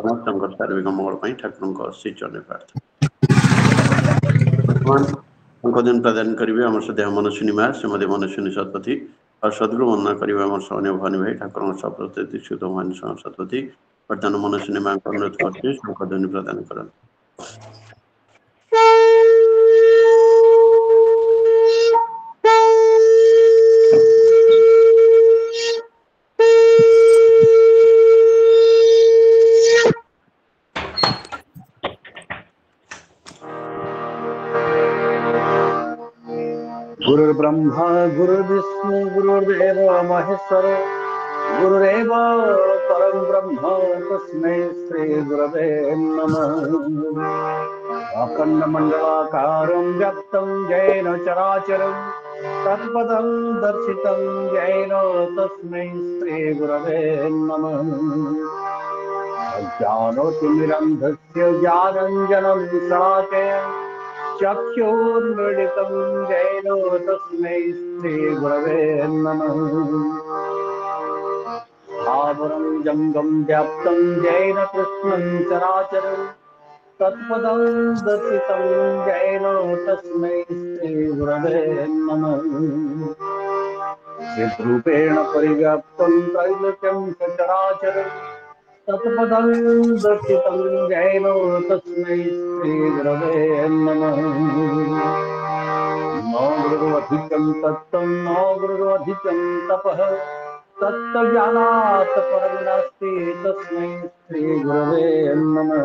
समस्त सार्विक मंगल ठाकुर श्री चरण प्रार्थना दिन प्रदान करेंगे आम सहित मनस्विनी माँ श्रीमती मनस्विनी शतपथी और सद्गुरु वंदना करेंगे आम सौन्य भवानी भाई ठाकुर सप्रति दीक्षित भवानी शतपथी वर्तमान मनस्विनी माँ को अनुरोध करते शंखध्वनि प्रदान कर गुरुर्ब्रह्मा गुरुर्विष्णु गुरुर्देव महेश्वर गुरुरेव परम ब्रह्म तस्मै श्री गुरवे नमः। अखण्डमण्डलाकारं व्याप्तं येन चराचरं तत्पदं दर्शितं येन तस्मै श्री गुरवे नमः। अज्ञानतिमिरन्धस्य ज्ञानञ्जनं शलाकया चक्षुर्मृडितं येन तस्मै श्रीगुरवे नमः। स्थावरं जङ्गं व्याप्तं येन कृष्णं चराचरं तत्पदं दर्शितं येन तस्मै श्रीगुरवे नमः। चिद्रूपेण परिव्याप्तं त्रैलोक्यं सचराचरं तत्पदं दर्शितं येन तस्मै श्रीगुरवे नमः। न गुरुरधिकं तत्त्वं न गुरुरधिकं तपः तत्त्वज्ञानात् परं नास्ति तस्मै श्रीगुरवे नमः।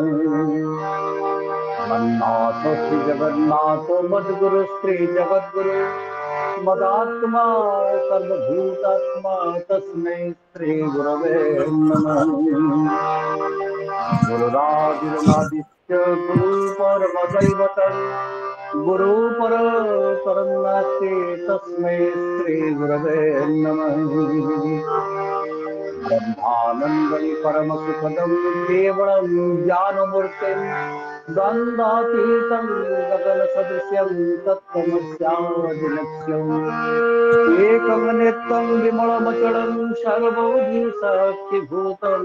मन्नाथ श्री जगन्नाथ मद्गुरु श्री जगद्गुरु मदात्मा सर्वभूतात्मा तस्मै श्रीगुरवे नमः। गुरुरादिर्नादिश्च गुरु परमदैवतं गुरु परं नास्ति तस्मै श्रीगुरवे नमः। ब्रह्मानन्दं परमसुखदं केवलं ज्ञानमूर्तिं द्वन्द्वातीतं गगनसदृशं तत्त्वमस्यादिलक्ष्यम् एकं नित्यं विमलमचलं सर्वभूतशक्तिभूतं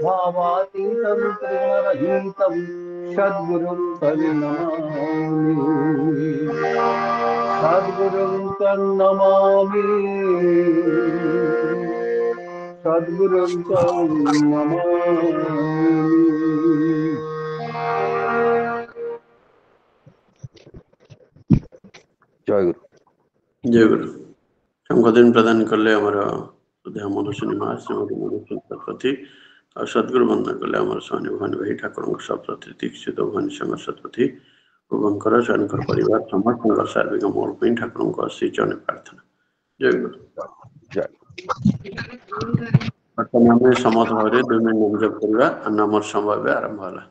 भावातीतं त्रिगुणरहितं सद्गुरुं तन्नमामि। सद्गुरुं तन्नमामि। सद्गुरुं तन्नमामि। जय गुरु। जय गुरु शंखध्वनि प्रदान करले आमर सुधा मनस्विनी माँ श्रीमती मनस्विनी शतपथी और सद्गुरु वंदना करले आमर स्वामी भवानी भाई ठाकुर सप्रति दीक्षित भवानी संघ शतपथी भुवंकर शंकर परिवार समस्त सार्विक मंगल ठाकुर श्री चरण प्रार्थना। जय गुरु। वर्तमान में समस्त भाव 2 मिनट नाम जप करवा नाम संभाव्य आरंभ होला।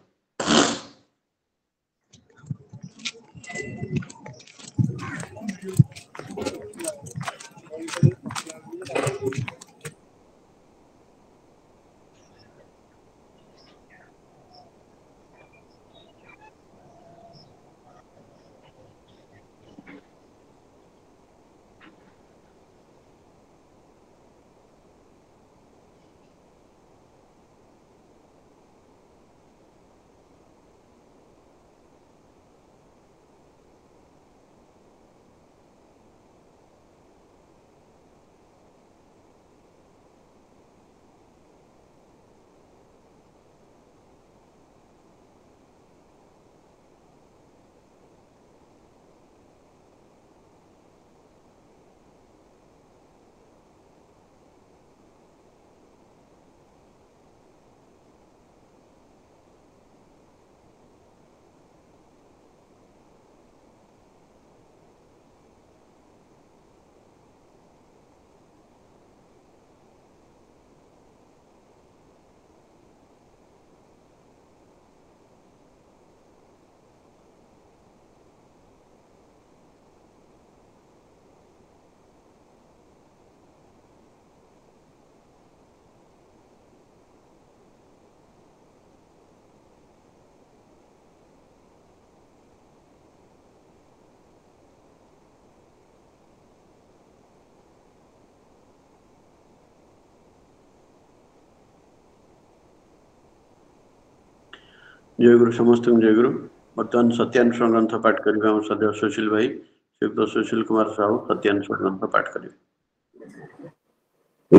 जय गुरु समस्त जय गुरु। बर्तमान सत्यांश ग्रंथ पाठ करेंगे हम सदैव सुशील भाई श्रीयुक्त सुशील कुमार साहू सत्यांश ग्रंथ पाठ करेंगे।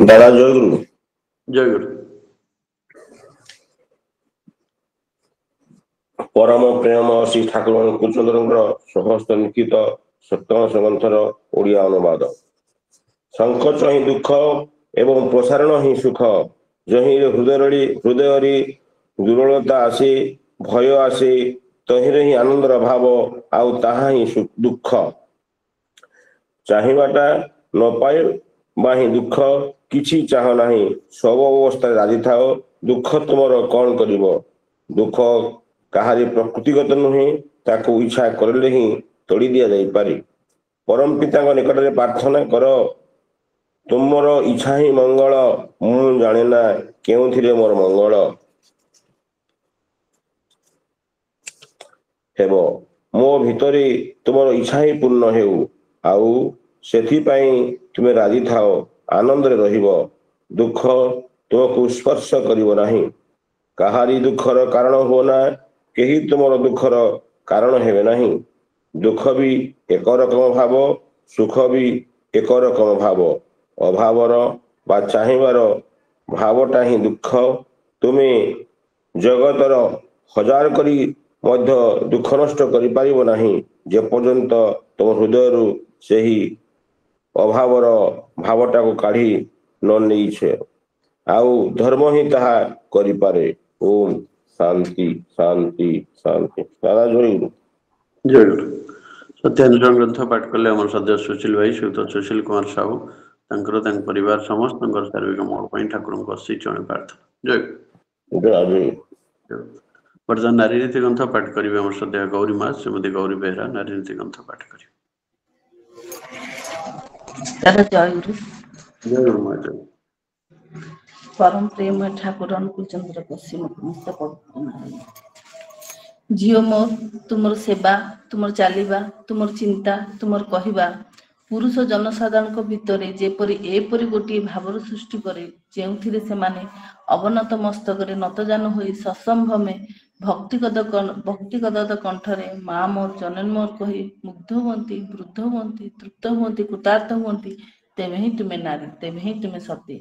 दादा जय गुरु। जय गुरु। परम प्रेम श्री ठाकुर कुचंद्र सहस्त्र लिखित सत्यांश ग्रंथर ओडिया अनुवाद। संकोच ही दुख एवं प्रसारण ही सुख। जही हृदय दुर्बलता आसे भय आसे तहिरे ही आनंदर भाव आउ ताहा ही दुख। चाहिबाटा न पाए बाही दुख किछि चाह नाही सब अवस्था राजी थाओ दुख तुमर कौन करिब। दुख काहारी प्रकृतिगत नुहे ताकू इच्छा करले ही तोड़ी दिया जाई पारे। परम पिता निकट में प्रार्थना कर तुमर इच्छा ही मंगल मु जाने ना केउथिरे मोर मंगल हेबो मो भितरे तुमर इच्छा ही पूर्ण हेउ आउ सेथि पई तुमे राजी थाओ आनंद रे रहिबो। दुख तुमको स्पर्श करिवो नाही काहारी दुखर कारण हो ना केही तुमर दुखर कारण हेबे नाही। दुख भी एक रकम भाव सुख भी एक रकम भाव अभावर बा चाहिबार भावटा ही दुख। तुमे जगतर हजार करी मध्य दुख नष्ट करि पारिबो नाही जे पर्यंत तुम हृदय से ही अभावर भावटा को काढ़ी न नेइछे आउ धर्म ही ताहा करि पारे। ओम शांति शांति शांति। दादा जय गुरु। जय गुरु। सत्यांश ग्रंथ पाठ कले आम सदैव सुशील भाई श्रीयुक्त सुशील कुमार साहू परिवार समस्त शारीरिक मंगल ठाकुर अशी चरण प्रार्थना। जय गुरु। वर्तमान नारी नीति ग्रंथ पाठ करेंगे आम श्रद्धा गौरी माँ श्रीमती गौरी बेहरा नारी नीति ग्रंथ पाठ करें। जय गुरु। जय गुरु माँ जय। परम प्रेम ठाकुर अनुकूलचंद्र पश्चिम झीओ मोर तुमर सेवा तुमर चलिबा तुमर चिंता तुमर कहवा पुरुष जनसाधारण भितरे जेपरी एपरी गोटे भावर सृष्टि करे जेउथिरे सेमाने अवनत मस्तकरे नतजान होई ससंभमे भक्तिगत कंठरे माँ मोर जनन मोर कही मुग्ध हुअंती वृद्ध हुअंती तृप्त हुअंती कृतार्थ हुअंती तेवे ही तुमे नारी तेवे ही तुमे सती।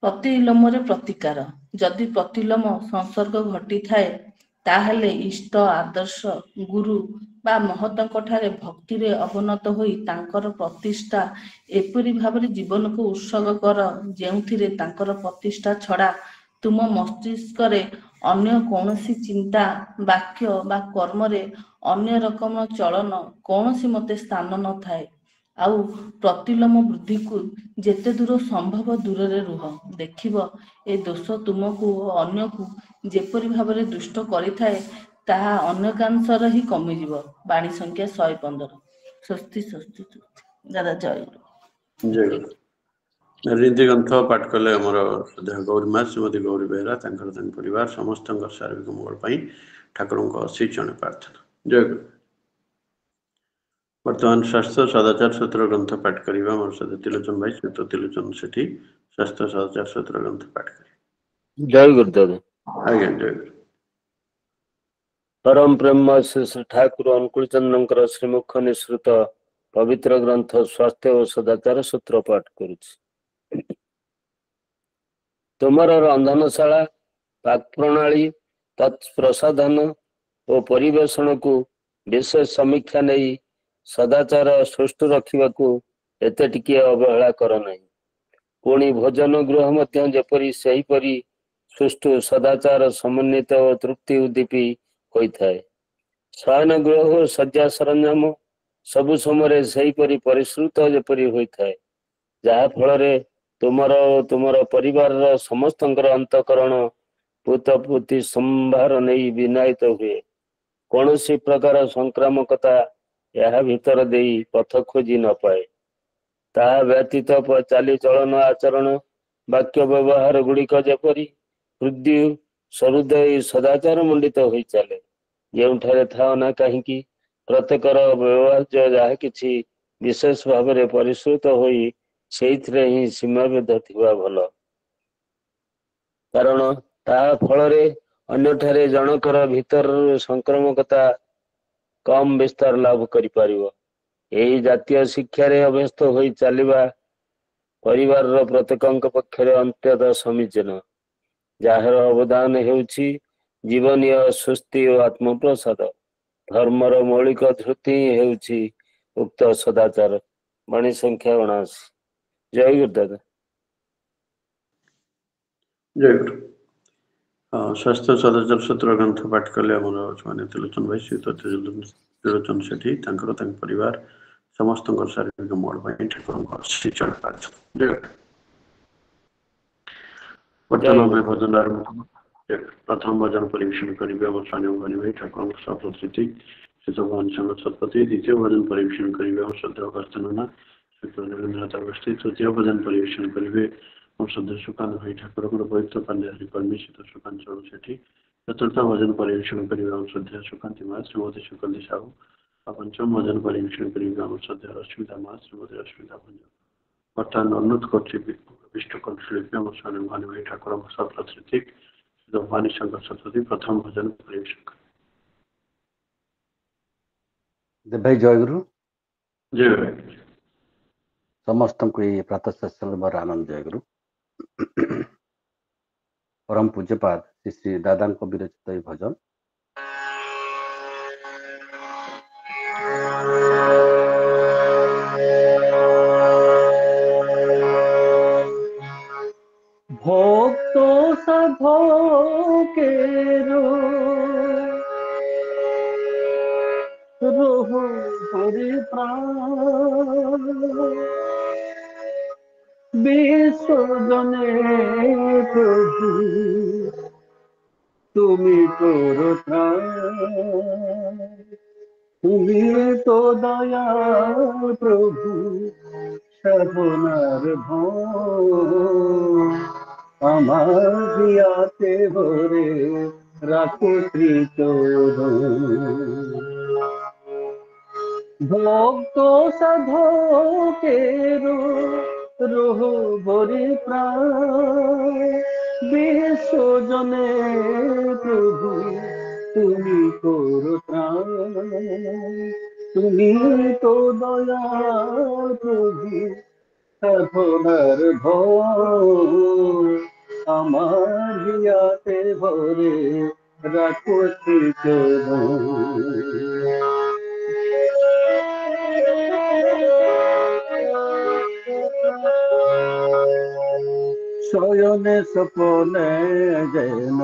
प्रतिलोमरे प्रतिकार जदि प्रतिलोम संसर्ग घटी थाए ताहेले इष्ट आदर्श गुरु बा महतଙ୍କ ठारे भक्तिरे अवनत होई तांकर प्रतिष्ठा एपरि भाବରେ जीवनको उत्सर्ग कर जेउथिरे तांकर प्रतिष्ठा छड़ा तुम मस्तिष्करे अन्य कौनसी चिंता वाक्य बा कर्मरे अन्य रकम चलन कौनसी मते स्थान न थाए आउ प्रतिलोम वृद्धि को जेते दूर संभव दूर रे रुह देखिब ए दोष तुमको अन्य को जेपरि भाବରେ दुष्ट करिथाए ताहा अन्यकांशर ही कमिजिब। बाणी संख्या 115। स्वस्ति स्वस्ति दादा जय गुरु। जय गुरु। नारी नीति ग्रंथ पाठ कले आम श्रद्धा गौरी माँ श्रीमती गौरी बेहरा परिवार समस्त शारीरिक मंगल ठाकुर अशी चरण प्रार्थना। जय गुरु। वर्तमान शास्त्र सदाचार सूत्र ग्रंथ पाठ करेंगे आम श्रद्धा त्रिलोचन भाई श्रीयुक्त त्रिलोचन सेठी शास्त्र सदाचार सूत्र ग्रंथ पाठ करें। जय गुरु दादा। आज्ञा जय गुरु। परम ब्रह्म श्री ठाकुर अनुकूलचंद्र श्रीमुख निश्रुत पवित्र ग्रंथ स्वास्थ्य और सदाचार सूत्र पाठ करुछि। तुमर रंधनशाला पाक प्रणाली तत्प्रसाधन और परिवेशन को विशेष समीक्षा नहीं सदाचार सुष्ठु रखा एते टिके अवहेला कर नहीं पुणी भोजन गृह मध्य जेपरी सेहीपरी सुष्ठु सदाचार समन्वित और तृप्ति उद्दीपी होता है। शयन गृह और शଯ୍या सरंजाम सबु समय सेहीपरी परिश्रुत जेपरी होता है जहा फल तुमर परिवार समस्त अंतकरण पूतपूति संभार नहीं विनायित हुए कौन सी प्रकार संक्रामकता यह भीतर दे पथ खोजी न पाए ता व्यतीत चाली चलन आचरण वाक्य व्यवहार गुड़िक जेपरी हृदय सहृदय सदाचार मंडित हो चले जो था ना कहीं प्रत्येकर व्यवहार जहाँ कि विशेष भाव में परिश्रुत होई सेइथिरे ही सीमाबद्ध थिबा भल कारण ता फल ଅନ୍ୟଠାରେ ଜଣକର ଭିତରରୁ ସଂକ୍ରାମକତା କମ୍ ବିସ୍ତାର ଲାଭ କରିପାରିବ। ଏହି ଜାତୀୟ ଶିକ୍ଷାରେ ଅଭ୍ୟସ୍ତ ହୋଇ ଚାଲିବା ପରିବାରର ପ୍ରତ୍ୟେକଙ୍କ ପକ୍ଷରେ ଅତ୍ୟନ୍ତ ସମୀଚୀନ, ଯାହାର ଅବଦାନ ହେଉଛି ଜୀବନୀୟ ସୁସ୍ଥି ଓ ଆତ୍ମପ୍ରସାଦ। ଧର୍ମର ମୌଳିକ ଧୃତି ହେଉଛି ଉକ୍ତ ସଦାଚାର। ବାଣୀ ସଂଖ୍ୟା 79। ଜୟ ଗୁରୁଦାଦା। ଜୟ ଗୁରୁ। ସ୍ୱାସ୍ଥ୍ୟ ସଦାଚାର ସୂତ୍ର ଗ୍ରନ୍ଥ ପାଠ କଲେ ଆମର ସେମାନେ ତ୍ରିଲୋଚନ ଭାଇ, ଶ୍ରୀଯୁକ୍ତ ତ୍ରିଲୋଚନ ସେଠୀ, ତାଙ୍କର ତାଙ୍କ ପରିବାର ସମସ୍ତଙ୍କର ଶାରୀରିକ ମୋଡ଼ ପାଇଁ ଠାକୁରଙ୍କ ଶ୍ରୀଚରଣ ପ୍ରାର୍ଥନା। ଜୟ ଗୁରୁ। ବର୍ତ୍ତମାନ ଆମେ ଭଜନ ଆରମ୍ଭ କରୁ। ପ୍ରଥମ ଭଜନ ପରିବେଷଣ କରିବେ ଆମ ସ୍ୱାମୀ ଭବାନୀ ଭାଇ, ଠାକୁରଙ୍କ ସପ୍ରତିଥି ଶ୍ରୀ ଭବାନୀ ସଂଘ ଶତପଥୀ। ଦ୍ୱିତୀୟ ଭଜନ ପରିବେଷଣ କରିବେ ଆମ ଶ୍ରଦ୍ଧେୟ ଅଗସ୍ତ୍ୟନନା ଶ୍ରୀନାଥ ଅଗସ୍ତୀ। ତୃତୀୟ ଭଜନ ପରିବେଷଣ କରିବେ ଆମ ଶ୍ରଦ୍ଧେୟ ସୁକାନ୍ତ ଭାଇ, ଠାକୁରଙ୍କର ପବିତ୍ର ପାଣ୍ଡ୍ୟାହରି କର୍ମୀ ଶ୍ରୀ ସୁକାନ୍ତ ଚରଣ ସେଠୀ। ଚତୁର୍ଥ ଭଜନ ପରିବେଷଣ କରିବେ ଆମ ଶ୍ରଦ୍ଧେୟ ସୁକାନ୍ତି ମା ଶ୍ରୀମତୀ ସୁକନ୍ତି ସାହୁ। ଆଉ ପଞ୍ଚମ ଭଜନ ପରିବେଷଣ କରିବେ ଆମ ଶ୍ରଦ୍ଧେୟ ରଶ୍ମିତା ମା ଶ୍ରୀମତୀ ରଶ୍ମିତା ଭଞ୍ଜ। ବର୍ତ୍ତମାନ ଅନୁରୋଧ କରୁଛି ବିଷ୍ଟ କଣ୍ଠଶିଳ୍ପୀ ଆମ ସ୍ୱାମୀ ଭବାନୀ ଭାଇ, ଠାକୁରଙ୍କ ସପ୍ରତିଥି ଶ୍ରୀ ଭବାନୀ ସଂଘ ଶତପଥୀ ପ୍ରଥମ ଭଜନ ପରିବେଷଣ କରିବେ। ଦେବ ଭାଇ ଜୟଗୁରୁ। ଜୟ ଭାଇ। ସମସ୍ତଙ୍କୁ ଏଇ ପ୍ରାତଃ ସତ୍ସଙ୍ଗର ଆନନ୍ଦ ଜୟଗୁରୁ। ପରମ ପୂଜ୍ୟପାଦ ଶ୍ରୀ ଶ୍ରୀ ଦାଦାଙ୍କ ବିରଚିତ ଏହି ଭଜନ। ভক্ত সাধকেরো রোহ হরি প্রাণ বিশ্বজনে প্রভু তুমি করো ত্রাণ, তুমি তো দয়া প্রভু সাধনার ভয়। আমার দিয়াতে ভরে রাখো শ্রীচরণ। ভক্ত সাধকের রোহ ভরি প্রাণ বিশ্বজনে প্রভু তুমি করো ত্রাণ, তুমি তো দয়া প্রভু সাধনার ভয়। আমার হিয়াতে ভরে রাখো শ্রীচরণ। শয়নে স্বপনে যেন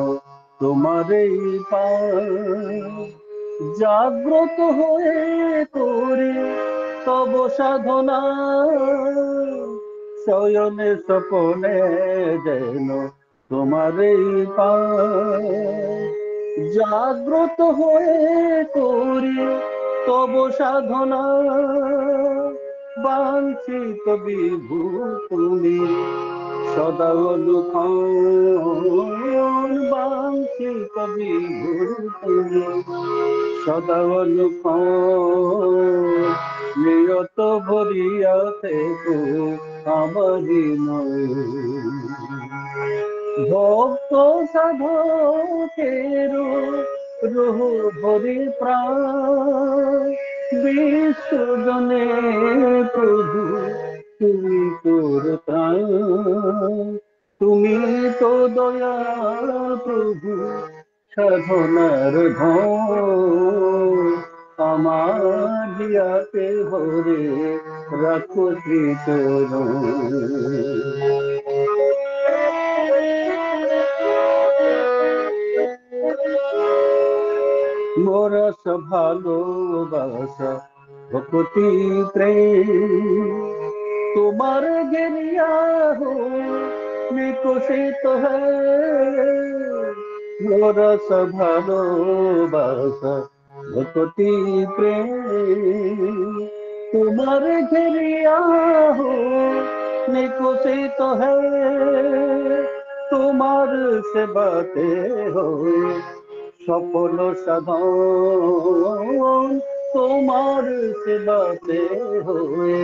তোমারই পায়, জাগ্রত হয়ে করি তব সাধনা। শয়নে স্বপনে যেন তোমারই পায়, জাগ্রত হয়ে করি তব সাধনা। বাঞ্ছিত বিভু তুমি সদা অনুক্ষণ, বাঞ্ছিত বিভু তুমি সদা অনুক্ষণ। নিয়ত ভরিয়া থেকো আমারি নয়ন। ভক্ত সাধকের রোহ ভরি প্রাণ বিশ্বজনে প্রভু তুমি করো ত্রাণ, তুমি তো দয়া প্রভু সাধনার ভয়। আমার হিয়াতে ভরে রাখো শ্রীচরণ। মোরস ভালোবাসা ভক্তি প্রেম তোমার গেরিয়া হো বিকশিত মোরস ভালোবাসা ভক্তি প্রেম তোমার ঘেরিয়া হো নিকশিত তোমার সেবাতে হো সফল সাধন। তোমার সেবাতে হয়ে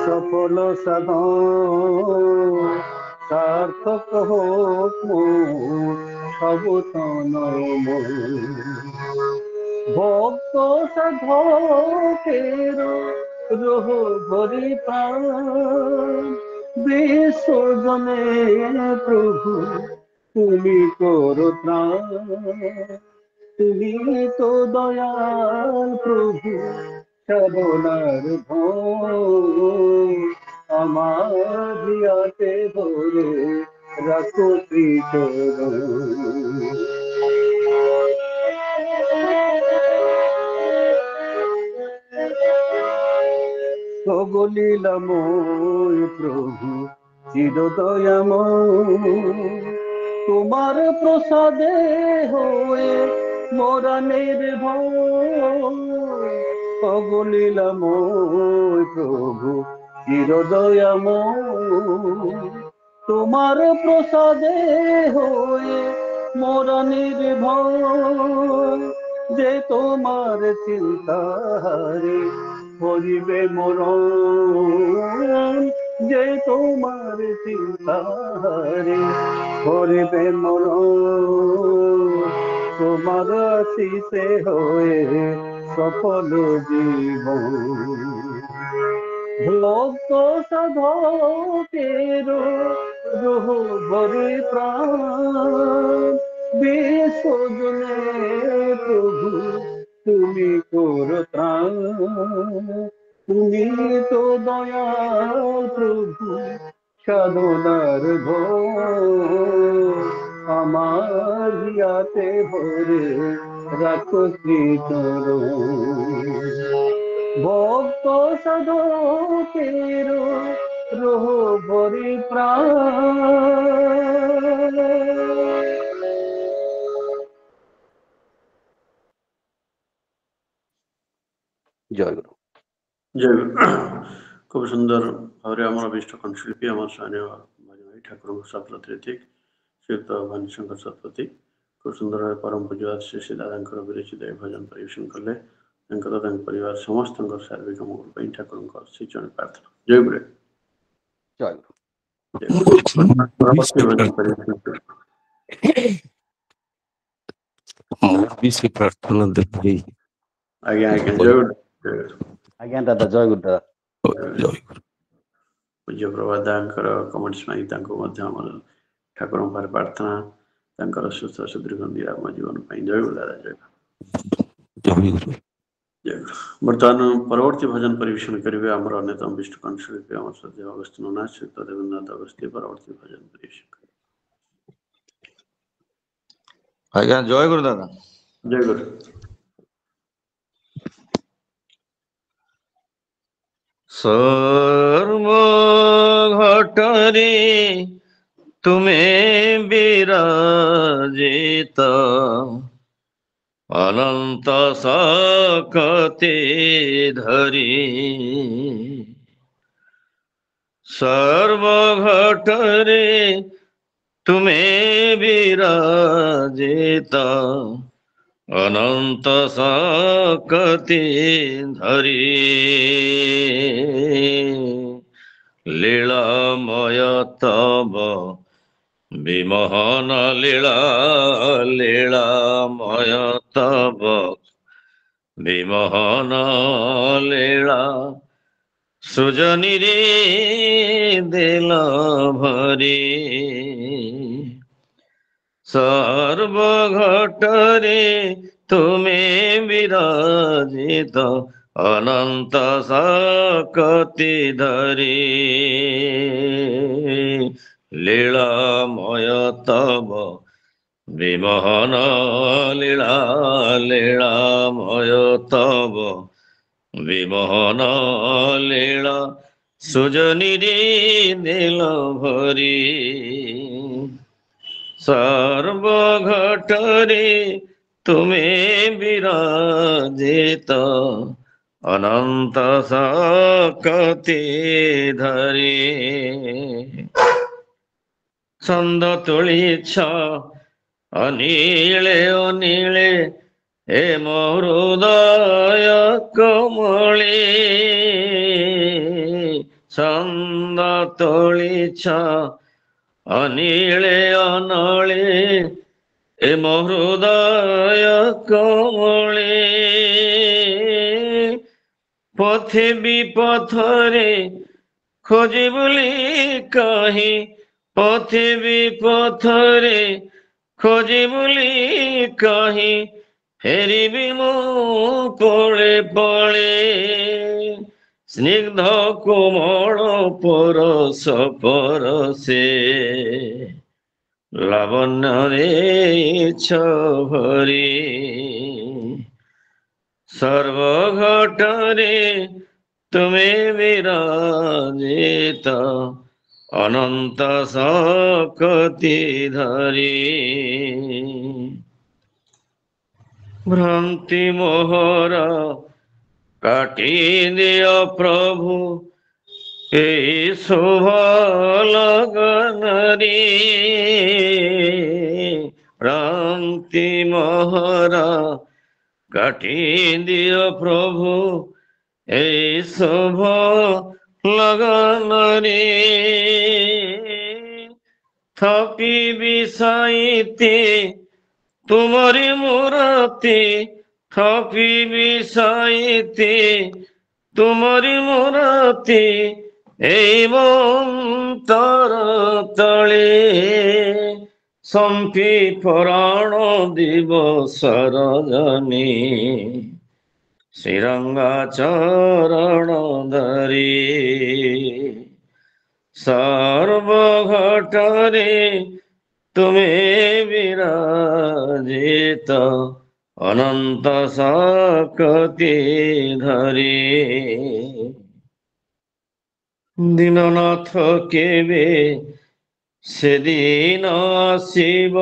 সফল সাধন। সার্থক হোক মোর সবু তনম ভক্ত সাধকের রোহ ভরি প্রাণ বিসর্জনে প্রভু তুমি করো ত্রাণ তুমি তো দয়াল প্রভু সাধনার ধন আমার হিয়াতে ধরে রাখো শ্রীচরণ লীলাময় প্রভু চির দয়াময় তোমার প্রসাদে হয়ে মোরা নির্ভয় লীলাময় প্রভু চির দয়াময় তোমার প্রসাদে হয়ে মোরা নির্ভয় যে তোমার চিন্তারে হরিবে মরণ যে তোমার চিন্তারে হরিবে মরণ তোমার আশিসে হয়ে সফল জীবন ভক্ত সাধকের রোহ ভরে প্রাণ বিসর্জনে প্রভু তুমি করো ত্রাণ তুমি তো দয়াল প্রভু সাধনার ঘোর আমার হিয়াতে ভরে রাখো শ্রীচরণ ভক্ত সাধকের রোহ ভরি প্রাণ জয় গুরু। ଜୟ ଗୁରୁ। খুব সুন্দর ভাবে আমার অভিষ্ট কণ্ঠশিল্পী আমার স্থানীয় ভাই ঠাকুরଙ୍କ ସତ୍ପଥୀ ଶ୍ରୀଯୁକ୍ତ ଭାନିଶଙ୍କର ସତ୍ପଥୀ খুব ସୁନ୍ଦର ଭାବେ ପରମ ପୂଜ୍ୟ ଶ୍ରୀ ଦାଦାଙ୍କର ବିରଚିତ ଏ ଭଜନ ପରିବେଷଣ କଲେ ତାଙ୍କର ତାଙ୍କ ପରିବାର ସମସ୍ତଙ୍କର ସାର୍ବିକ ମଙ୍ଗଳ ପାଇଁ ଠାକୁରଙ୍କ ଶ୍ରୀଚରଣ ପ୍ରାର୍ଥନା। ଜୟ ଗୁରୁ। ଜୟ ଗୁରୁ। ପରବର୍ତ୍ତୀ ଭଜନ ପରିବେଷଣ କଲେ। ମୋର ବି ସେ ପ୍ରାର୍ଥନା ଦେବି। ଆଜ୍ଞା ଆଜ୍ଞା ଜୟ ଗୁରୁ। ଆଜ୍ଞା ଦାଦା ଜୟ ଗୁରୁ ଦାଦା ଜୟ ଗୁରୁ। ପୂଜ୍ୟ ପ୍ରଭାତ ଦାଙ୍କର କମେଣ୍ଟସ୍ ପାଇଁ ତାଙ୍କୁ ମଧ୍ୟ ଆମର ଠାକୁରଙ୍କ ପାଖରେ ପ୍ରାର୍ଥନା ତାଙ୍କର ସୁସ୍ଥ ସୁଦୀର୍ଘ ନିରାମ ଜୀବନ ପାଇଁ। ଜୟ ଗୁରୁ ଦାଦା ଜୟ ଗୁରୁ। ଜୟ ଗୁରୁ। ବର୍ତ୍ତମାନ ପରବର୍ତ୍ତୀ ଭଜନ ପରିବେଷଣ କରିବେ ଆମର ଅନ୍ୟତମ ବିଷ୍ଟ କଣ୍ଠଶିଳ୍ପୀ ଆମର ସଦ୍ୟ ଅଗସ୍ତ୍ୟ ନନା ଶ୍ରୀଯୁକ୍ତ ଦେବେନ୍ଦ୍ରନାଥ ଅଗସ୍ତ୍ୟ ପରବର୍ତ୍ତୀ ଭଜନ ପରିବେଷଣ କରିବେ। ଆଜ୍ଞା ଜୟ ଗୁରୁ ଦାଦା। ଜୟ ଗୁରୁ। ସର୍ବ ଘଟରେ ତୁମେ ବିରାଜିତ ଅନନ୍ତ ଶକ୍ତି ଧରି ସର୍ବ ଘଟରେ ତୁମେ ବିରାଜିତ ଅନନ୍ତ ଶକ୍ତି ଧରି ଲୀଳାମୟ ତବ ବିମୋହନ ଲୀଳା ଲୀଳାମୟ ତବ ବିମୋହନ ଲୀଳା ସୃଜନୀରେ ଦେଲ ଭରି ସର୍ବ ଘଟରେ ତୁମେ ବିରାଜିତ ଅନନ୍ତ ଶକ୍ତି ଧରି ଲୀଳାମୟ ତବ ବିମୋହନ ଲୀଳା ଲୀଳାମୟ ତବ ବିମୋହନ ଲୀଳା ସୃଜନୀରେ ଦେଲ ଭରି ସର୍ବ ଘଟରେ ତୁମେ ବିରାଜିତ ଅନନ୍ତ ଶକ୍ତି ଧରି ଛନ୍ଦ ତୁଳିଛ ଅନୀଳେ ଅନୀଳେ ଏ ମୋ ହୃଦୟ କୋମଳେ ଛନ୍ଦ ତୁଳିଛ ଅନୀଳେ ଅନଳେ ଏ ମୋ ହୃଦୟ କମଳେ ପଥେ ବିପଥରେ ଖୋଜି ବୋଲି କହି ପଥେ ବିପଥରେ ଖୋଜି ବୋଲି କହି ଫେରିବି ମୁଁ ପଳେ ପଳେ ସ୍ନିଗ୍ଧ କୋମଳ ପରଶ ପରଶେ ଲାବଣ୍ୟରେ ଛଭରି ସର୍ବଘଟରେ ତୁମେ ବିରାଜିତ ଅନନ୍ତ ଶକ୍ତି ଧରି ଭ୍ରାନ୍ତି ମୋହର କାଟି ଦିଅ ପ୍ରଭୁ এই শুভ লগনরে ভ্রান্তি মহরা কাটি দিও প্রভু এই শুভ লগনরে থপি বিষাইতে তোমারি মূরতি থপি বিষাইতে তোমারি মূরতি এই মন্তর তলে সম্পি পরাণ দিবস রজনী শ্রীরঙ্গা চরণ ধরি সর্বঘটরে তুমি বিরাজিত অনন্ত শক্তি ধরি দীননাথ কেবে সেদিন আসিব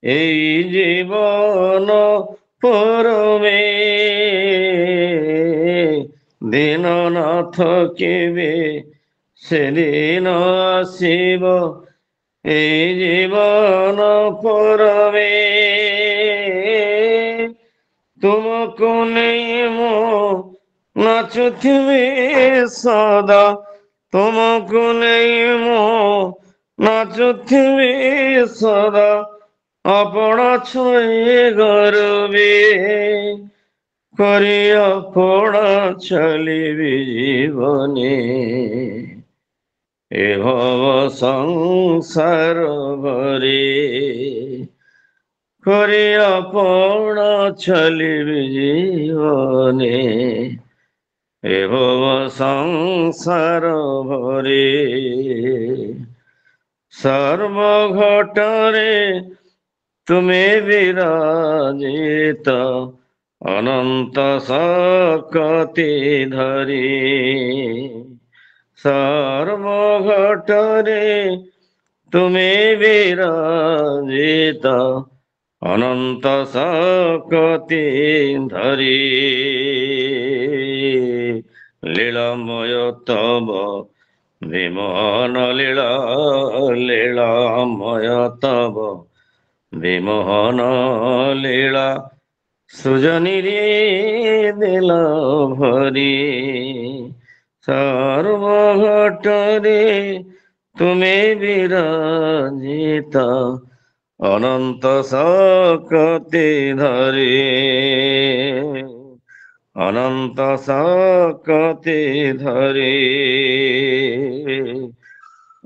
এই জীবন পরমে দীননাথ কেবে সেদিন আসিব এই জীবন পরমে তুমକୁ ନେଇ ମୁଁ ନାଚୁଥିବି ସଦା ତୁମକୁ ନେଇ ମୁଁ ନାଚୁଥିବି ସଦା ଆପଣ ଛୁଇଁ ଗରବେ କରି ଆପଣ ଚାଲିବି ଜୀବନେ ଏ ଭବ ସଂସାର ଭରେ করে আপন চলিবি জীবনে এ ভব সংসার ভরে সর্বঘটরে তুমি বিরাজিত অনন্ত শক্তি ধরি সর্বঘটরে তুমি বিরাজিত অনন্ত শক্তি ধরি লীলাময় তব বিমোহন লীলা লীলাময় তব বিমোহন লীলা সৃজনীরে দিল ভরি সর্বঘটরে তুমি বিরাজিত অনন্ত শক্তি ধরি অনন্ত শক্তি ধরি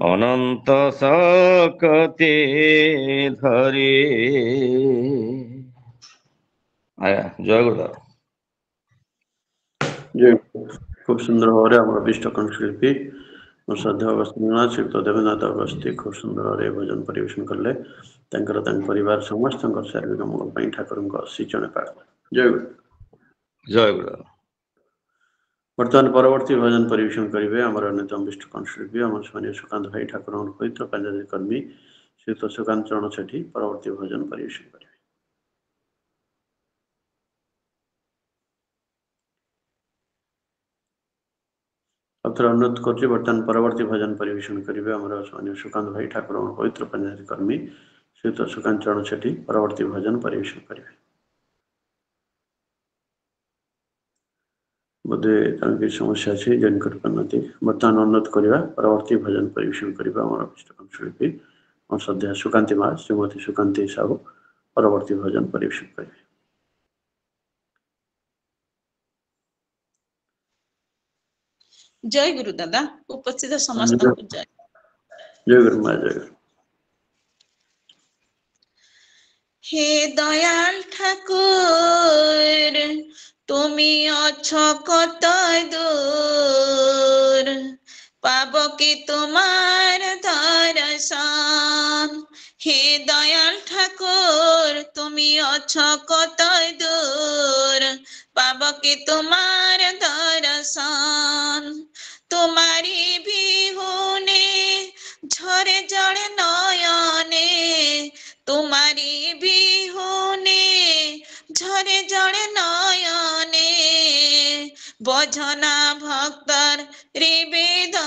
অনন্ত শক্তি ধরি আয়া জয় গুরুদেব যে খুব সুন্দর ভাবে আমার বিষ্ট কণ্ঠশিল্পী শ্রদ্ধেয় অগস্ত্যনাথ শ্রীযুক্ত দেবেন্দ্রনাথ ଅଗସ୍ତ୍ୟ খুব ସୁନ୍ଦର ଭାବରେ ଭଜନ ପରିବେଷଣ କଲେ ତାଙ୍କର ତାଙ୍କ ପରିବାର ସମସ୍ତଙ୍କର ଶାରୀରିକ ମଙ୍ଗଳ ପାଇଁ ଠାକୁରଙ୍କ ଅଶୀଚରଣ ପ୍ରାର୍ଥନା ଜୟ ଗୁରୁ ଜୟ ଗୁରୁଦେବ ବର୍ତ୍ତମାନ ପରବର୍ତ୍ତୀ ଭଜନ ପରିବେଷଣ କରିବେ ଆମର ଅନ୍ୟତମ ବିଷ୍ଟ କଣ୍ଠଶିଳ୍ପୀ ଆମର ସ୍ମରଣୀୟ ସୁକାନ୍ତ ଭାଇ ଠାକୁରଙ୍କର ପବିତ୍ର ପାଞ୍ଜାବୀ କର୍ମୀ ଶ୍ରୀଯୁକ୍ତ ସୁକାନ୍ତ ଚରଣ ସେଠୀ ପରବର୍ତ୍ତୀ ଭଜନ ପରିବେଷଣ କରିବେ अथर अनुरोध कर बर्तमान परवर्ती भजन परिवेषण करेंगे आम सुकांत भाई ठाकुर पवित्र पंजाबी कर्मी श्रीयुक्त सुकांत चरण सेठी परवर्ती भजन परिवेषण करेंगे बोधे कि समस्या अच्छी जॉइन कर पारती बर्तमान अनुरोध करवा परवर्ती भजन परिवेषण करवा शिल्पी और श्रद्धा सुकांति माँ श्रीमती सुकांति साहू परवर्ती भजन परिवेशन करेंगे। जय गुरु दादा उपस्थित समस्त को जय। जय गुरु माँ जय गुरु। हे दयाल ठाकुर তুমি অছ কত দূর পাব কি তোমার দর্শন। হে দয়াল ঠাকুর তুমি অছ কত দূর পাব কি তোমার দর্শন। তোমারি বিহুনে ঝরে জড়ে নয়নে তোমারি বিহুনে ঝরে জড়ে নয়নে বঝনা ভক্তর নিবেদন।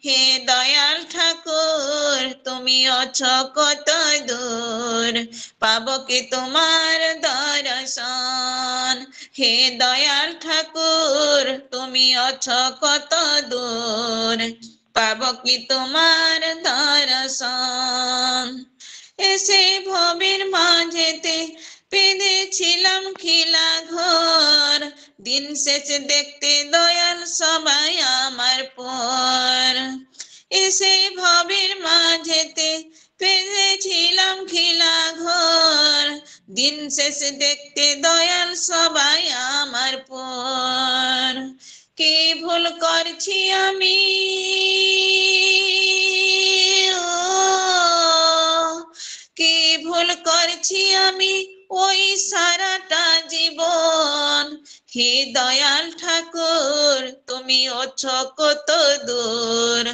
হে দয়াল ঠাকুর তুমি অছ কত দূর পাব কি তোমার দর্শন। হে দয়াল ঠাকুর তুমি অছ কত দূর পাব কি তোমার দর্শন। এসে ভবের মাঝেতে পেঁধেছিলাম খিলা ঘর দিন শেষে দেখতে দয়াল সবাই আমার পর। এসে ভবের মাঝেতে পেঁধেছিলাম খিলা ঘর দিন শেষে দেখতে দয়াল সবাই আমার পর। কি ভুল করছি আমি কি ভুল করছি আমি ওই সারাটা জীবন। হে দয়াল ঠাকুর তুমি অছ কত দূর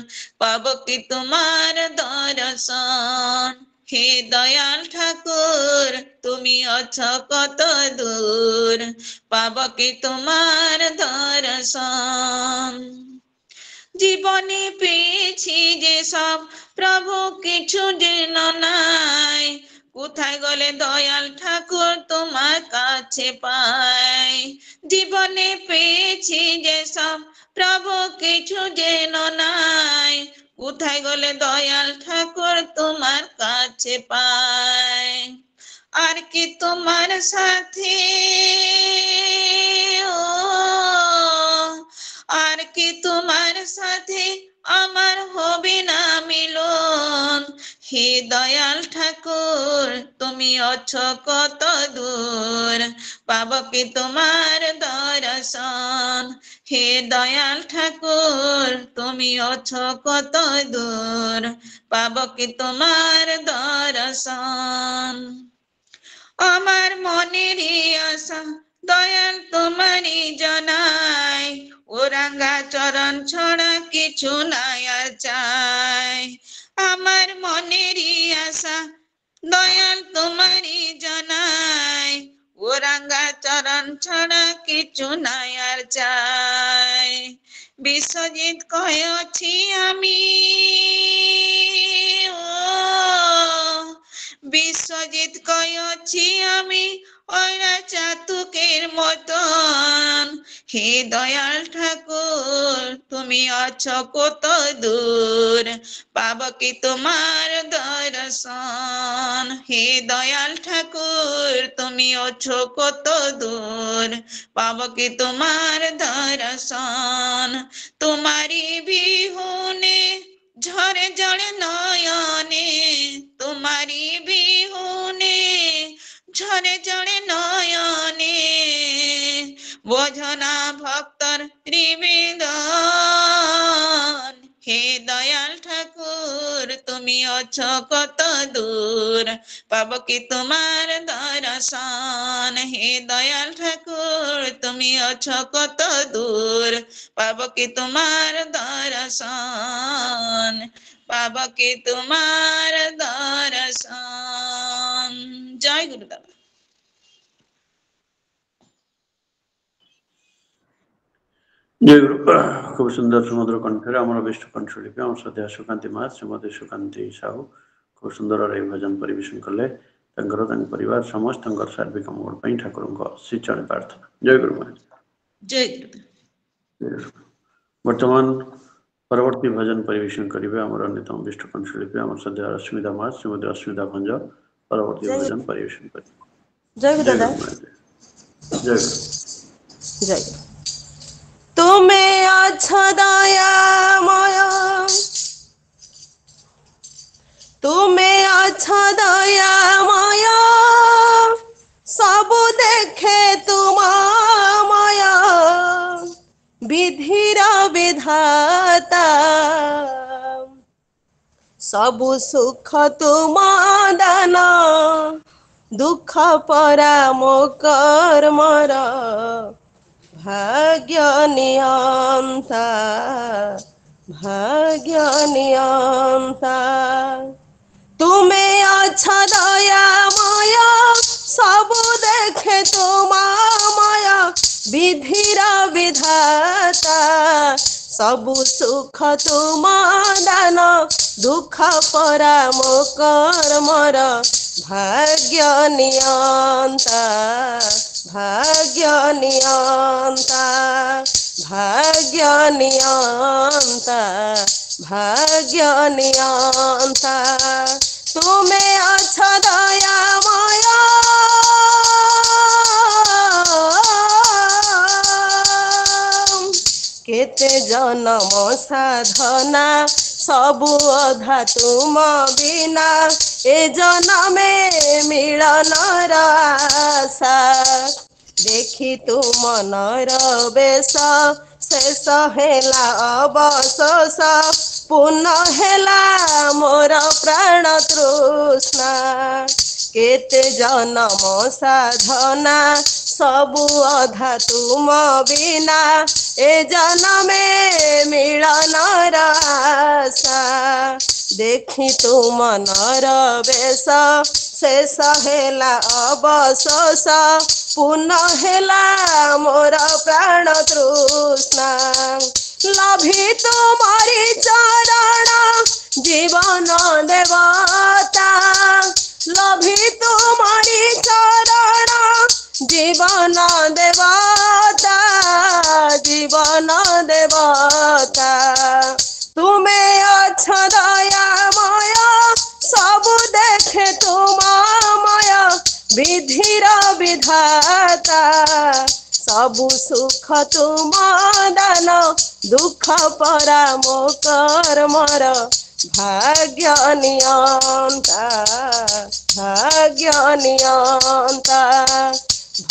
পাব কি তোমার দর্শন। হে দয়াল ঠাকুর তুমি অছ কত দূর পাব কি তোমার দর্শন। জীবনে পেয়েছি যে সব প্রভু কিছু যেন নাই কোথায় গেলে দয়াল ঠাকুর তোমার কাছে পাই। জীবনে পেয়েছি যে সব প্রভু কিছু যেন নাই কোথায় গেলে দয়াল ঠাকুর তোমার কাছে পাই। আর কি তোমার সাথে আর কি তোমার সাথে আমার হবে না মিলন। হে দয়াল ঠাকুর তুমি অছ কত দূর পাব কি তোমার দর্শন। হে দয়াল ঠাকুর তুমি অছ কত দূর পাব কি তোমার দর্শন। আমার মনের আশা দয়াল তোমারই জানাই ও রাঙ্গা চরণ ছড়া কিছু নাই আর চাই। আমার মনের আশা দয়াল তোমারই জানাই ও রাঙ্গা চরণ ছড়া কিছু নাই আর চাই। বিশ্বজিৎ কয়েছি আমি বিশ্বজিৎ কয়েছি আমি ওরা চাতুকের মতন। হে দয়াল ঠাকুর তুমি আছ কত দূর পাব কি তোমার দর্শন। হে দয়াল ঠাকুর তুমি আছ কত দূর পাব কি তোমার দর্শন। তোমারি বিহুনে ঝরে জড়ে নয়নে তোমারি বিহুনে ঝরে ঝরে নয়নে বোঝনা ভক্তর নিবেদন। হে দয়াল ঠাকুর তুমি অছ কত দূর পাব কি তোমার দর্শন। হে দয়াল ঠাকুর তুমি অছ কত দূর পাব কি তোমার দর্শন পাব কি তোমার দর্শন। জয় গুরুদেব। जय गुरु। खूब सुंदर सुमधुर कंठरे आम विष्णु कंठलिपि आम श्रद्धा सुकांति माँ श्रीमती सुकांति साहू खूब सुंदर भजन परिवेशन कले परिवार समस्त सार्विक मंगल ठाकुर श्री चरण प्रार्थना। जय गुरु महाराज। जय गुरुदेव। वर्तमान परवर्ती भजन परिवेशन करिवे हमर अन्यतम विष्ट कंठशिल्पी हमर सद्य अस्मिता मास श्रीमती अस्मिता भंज परवर्ती जय भजन परिवेशन करिवे। जय गुरु दादा जय गुरु। जय गुरु। तुम्हें अच्छा दयामय तुम्हें अच्छा दयामय सब देखे तुमामय विधिर विधाता सबु सुख तुम दान दुख परामो कर्मर भाग्य नियंता भाग्य नियंता तुम्हें अच्छा दयामय सब देखे तुमामय विधिर विधाता सबु सुख तुम दान दुख परामो कर्मर भाग्य नियंता भाग्य नियंता भाग्य नियंता भाग्य नियंता तुम्हें अच्छा दयामय केते जन्म साधना सबु अधा तुम बिना ए जन्मे मिलन आशा देखी तुम नर बेश शेष हेला अवशोष पूर्ण हेला मोर प्राण तृष्णा केते जन्म साधना सबु अधा तुम बिना ए जन्मे मिलन आशा देखी तुम नर बेश शेष हेला अवशोष पूर्ण हेला मोर प्राण तृष्णा लभी तुम्हारी चरण जीवन देवता लभी तुम्हारी चरण जीवन देवता जीवन देवता तुम्हें अच्छा दयामय सब देखे तुमामय विधिर विधाता सबु सुख तुम दान दुख परामो कर्मर भाग्य नियंता भाग्य नियंता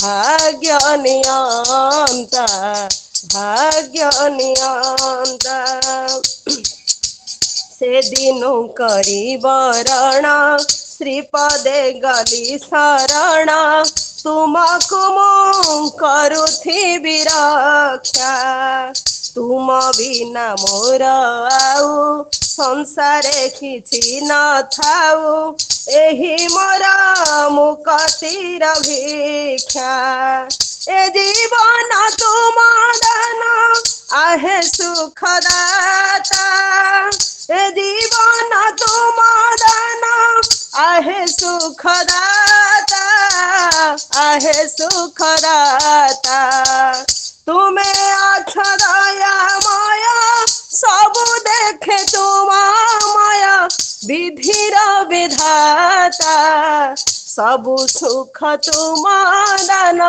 भाग्य नियंता भाग्य नियंता से दिनु करी बरण श्रीपदे गली शरण तुमको मु करुथिबि रक्षा तुम बिना मोर आउ संसारे किछि न थाउ एही मोर मुक्तिर भिक्षा ए जीवन तुम दान आहे सुखदाता ए जीवन तुम दान आहे सुखदाता आहे सुखदाता तुम्हें अच्छा दयामय सब देखे तुमामय विधिर विधाता सबु सुख तुम दान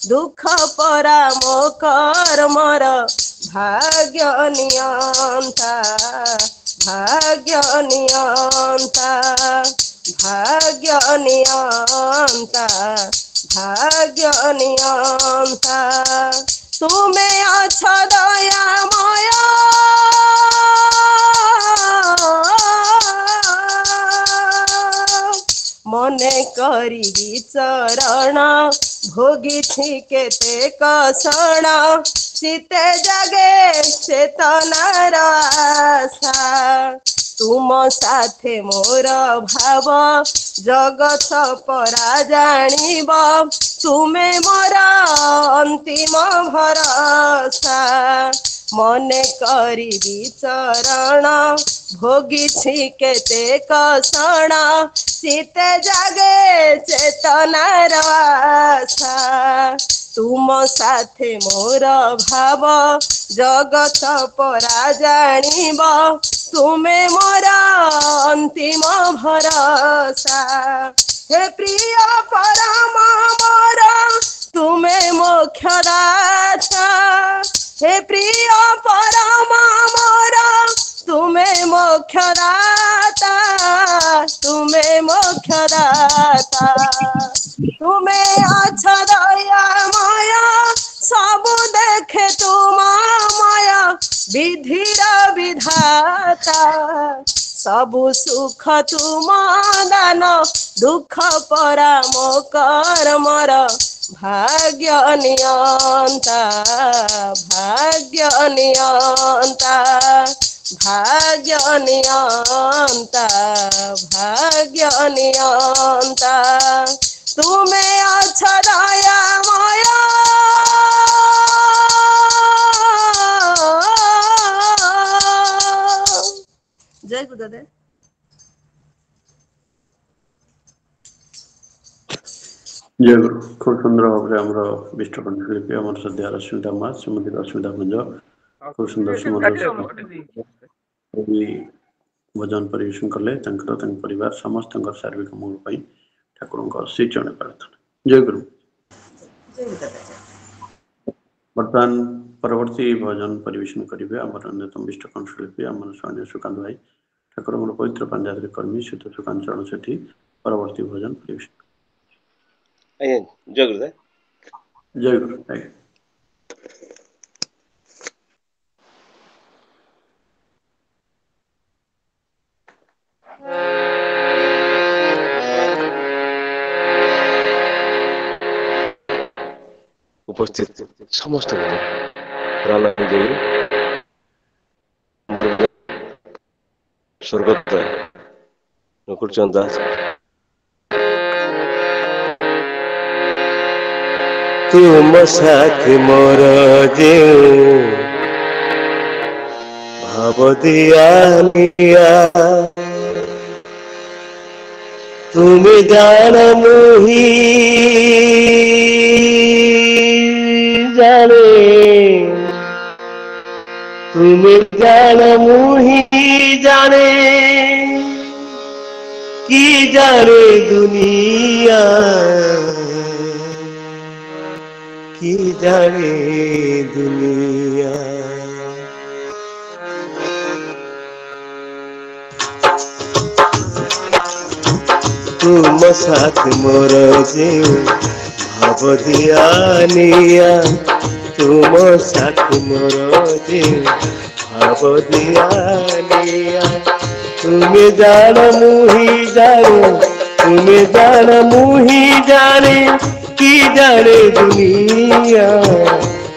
दुख परामो कर्मर भाग्य नियंता भाग्य नियंता भाग्य नियंता भाग्य नियंता तुम्हें अच्छा दयामय मने करी चरण भोगी केते कषण सीते जगे चेतनार आशा तुम साथे मोर भाव जगत परा जानिब तुमे मोर अंतिम भरसा मने करी चरण भोगी केते कषण सीते जागे चेतनार आशा तुम साथे मोर भाव जगत परा जानिब तुमे मोर अंतिम भरोसा हे प्रिय परम मोर तुमे मोक्षदाता हे प्रिय परम मोर तुमे मोक्षदाता तुमे मोक्षदाता तुमे अच्छा दयामय सब देखे तुम माया विधिर विधाता सबु सुख तुम दान दुख पराम कर्मर भाग्य नियंता भाग्य नियंता भाग्य नियंता भाग्य नियंता तुमे अच्छा दयामय जय गुरुदेव। जय गुरु। खूब सुंदर भाव आम विष्ट कंठशिल्पी आम श्रद्धा रश्मिता माँ श्रीमती रश्मिता भंज खूब सुंदर सुमधुर भजन परिवेशन कले परिवार समस्त शारीरिक मंगल ठाकुर श्री चरण प्रार्थना। जय गुरु। बर्तमान परवर्ती भजन परिवेशन करेंगे आमर अन्यतम विष्ट कंठशिल्पी आम स्वामी सुकांत भाई ठाकुर पवित्र पंजाब कर्मी शीत सुकांत चरण सेठी परवर्ती भजन परिवेशन। जय गुरुदेव। जय गुरु। उपस्थित समस्त प्राणांजलि स्वर्गत नकुलचंद दास तुम साथ मोर जेऊ भाव दिया तुम जान मुही जाने तुम जान मुही जाने की जाने दुनिया की जाने दुनिया तुम साथ मोर जेऊ भाव दिया तुम साथ मोर जेऊ भाव दिया तुम जान मुही जाने तुम जान मुही जाने की जाने दुनिया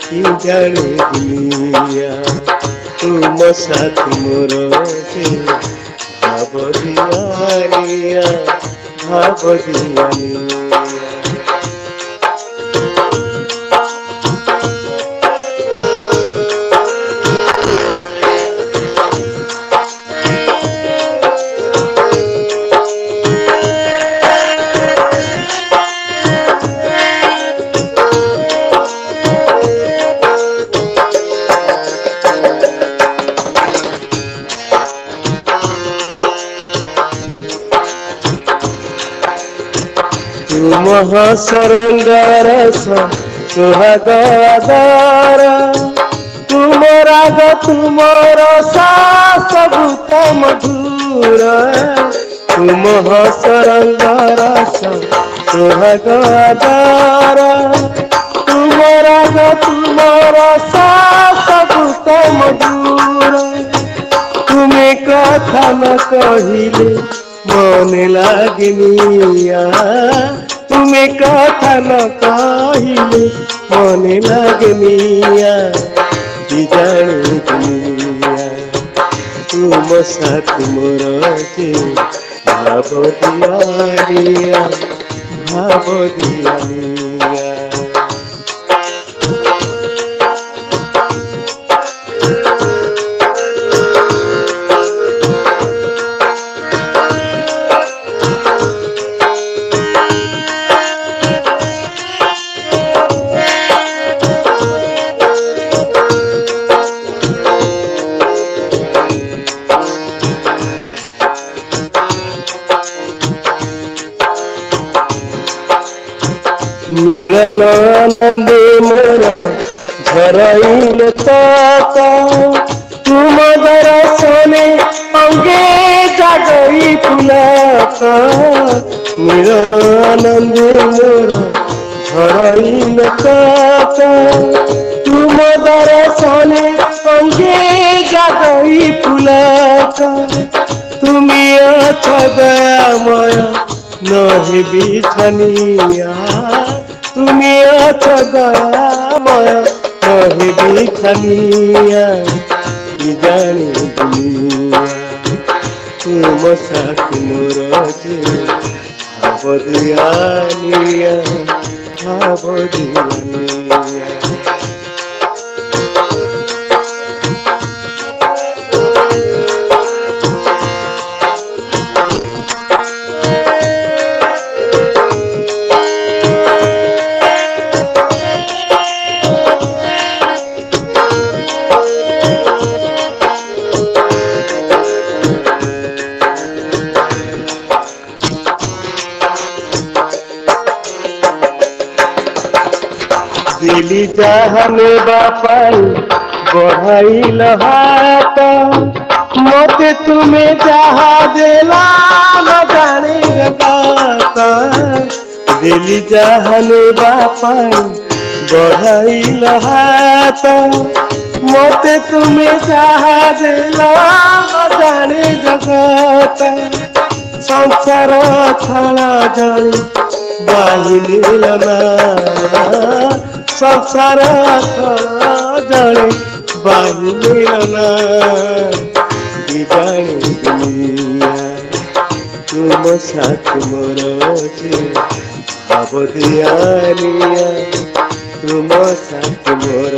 की जाने दुनिया तुम साथ मोर जेऊ भाव दिया भाव दिया तुम सरंगार सुहाग आधार तुम राग तुम रसा सबु मधुर तुम सरंगार सुहाग आधार तुम राग तुम रसा सबु मधुर तुम्हें कथा न कहिले मन लागनिया तुम्हें कथा न कहिले मन लागनिया जाने दुनिया तुम साथ मोर भाव दिया भाव दिया ମିଳନାନନ୍ଦେ ମୋର ଝରାଇଲେ ତକ ତୁମ ଦର୍ଶନେ ଅଙ୍ଗେ ଜାଗଇ ପୁଲକ ମିଳନାନନ୍ଦେ ମୋର ঝরাইলে তক তুম দর্শনে অঙ্গে জাগই পুলক তুমি অছ দয়াময় নহে বিছানিয়া তুমি অছ দয়াময় নহে বিছানিয়া কি জানি দুনিয়া তুম সাথী মোর যে ভাবদিয়ানিয়া ভাবদিয়ানিয়া दिली जहाने बापाई बढ़ाइल हाथ मते तुम्हें जहा देला न जाने बात दिली जहाने बापाई बढ़ाइल हाथ मते तुम्हें जहा देला न जाने जगत संसार छाड़ा जानी बाहिल ना संसार जड़े बाहिना जानी दुनिया तुम साथ मोर भावदियानिया तुम साथ मोर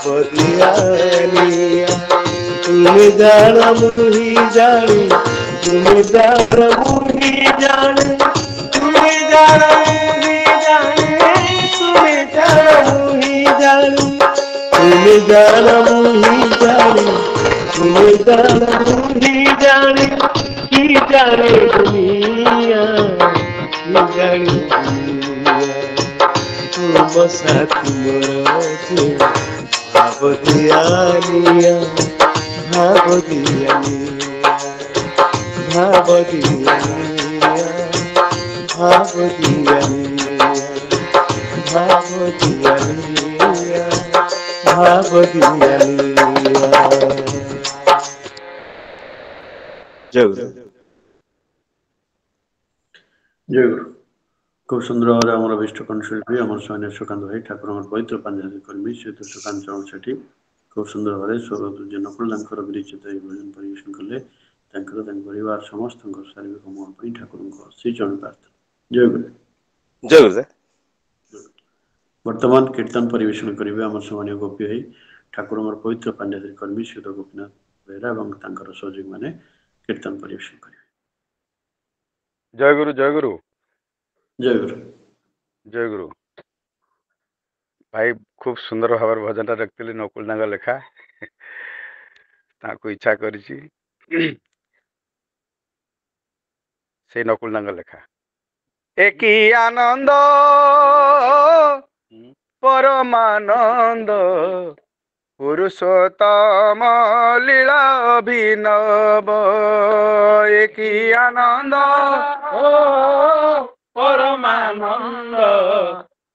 भावदियानिया तुम्हें जान मुही जानी तुम्हें जान मुही जाने तुम्हें जान मुही जाने तुम्हें जान मुही जाने तुम्हें जान मुही जाने तुम्हें जान मुही जाने की जाने दुनिया की जाने दुनिया तुम साथ मोर भावदियानिया भावदियानिया भावदियानिया भावदियानिया भावदियानिया भावदियानिया जय गुरु जय गुरु खूब सुंदर भाव आम विष्ट कंठशिल्पी आम स्वामी सुकांत भाई ठाकुर पवित्र पांजाली कर्मी श्रीयुत सुकांत चरण सेठी खूब सुंदर भाव स्वर्गीय नकुल विरचित भजन परिवेशन कले परिवार समस्त शारीरिक मन ठाकुर श्रीचरण प्रार्थना जय गुरु जय गुरु वर्तमान कीर्तन परिवेशन करेंगे आम सम्मानीय गोपी भाई ठाकुर पवित्र पांजाली कर्मी श्रीयुत गोपीनाथ बेहरा और सहयोगी मैंने कीर्तन परिवेशन करेंगे जय गुरु जय गुरु जय गुरु जय गुरु भाई खूब सुंदर भाव भजन रखते नकुल नाग लेखा इच्छा करिछि से नकुल नाग लेखा एकी आनंद परमानंद पुरुषोत्तम लीला अभिनव एकी आनंद परमानंद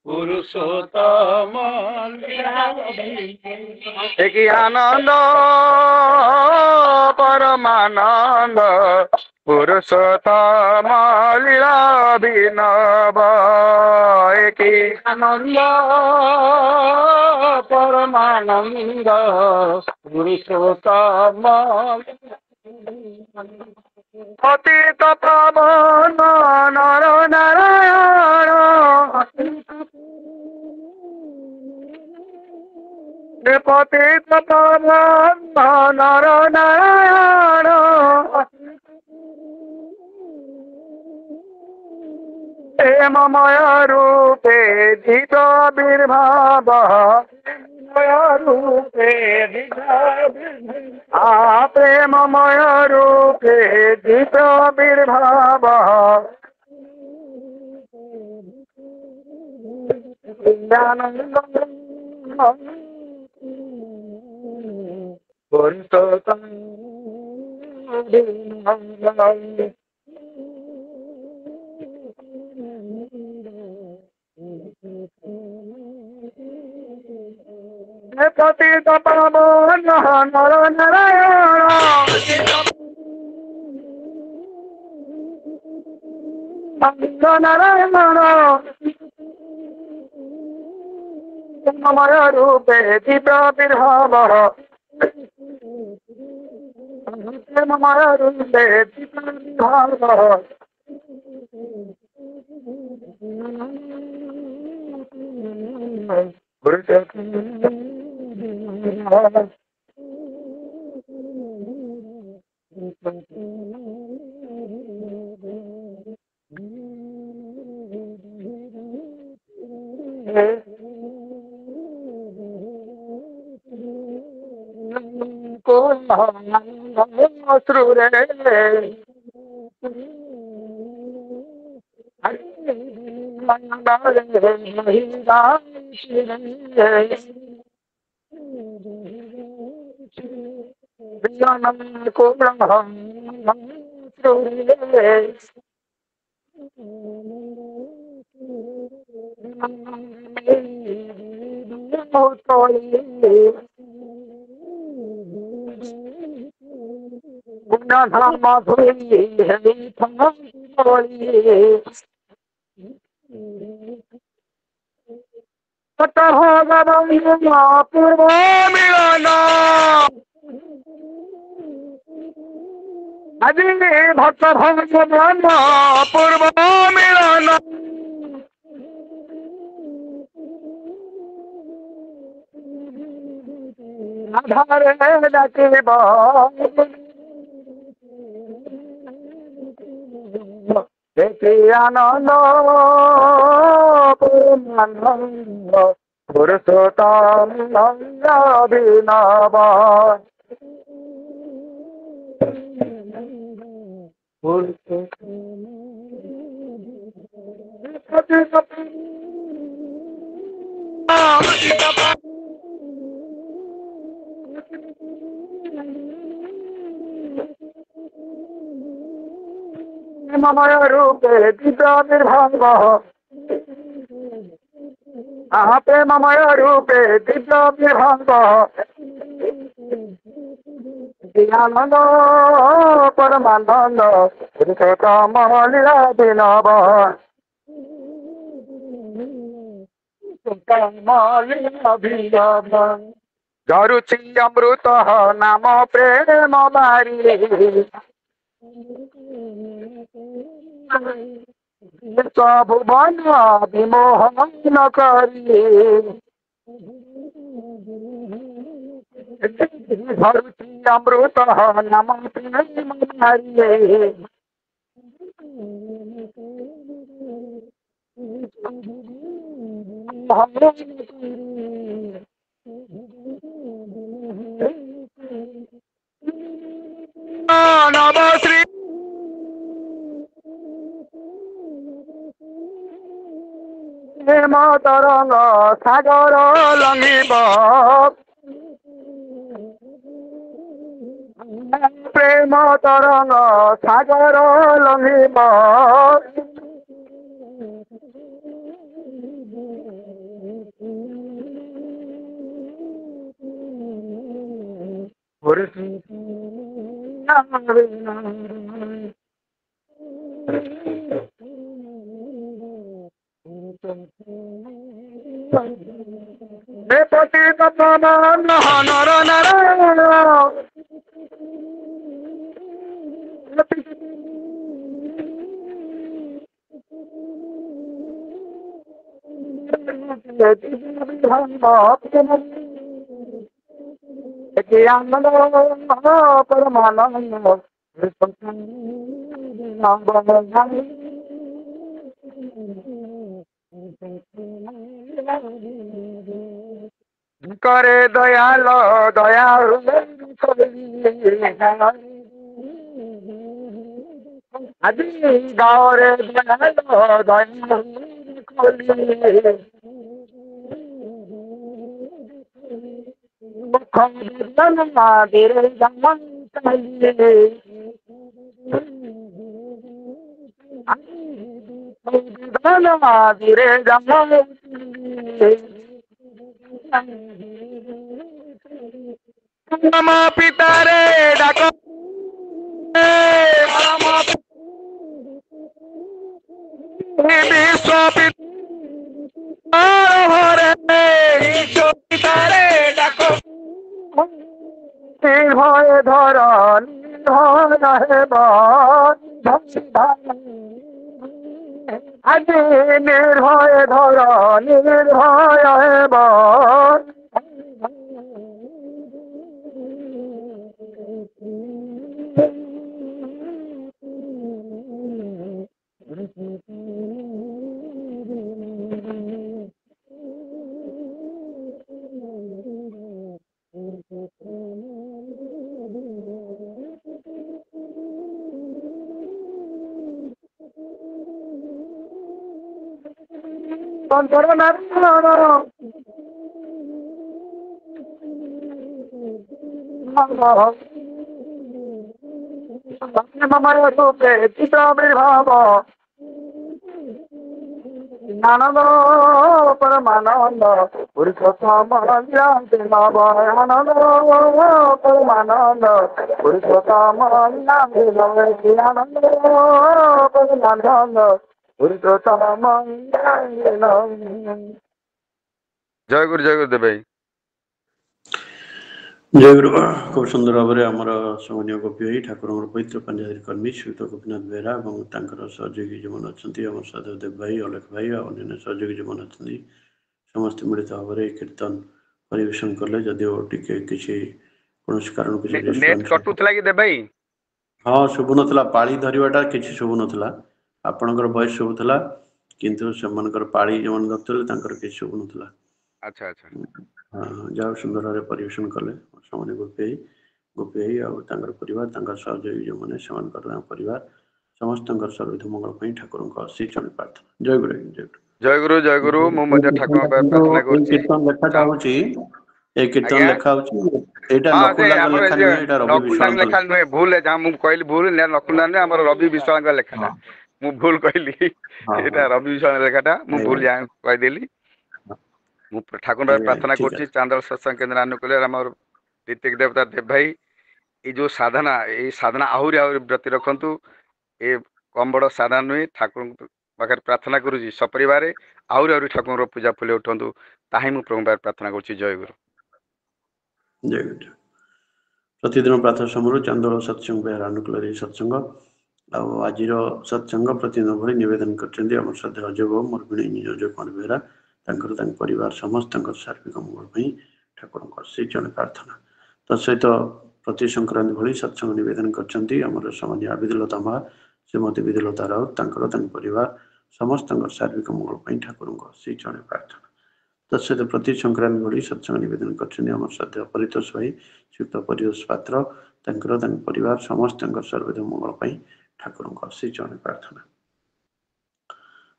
पुरुषोत्तम एक आनंद परमानंद पुरुषोत्तम लीलाभिनव एक आनंद परमानंद पुरुषोत्तम अतीत पावन नर नारायण पतित पावन नर नारायण प्रेममय रूपे धीत विर्भाव रूपे प्रेममय रूपे धीत विर्भाव পতিত পাবন নর নারায়ণ নারায়ণ মময় রূপে দীপ বির্ভাব মময় রূপে দীপ বির্ভাব অশ্রুরে পূর্ব মিলন আজি ভক্ত ভগবান পূর্ব মিলন আধারে ডাকিব দেখি আনন্দ পূর্ণানন্দ পুরুষোত্তম অভিনব মময় রূপে দিব্য বির্ভাব আপে মময় রূপে দিব্য বির্ভাব আনন্দ পরমানন্দ পুরুষোত্তম লীলা বিনব ঝরুচি অমৃত নাম প্রেম বারি ভুবন বিমোহন করি ঝরুচি অমৃত নাম প্রেম বারি নবশ্রী তরঙ্গ সাগর লঙ্ঘিব প্রেম তরঙ্গ সাগর লঙ্ঘিব পতিত পাবন নর নারায়ণ আনন্দ পরমানন্দ করে দয়াল দয়াল আজি গাওরে দয়াল দয়াল ପିତାରେ ଡାକ ବିଶ୍ୱ ଘରେ ପିତାରେ ଡାକ ନିର୍ଭୟ ଧର ନିର୍ଭୟ ହେବ ଆଜି ନିର୍ଭୟ ଧର ନିର୍ଭୟ ହେବ ବିଭାବ ଆନନ୍ଦ ପରମାନନ୍ଦ ପୁରୁଷୋତ୍ତମ ଆନନ୍ଦ ପରମାନନ୍ଦ ପୁରୁଷୋତ୍ତମ ଆନନ୍ଦ ପରମାନନ୍ଦ ପୁରୁଷୋତ୍ତମ ଜୟ ଗୁରୁ ଦେବ ଭାଇ। ଜୟଗୁରୁ। ଖୁବ ସୁନ୍ଦର ଭାବରେ ଆମର ସମନ୍ୱୟ ଗୋପୀ ହୋଇ ଠାକୁରଙ୍କର ପବିତ୍ର ପାଞ୍ଜାବୀ କର୍ମୀ ଶ୍ରୀଯୁକ୍ତ ଗୋପୀନାଥ ବେହେରା ଏବଂ ତାଙ୍କର ସହଯୋଗୀ ଯେଉଁମାନେ ଅଛନ୍ତି ଆମର ସାଧବ ଦେବ ଭାଇ, ଅଲେଖ ଭାଇ ଆଉ ଅନ୍ୟାନ୍ୟ ସହଯୋଗୀ ଯେଉଁମାନେ ଅଛନ୍ତି ସମସ୍ତେ ମିଳିତ ଭାବରେ କୀର୍ତ୍ତନ ପରିବେଷଣ କଲେ। ଯଦିଓ ଟିକେ କିଛି କୌଣସି କାରଣରୁ କିଛି କଟୁଥିଲା କି ଦେବ ଭାଇ? ହଁ, ଶୁଭୁନଥିଲା। ପାଳି ଧରିବାଟା କିଛି ଶୁଭୁନଥିଲା। ଆପଣଙ୍କର ଭଏସ ଶୁଭୁଥିଲା କିନ୍ତୁ ସେମାନଙ୍କର ପାଳି ଯେଉଁମାନେ ଧରୁଥିଲେ ତାଙ୍କର କିଛି ଶୁଭୁନଥିଲା। ଆଚ୍ଛା ଆଚ୍ଛା। ହଁ, ଯାହା ସୁନ୍ଦର ଭାବରେ ପରିବେଷଣ କଲେ ସେମାନେ ଗୋପୀ ଭାଇ ଆଉ ତାଙ୍କର ପରିବାର, ତାଙ୍କର ସହଯୋଗୀ ଯେଉଁମାନେ ସେମାନଙ୍କର ପରିବାର ସମସ୍ତଙ୍କର ସର୍ବିତ ମଙ୍ଗଳ ପାଇଁ ଠାକୁରଙ୍କ ଅଶେଷ ପ୍ରାର୍ଥନା। ଜୟ ଗୁରୁ। ଜୟ ଗୁରୁ। ମୁଁ ମଧ୍ୟ ଠାକୁରଙ୍କ ପାଖରେ ପ୍ରାର୍ଥନା କରୁଛି। କୀର୍ତ୍ତନ ଲେଖାଟା ହଉଛି ଏଇ କୀର୍ତ୍ତନ ଆଜ୍ଞା ଲେଖା ହଉଛି ଏଇଟା ହଁ, ସେ ନକୁଳାଙ୍କ ଆମର ଲେଖା ନୁହେଁ, ଏଇଟା ରବି ନକୁଳ ବିଶ୍ୱାଳଙ୍କ ଲେଖା ନୁହେଁ, ଭୁଲ ଯାହା ମୁଁ କହିଲି ଭୁଲ ନକୁଳ ନୁହେଁ, ଆମର ରବି ବିଶ୍ୱାଳଙ୍କ ଲେଖାଟା। ମୁଁ ଭୁଲ କହିଲି, ଏଇଟା ରବି ବିଶ୍ୱାଳଙ୍କ ଲେଖାଟା, ମୁଁ ଭୁଲ କହିଦେଲି। ମୁଁ ଠାକୁରଙ୍କ ପାଖରେ ପ୍ରାର୍ଥନା ଠିକ କରୁଛି ଅଛି। ଚାନ୍ଦଳ ସତ୍ସଙ୍ଗ କେନ୍ଦ୍ର ଆନୁକୂଲ୍ୟରେ ଆମର ରୀତିକ ଦେବତା ଦେବ ଭାଇ ଏଇ ଯୋଉ ସାଧନା, ଏଇ ସାଧନା ଆହୁରି ବ୍ରତୀ ରଖନ୍ତୁ। ଏ କମ ବଡ଼ ସାଧନା ନୁହେଁ। ଠାକୁରଙ୍କ ପାଖରେ ପ୍ରାର୍ଥନା କରୁଛି ସପରିବାର ଆହୁରି ଠାକୁରଙ୍କର ପୂଜା ଫୁଲି ଉଠନ୍ତୁ। ତାହା ହିଁ ମୁଁ ପ୍ରଭୁଙ୍କ ପାଖରେ ପ୍ରାର୍ଥନା କରୁଛି। ଜୟ ଗୁରୁ। ଜୟ ଗୁରୁ। ପ୍ରତିଦିନ ପ୍ରାତଃ ସମୟରୁ ଚାନ୍ଦୋଳ ସତ୍ସଙ୍ଗ ବେହେରା ଅନୁକୂଳରେ ସତ୍ସଙ୍ଗ ଆଉ ଆଜିର ସତ୍ସଙ୍ଗ ପ୍ରତିଦିନ ଭଳି ନିବେଦନ କରିଛନ୍ତି ଆମର ଶ୍ରଦ୍ଧା ଅଜୟ ବାବୁ, ମୋର ଭିଣେଇ ଅଜୟ କୁମାର ବେହେରା, ତାଙ୍କର ତାଙ୍କ ପରିବାର ସମସ୍ତଙ୍କର ସାର୍ବିକ ମଙ୍ଗଳ ପାଇଁ ଠାକୁରଙ୍କ ସେ ଜଣେ ପ୍ରାର୍ଥନା। ତା ସହିତ ପ୍ରତି ସଂକ୍ରାନ୍ତି ଭଳି ସତ୍ସଙ୍ଗ ନିବେଦନ କରିଛନ୍ତି ଆମର ସମାଧି ବିଦୁଲତା ମା, ଶ୍ରୀମତୀ ବିଦୁଲତା ରାଉତ, ତାଙ୍କର ତାଙ୍କ ପରିବାର ସମସ୍ତଙ୍କର ସାର୍ବିକ ମଙ୍ଗଳ ପାଇଁ ଠାକୁରଙ୍କ ସେ ଜଣେ ପ୍ରାର୍ଥନା। ତା ସହିତ ପ୍ରତି ସଂକ୍ରାନ୍ତି ଭଳି ସତ୍ସଙ୍ଗ ନିବେଦନ କରିଛନ୍ତି ଆମର ଶ୍ରଦ୍ଧା ପରିତୋଷ ଭାଇ, ଶ୍ରୀଯୁକ୍ତ ପରିତୋଷ ପାତ୍ର, ତାଙ୍କର ତାଙ୍କ ପରିବାର ସମସ୍ତଙ୍କର ସର୍ବିତ ମଙ୍ଗଳ ପାଇଁ ଠାକୁରଙ୍କ ସେ ଜଣେ ପ୍ରାର୍ଥନା।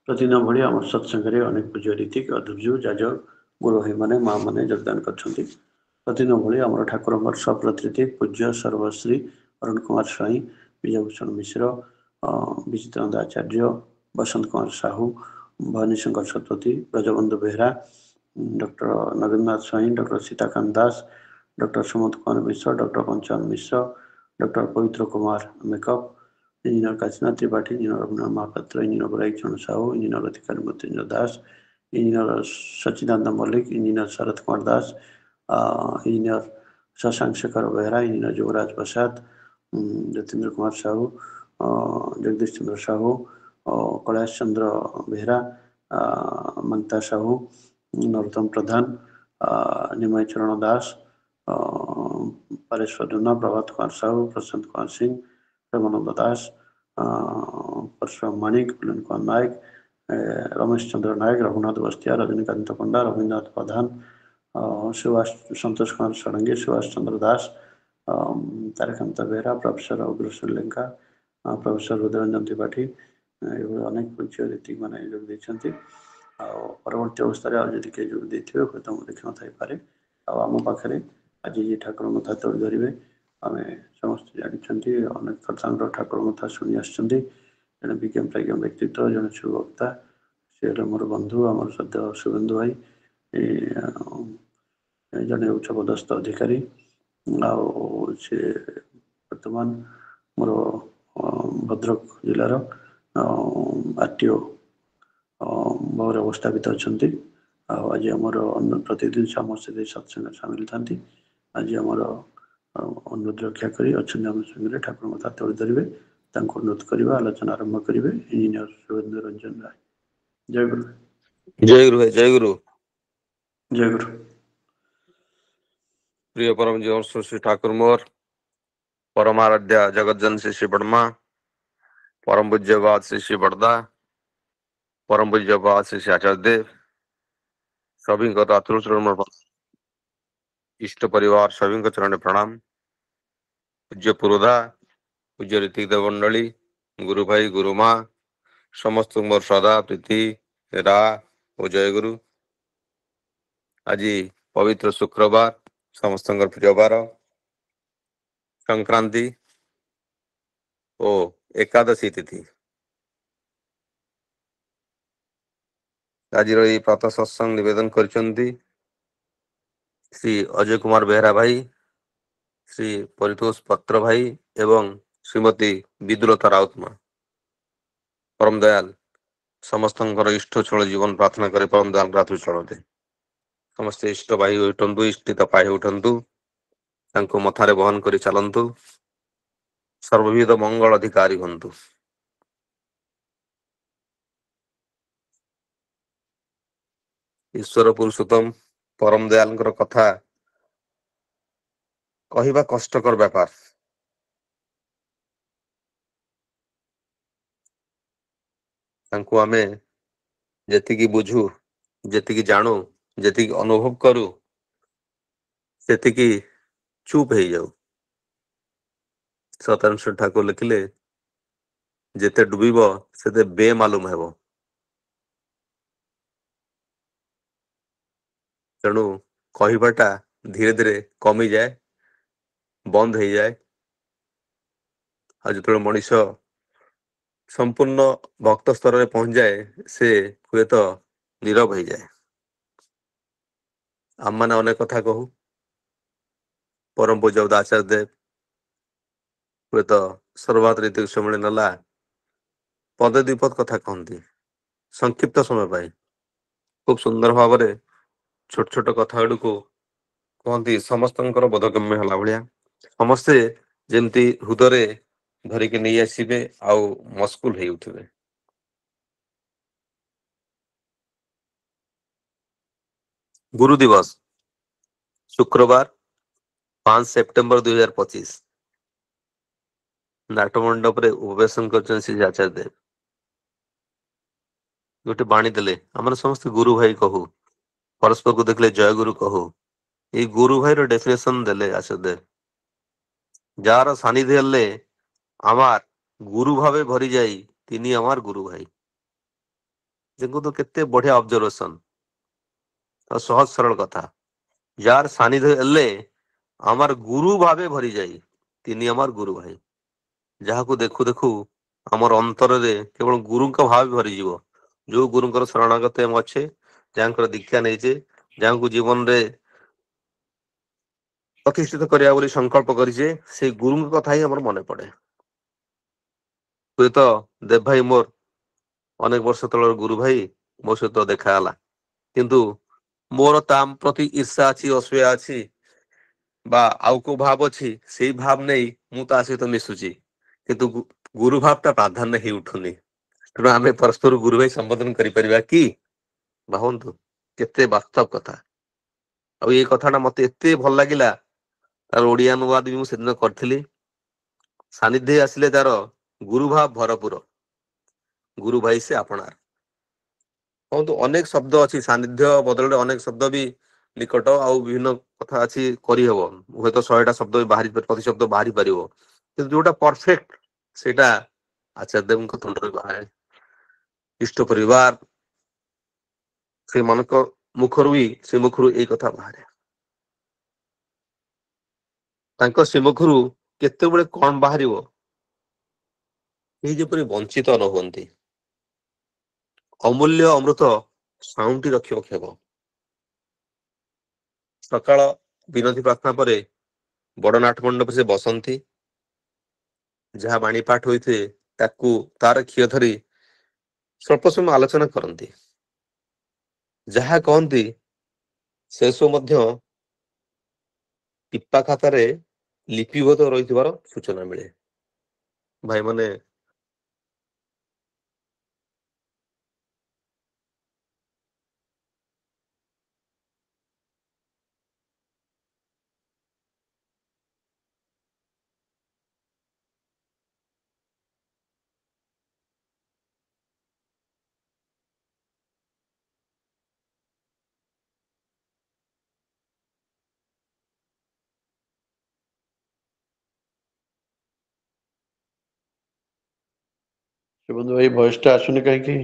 ପ୍ରତିଦିନ ଭଳି ଆମର ସତ୍ସଙ୍ଗରେ ଅନେକ ପୂଜ୍ୟ ରୀତିକ ଅଧୁର୍ଯ୍ୟ ଯାଜକ ଗୁରୁ ଭାଇମାନେ ମା ମାନେ ଯୋଗଦାନ କରିଛନ୍ତି। ପ୍ରତିଦିନ ଭଳି ଆମର ଠାକୁରଙ୍କର ସପ୍ରତିଥି ପୂଜ୍ୟ ସର୍ବଶ୍ରୀ Arun Kumar Swain, Bijaybhushan Mishra, Bichitrananda Acharya, Basanta Kumar Sahu, Bhabani Shankar Satapathy, Brajabandhu Behera, doctor Nagendranath Swain, doctor Sitakanta Das, doctor Sumanta Kumar Mishra, doctor Panchanan Mishra, doctor Pabitra Kumar Mekap, engineer Kashinath Tripathy, engineer Abhinab Mohapatra, engineer Barai Charan Sahu, engineer Adhikari Mrutyunjay Das, engineer Sachidananda Mallick, engineer Sarat Kumar Das, engineer Sashanka Sekhar Behera, engineer Jubaraj Prasad, Jatindra Kumar Sahu, Jagadish Chandra Sahu, Kailash Chandra Behera, ମନ୍ତା Sahu, Narottam ପ୍ରଧାନ, ନିମୟ ଚରଣ ଦାସ, ପରେଶ୍ୱର ଜେନା, ପ୍ରଭାତ କୁମାର ସାହୁ, ପ୍ରଶାନ୍ତ କୁମାର ସିଂ, ପ୍ରେମାନନ୍ଦ ଦାସ, परशुराम माणिक, मिलन कुमार नायक, रमेश चंद्र नायक, रघुनाथ बस्तिया, रजनीकांत पंडा, रवीन्द्रनाथ प्रधान, सुभाष संतोष कुमार षडंगी, सुभाष चंद्र दास, तारकांत बेहरा, प्रोफेसर अग्रसर लेंका, प्रोफेसर रुद्ररंजन त्रिपाठी, ଏଭଳି ଅନେକ ପୂଜ୍ୟ ରୀତିକ ମାନେ ଯୋଗ ଦେଇଛନ୍ତି। ଆଉ ପରବର୍ତ୍ତୀ ଅବସ୍ଥାରେ ଆଉ ଯଦି କିଏ ଯୋଗ ଦେଇଥିବେ ହୁଏତ ମୁଁ ଦେଖିନଥାଇପାରେ। ଆଉ ଆମ ପାଖରେ आज ये ठाकुर मथा तोड़ धरवे आम समस्त जानते अनेक कथा ठाकुर मथा शुणी आसुँच जड़े विज्ञान प्राज्ञ व्यक्तित्व जड़े सुवक्ता सी मोर बंधु आम सद्य शुभेन्दु भाई जड़े उच्च पदस्थ अधिकारी सी बर्तमान मोर भद्रक जिलार आरटीओ भाव अवस्थापित अच्छा आज आम प्रतिदिन समस्त सत्संग सामिल था आज आम अनुरोध रक्षा कर आम संगे ठाकुर मथा तोड़ धरवे अनुरोध करवा आलोचना आरंभ करेंगे इंजीनियर शुभेन्दु रंजन राय। जय गुरु। जय गुरु भाई, जय गुरु। जय गुरु। प्रिय परम जीवन श्री ठाकुर मोर परमाराध्या जगतजन श्री बड़मा परम पूज्यवाद श्री बड़दा परम पूज्यवाद श्री आचार्य देव सभी इष्ट परिवार सभी चरण प्रणाम। पूज्य पुरोधा पूज्य ऋतिक देवमंडली गुरु भाई गुरु माँ समस्त मोर सदा प्रीति रा और जय गुरु। आज पवित्र शुक्रवार समस्त प्रिय बार संक्रांति ओ एकादशी तिथि। आज प्रातः सत्संग निवेदन करछन्ति श्री अजय कुमार बेहरा भाई, श्री परितोष पत्र भाई एवं श्रीमती विदुलता राउत माँ। परम दयाल समस्त इष्ट छल जीवन प्रार्थना करे परम दयाल रातु चलते समस्त इष्ट भाई उठंतु इष्टित पाई उठंतु तांको मथारे बहन करी चलंतु सर्वविध मंगल अधिकारी हंतु। ईश्वर पुरुषोत्तम परम दयाल कथा कहवा कष्टकर व्यापार। तांको आमे जेतिकी बुझू जेतिकी जानू जेतिकी अनुभव करू सेतिकी चुप हो जाऊ। सत्यानंद ठाकुर लिखिले जेते डुबिब सेते बेमालूम हेबो। तेणु कहवाटा धीरे धीरे कमी जाए बंद हो जाए। आज जो मनीष संपूर्ण भक्त स्तर में पहुंच जाए से हुए तो नीरव हो जाए। आम मैंने अनेक कथा कहू परम पूज्य आचार्य देव हुए तो सर्वभात रीति समय नला पदे द्विपद कथा कहती संक्षिप्त समय पाई खूब सुंदर भाव में छोट छोट कथा गुड़ को कहती समस्त बोधगम्य हला भाया समस्ते जमती हृदय धरिकी नहीं आसबे आउ मस्कुल हो उठे। गुरु दिवस शुक्रवार 5 सेप्टेम्बर 2025 नाटमंडप रे उपवेशन कर श्री आचार्य देव गोटे बाणी देले आम समस्त गुरु भाई कहू परस्पर को देखले जय गुरु कहू ये गुरु भाई रो डेफिनेशन देले आचार्य देव जार सानिध्य ले आमार गुरु भावे भरी जाई तिनी आमार गुरु भाई। देखो तो केते बढ़िया ऑब्जर्वेशन तो सहज सरल कथा जार सानिध्य ले आमार गुरु भावे भरी जाई तिनी आमार गुरु भाई। जहाँ को देखु देखु आमर अंतर रे केवल गुरु का भाव भरी जीवो जो गुरुंकर शरणागत हम अच्छे जहाँ दीक्षा नहीं जहाँ को जीवन रे प्रतिष्ठित करिया बोली संकल्प करिजे से गुरु कथा ही हमर मन पड़े। हुए तो देव भाई मोर अनेक वर्ष तलर गुरु भाई मो सहित देखाला किंतु मोर ताम प्रति ईर्षा अच्छी असूया अच्छी बा आउ को भाव अच्छी से भाव नहीं मु ता सहित मिशुची किंतु गुरु भावटा प्राधान्य ही उठुनी। तेणु आम परस्पर गुरु भाई संबोधन करिपरिबा कि भावतु केते वास्तव कथा आ ये कथाटा मते एते भल लागिला तार ओडिया अनुवाद भी मुझे दिन करी सानिध्य आसिले तार गुरु भाव भरपूर गुरु भाई से आपणार तो अनेक शब्द अच्छी सानिध्य बदल अनेक शब्द भी निकट आउ विभिन्न कथा अच्छी करहब हूँ तो 100टा शब्द भी बाहरी प्रति शब्द बाहरी पार जोटा परफेक्ट सेटा आचार्य देव तुंड बाहर इष्ट परिवार से मान मुखर भी से मुखर यही कथा बाहर ତାଙ୍କ ଶ୍ରୀମୁଖରୁ କେତେବେଳେ କଣ ବାହାରିବ କେହି ଯେପରି ବଞ୍ଚିତ ନ ହୁଅନ୍ତି। ଅମୂଲ୍ୟ ଅମୃତ ସାଉଁଟି ରଖିବ କ୍ଷେମ। ସକାଳ ବିନତି ପ୍ରାର୍ଥନା ପରେ ବଡ ନାଟ ମଣ୍ଡପରେ ସେ ବସନ୍ତି। ଯାହା ବାଣୀ ପାଠ ହୋଇଥାଏ ତାକୁ ତାର ଖିଅ ଧରି ସ୍ୱଳ୍ପ ସମୟ ଆଲୋଚନା କରନ୍ତି। ଯାହା କହନ୍ତି ସେସବୁ ମଧ୍ୟ ଟିପା ଖାତାରେ ଲିପିବଦ୍ଧ ରହିଥିବାର ସୂଚନା ମିଳେ। ଭାଇମାନେ ଶିବନ୍ତୁ ଭାଇ ଭଏସ ଟା ଆସୁନି କାହିଁକି?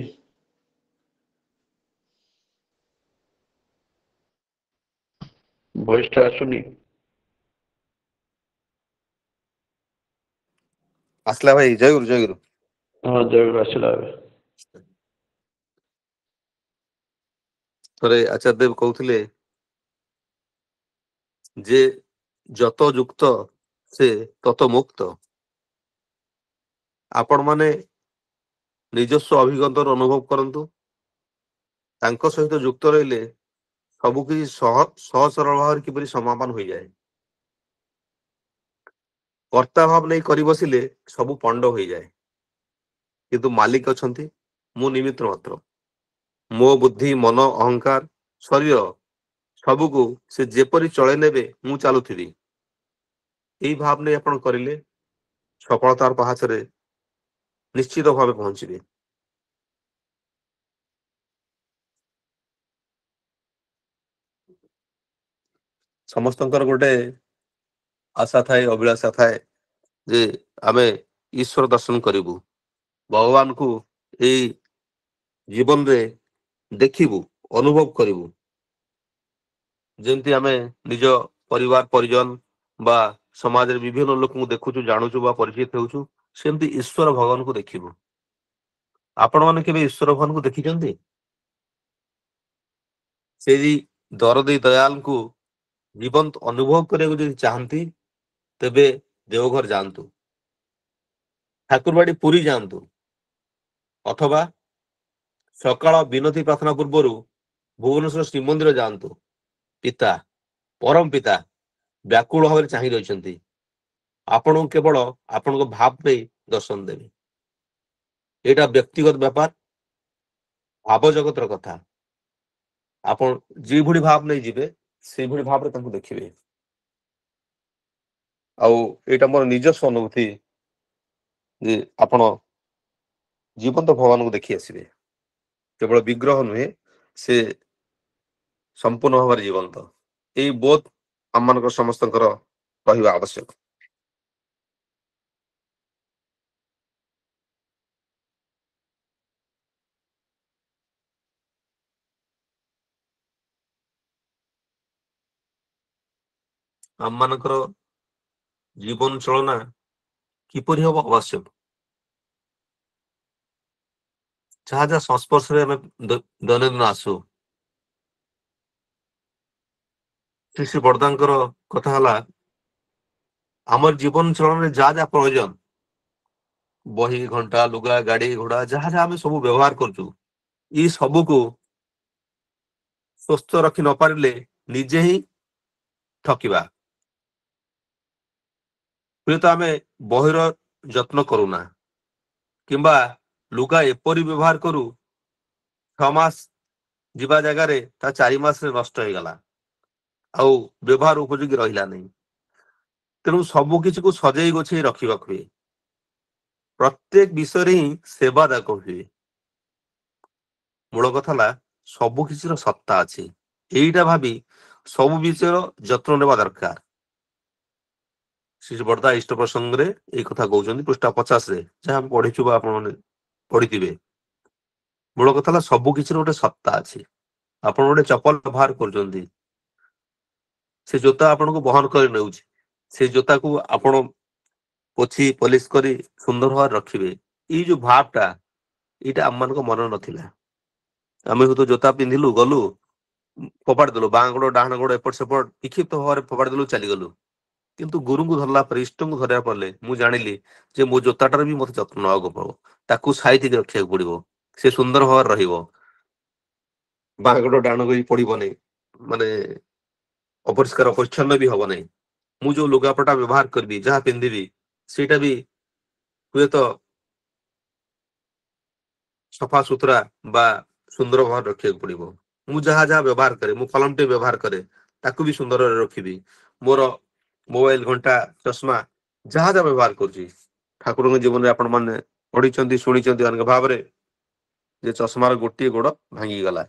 ଭଏସ ଟା ଆସୁନି। ଆସିଲା ଭାଇ, ଜୟଗୁରୁ ଜୟଗୁରୁ। ହଁ ଜୟଗୁରୁ ଆସିଲା ଏବେ। ଥରେ ଆଚାର୍ଯ୍ୟ ଦେବ କହୁଥିଲେ ଯେ ଯତ ଯୁକ୍ତ ସେ ତତ ମୁକ୍ତ। ଆପଣ ମାନେ ନିଜସ୍ୱ ଅଭିଜ୍ଞତାର ଅନୁଭବ କରନ୍ତୁ। ତାଙ୍କ ସହିତ ଯୁକ୍ତ ରହିଲେ ସବୁ କିଛି ସହଜ ସରଳ ଭାବରେ କିପରି ସମାପନ ହୋଇଯାଏ। କର୍ତ୍ତା ଭାବ ନେଇ କରି ବସିଲେ ସବୁ ପଣ୍ଡ ହୋଇଯାଏ। କିନ୍ତୁ ମାଲିକ ଅଛନ୍ତି, ମୁଁ ନିମିତ୍ତ ମାତ୍ର। ମୋ ବୁଦ୍ଧି, ମନ, ଅହଙ୍କାର, ଶରୀର ସବୁକୁ ସେ ଯେପରି ଚଳେଇ ନେବେ ମୁଁ ଚାଲୁଥିବି। ଏଇ ଭାବ ନେଇ ଆପଣ କରିଲେ ସଫଳତାର ପାହାଚରେ ନିଶ୍ଚିତ ଭାବେ ପହଞ୍ଚିବେ। ସମସ୍ତଙ୍କର ଗୋଟେ ଆଶା ଥାଏ, ଅଭିଳାଷା ଥାଏ ଯେ ଆମେ ଈଶ୍ୱର ଦର୍ଶନ କରିବୁ, ଭଗବାନଙ୍କୁ ଏଇ ଜୀବନରେ ଦେଖିବୁ, ଅନୁଭବ କରିବୁ। ଯେମିତି ଆମେ ନିଜ ପରିବାର ପରିଜନ ବା ସମାଜରେ ବିଭିନ୍ନ ଲୋକଙ୍କୁ ଦେଖୁଛୁ, ଜାଣୁଛୁ ବା ପରିଚିତ ହେଉଛୁ, ସେମିତି ଈଶ୍ୱର ଭଗବାନଙ୍କୁ ଦେଖିବୁ। ଆପଣମାନେ କେବେ ଈଶ୍ୱର ଭଗବାନଙ୍କୁ ଦେଖିଛନ୍ତି? ସେଇ ଦରଦି ଦୟାଲଙ୍କୁ ଜୀବନ୍ତ ଅନୁଭବ କରିବାକୁ ଯଦି ଚାହାନ୍ତି ତେବେ ଦେଓଘର ଯାଆନ୍ତୁ, ଠାକୁରବାଡି ପୁରୀ ଯାଆନ୍ତୁ, ଅଥବା ସକାଳ ବିନତି ପ୍ରାର୍ଥନା ପୂର୍ବରୁ ଭୁବନେଶ୍ୱର ଶ୍ରୀମନ୍ଦିର ଯାଆନ୍ତୁ। ପିତା, ପରମ ପିତା ବ୍ୟାକୁଳ ଭାବରେ ଚାହିଁ ରହିଛନ୍ତି। ଆପଣଙ୍କୁ କେବଳ ଆପଣଙ୍କ ଭାବ ନେଇ ଦର୍ଶନ ଦେବେ। ଏଇଟା ବ୍ୟକ୍ତିଗତ ବ୍ୟାପାର, ଭାବ ଜଗତର କଥା। ଆପଣ ଯେଭଳି ଭାବ ନେଇ ଯିବେ ସେଇଭଳି ଭାବରେ ତାଙ୍କୁ ଦେଖିବେ। ଆଉ ଏଇଟା ମୋର ନିଜସ୍ୱ ଅନୁଭୂତି ଯେ ଆପଣ ଜୀବନ୍ତ ଭଗବାନଙ୍କୁ ଦେଖି ଆସିବେ। କେବଳ ବିଗ୍ରହ ନୁହେଁ, ସେ ସମ୍ପୂର୍ଣ୍ଣ ଭାବରେ ଜୀବନ୍ତ। ଏଇ ବୋଧ ଆମମାନଙ୍କର ସମସ୍ତଙ୍କର ରହିବା ଆବଶ୍ୟକ। ଆମମାନଙ୍କର ଜୀବନ ଚଳନା କିପରି ହବ ଆବଶ୍ୟକ? ଯାହା ଯାହା ସଂସ୍ପର୍ଶରେ ଆମେ ଦୈନନ୍ଦିନ ଆସୁ। ଶ୍ରୀ ବଡ଼ଦାଙ୍କର କଥା ହେଲା, ଆମର ଜୀବନ ଚଳନରେ ଯାହା ଯାହା ପ୍ରয়োଜନ, ବହି, ଘଣ୍ଟା, ଲୁଗା, ଗାଡି ଘୋଡା ଯାହା ଯାହା ଆମେ ସବୁ ବ୍ୟବହାର କରୁଛୁ, ଏଇ ସବୁକୁ ସୁସ୍ଥ ରଖି ନ ପାରିଲେ ନିଜେ ହିଁ ଠକିବା। ହୁଏତ ଆମେ ବହିର ଯତ୍ନ କରୁନା କିମ୍ବା ଲୁଗା ଏପରି ବ୍ୟବହାର କରୁ 6 ମାସ ଯିବା ଜାଗାରେ ତା 4 ମାସରେ ନଷ୍ଟ ହେଇଗଲା, ଆଉ ବ୍ୟବହାର ଉପଯୋଗୀ ରହିଲା ନାହିଁ। ତେଣୁ ସବୁ କିଛିକୁ ସଜେଇ ଗୋଛେଇ ରଖିବାକୁ ହୁଏ। ପ୍ରତ୍ୟେକ ବିଷୟରେ ହିଁ ସେବା ଦାୟକ ହୁଏ। ମୂଳ କଥା ହେଲା ସବୁ କିଛିର ସତ୍ତା ଅଛି, ଏଇଟା ଭାବି ସବୁ ବିଷୟର ଯତ୍ନ ନେବା ଦରକାର। ଶ୍ରୀ ବଡ଼ଦା ଇଷ୍ଟ ପ୍ରସଙ୍ଗରେ ଏଇ କଥା କହୁଛନ୍ତି ପୃଷ୍ଠା 50ରେ, ଯାହା ଆମେ ପଢିଛୁ ବା ଆପଣମାନେ ପଢିଥିବେ। ମୂଳ କଥା ହେଲା ସବୁ କିଛିର ଗୋଟେ ସତ୍ତା ଅଛି। ଆପଣ ଗୋଟେ ଚପଲ ବ୍ୟବହାର କରୁଛନ୍ତି, ସେ ଜୋତା ଆପଣଙ୍କୁ ବହନ କରି ନେଉଛି, ସେ ଜୋତାକୁ ଆପଣ ପୋଛି ପଲିସ କରି ସୁନ୍ଦର ଭାବରେ ରଖିବେ। ଏଇ ଯୋଉ ଭାବଟା ଏଇଟା ଆମମାନଙ୍କ ମନରେ ନଥିଲା। ଆମେ ହୁଏତ ଜୋତା ପିନ୍ଧିଲୁ ଗଲୁ ଫୋପାଡ଼ି ଦେଲୁ, ବାଁ ଗୋଡ ଡାହାଣ ଗୋଡ ଏପଟ ସେପଟ ବିକ୍ଷିପ୍ତ ଭାବରେ ଫୋପାଡ଼ି ଦେଲୁ ଚାଲିଗଲୁ। କିନ୍ତୁ ଗୁରୁଙ୍କୁ ଧରିଲା ପରେ, ଇଷ୍ଟଙ୍କୁ ଧରିବା ପରେ ମୁଁ ଜାଣିଲି ଯେ ମୋ ଜୋତାଟାର ବି ମତେ ଯତ୍ନ ନେବାକୁ ପଡିବ, ତାକୁ ସାଇତିକି ରଖିବାକୁ ପଡିବ, ସେ ସୁନ୍ଦର ଭାବରେ ରହିବ, ବାଁ ଗୋଡ ଡାହାଣ କରି ପଡିବ ନାହିଁ, ମାନେ ଅପରିଷ୍କାର ଅପରିଚ୍ଛନ୍ନ ବି ହବ ନାହିଁ। ମୁଁ ଯୋଉ ଲୁଗାପଟା ବ୍ୟବହାର କରିବି, ଯାହା ପିନ୍ଧିବି, ସେଇଟା ବି ହୁଏତ ସଫା ସୁତୁରା ବା ସୁନ୍ଦର ଭାବରେ ରଖିବାକୁ ପଡିବ। ମୁଁ ଯାହା ଯାହା ବ୍ୟବହାର କରେ, ମୁଁ କଲମଟେ ବ୍ୟବହାର କରେ, ତାକୁ ବି ସୁନ୍ଦରରେ ରଖିବି। ମୋର ମୋବାଇଲ, ଘଣ୍ଟା, ଚଷମା ଯାହା ଯାହା ବ୍ୟବହାର କରୁଛି, ଠାକୁରଙ୍କ ଜୀବନରେ ଆପଣ ମାନେ ପଢିଛନ୍ତି ଶୁଣିଛନ୍ତି ଅନେକ ଭାବରେ ଯେ ଚଷମାର ଗୋଟିଏ ଗୋଡ ଭାଙ୍ଗିଗଲା,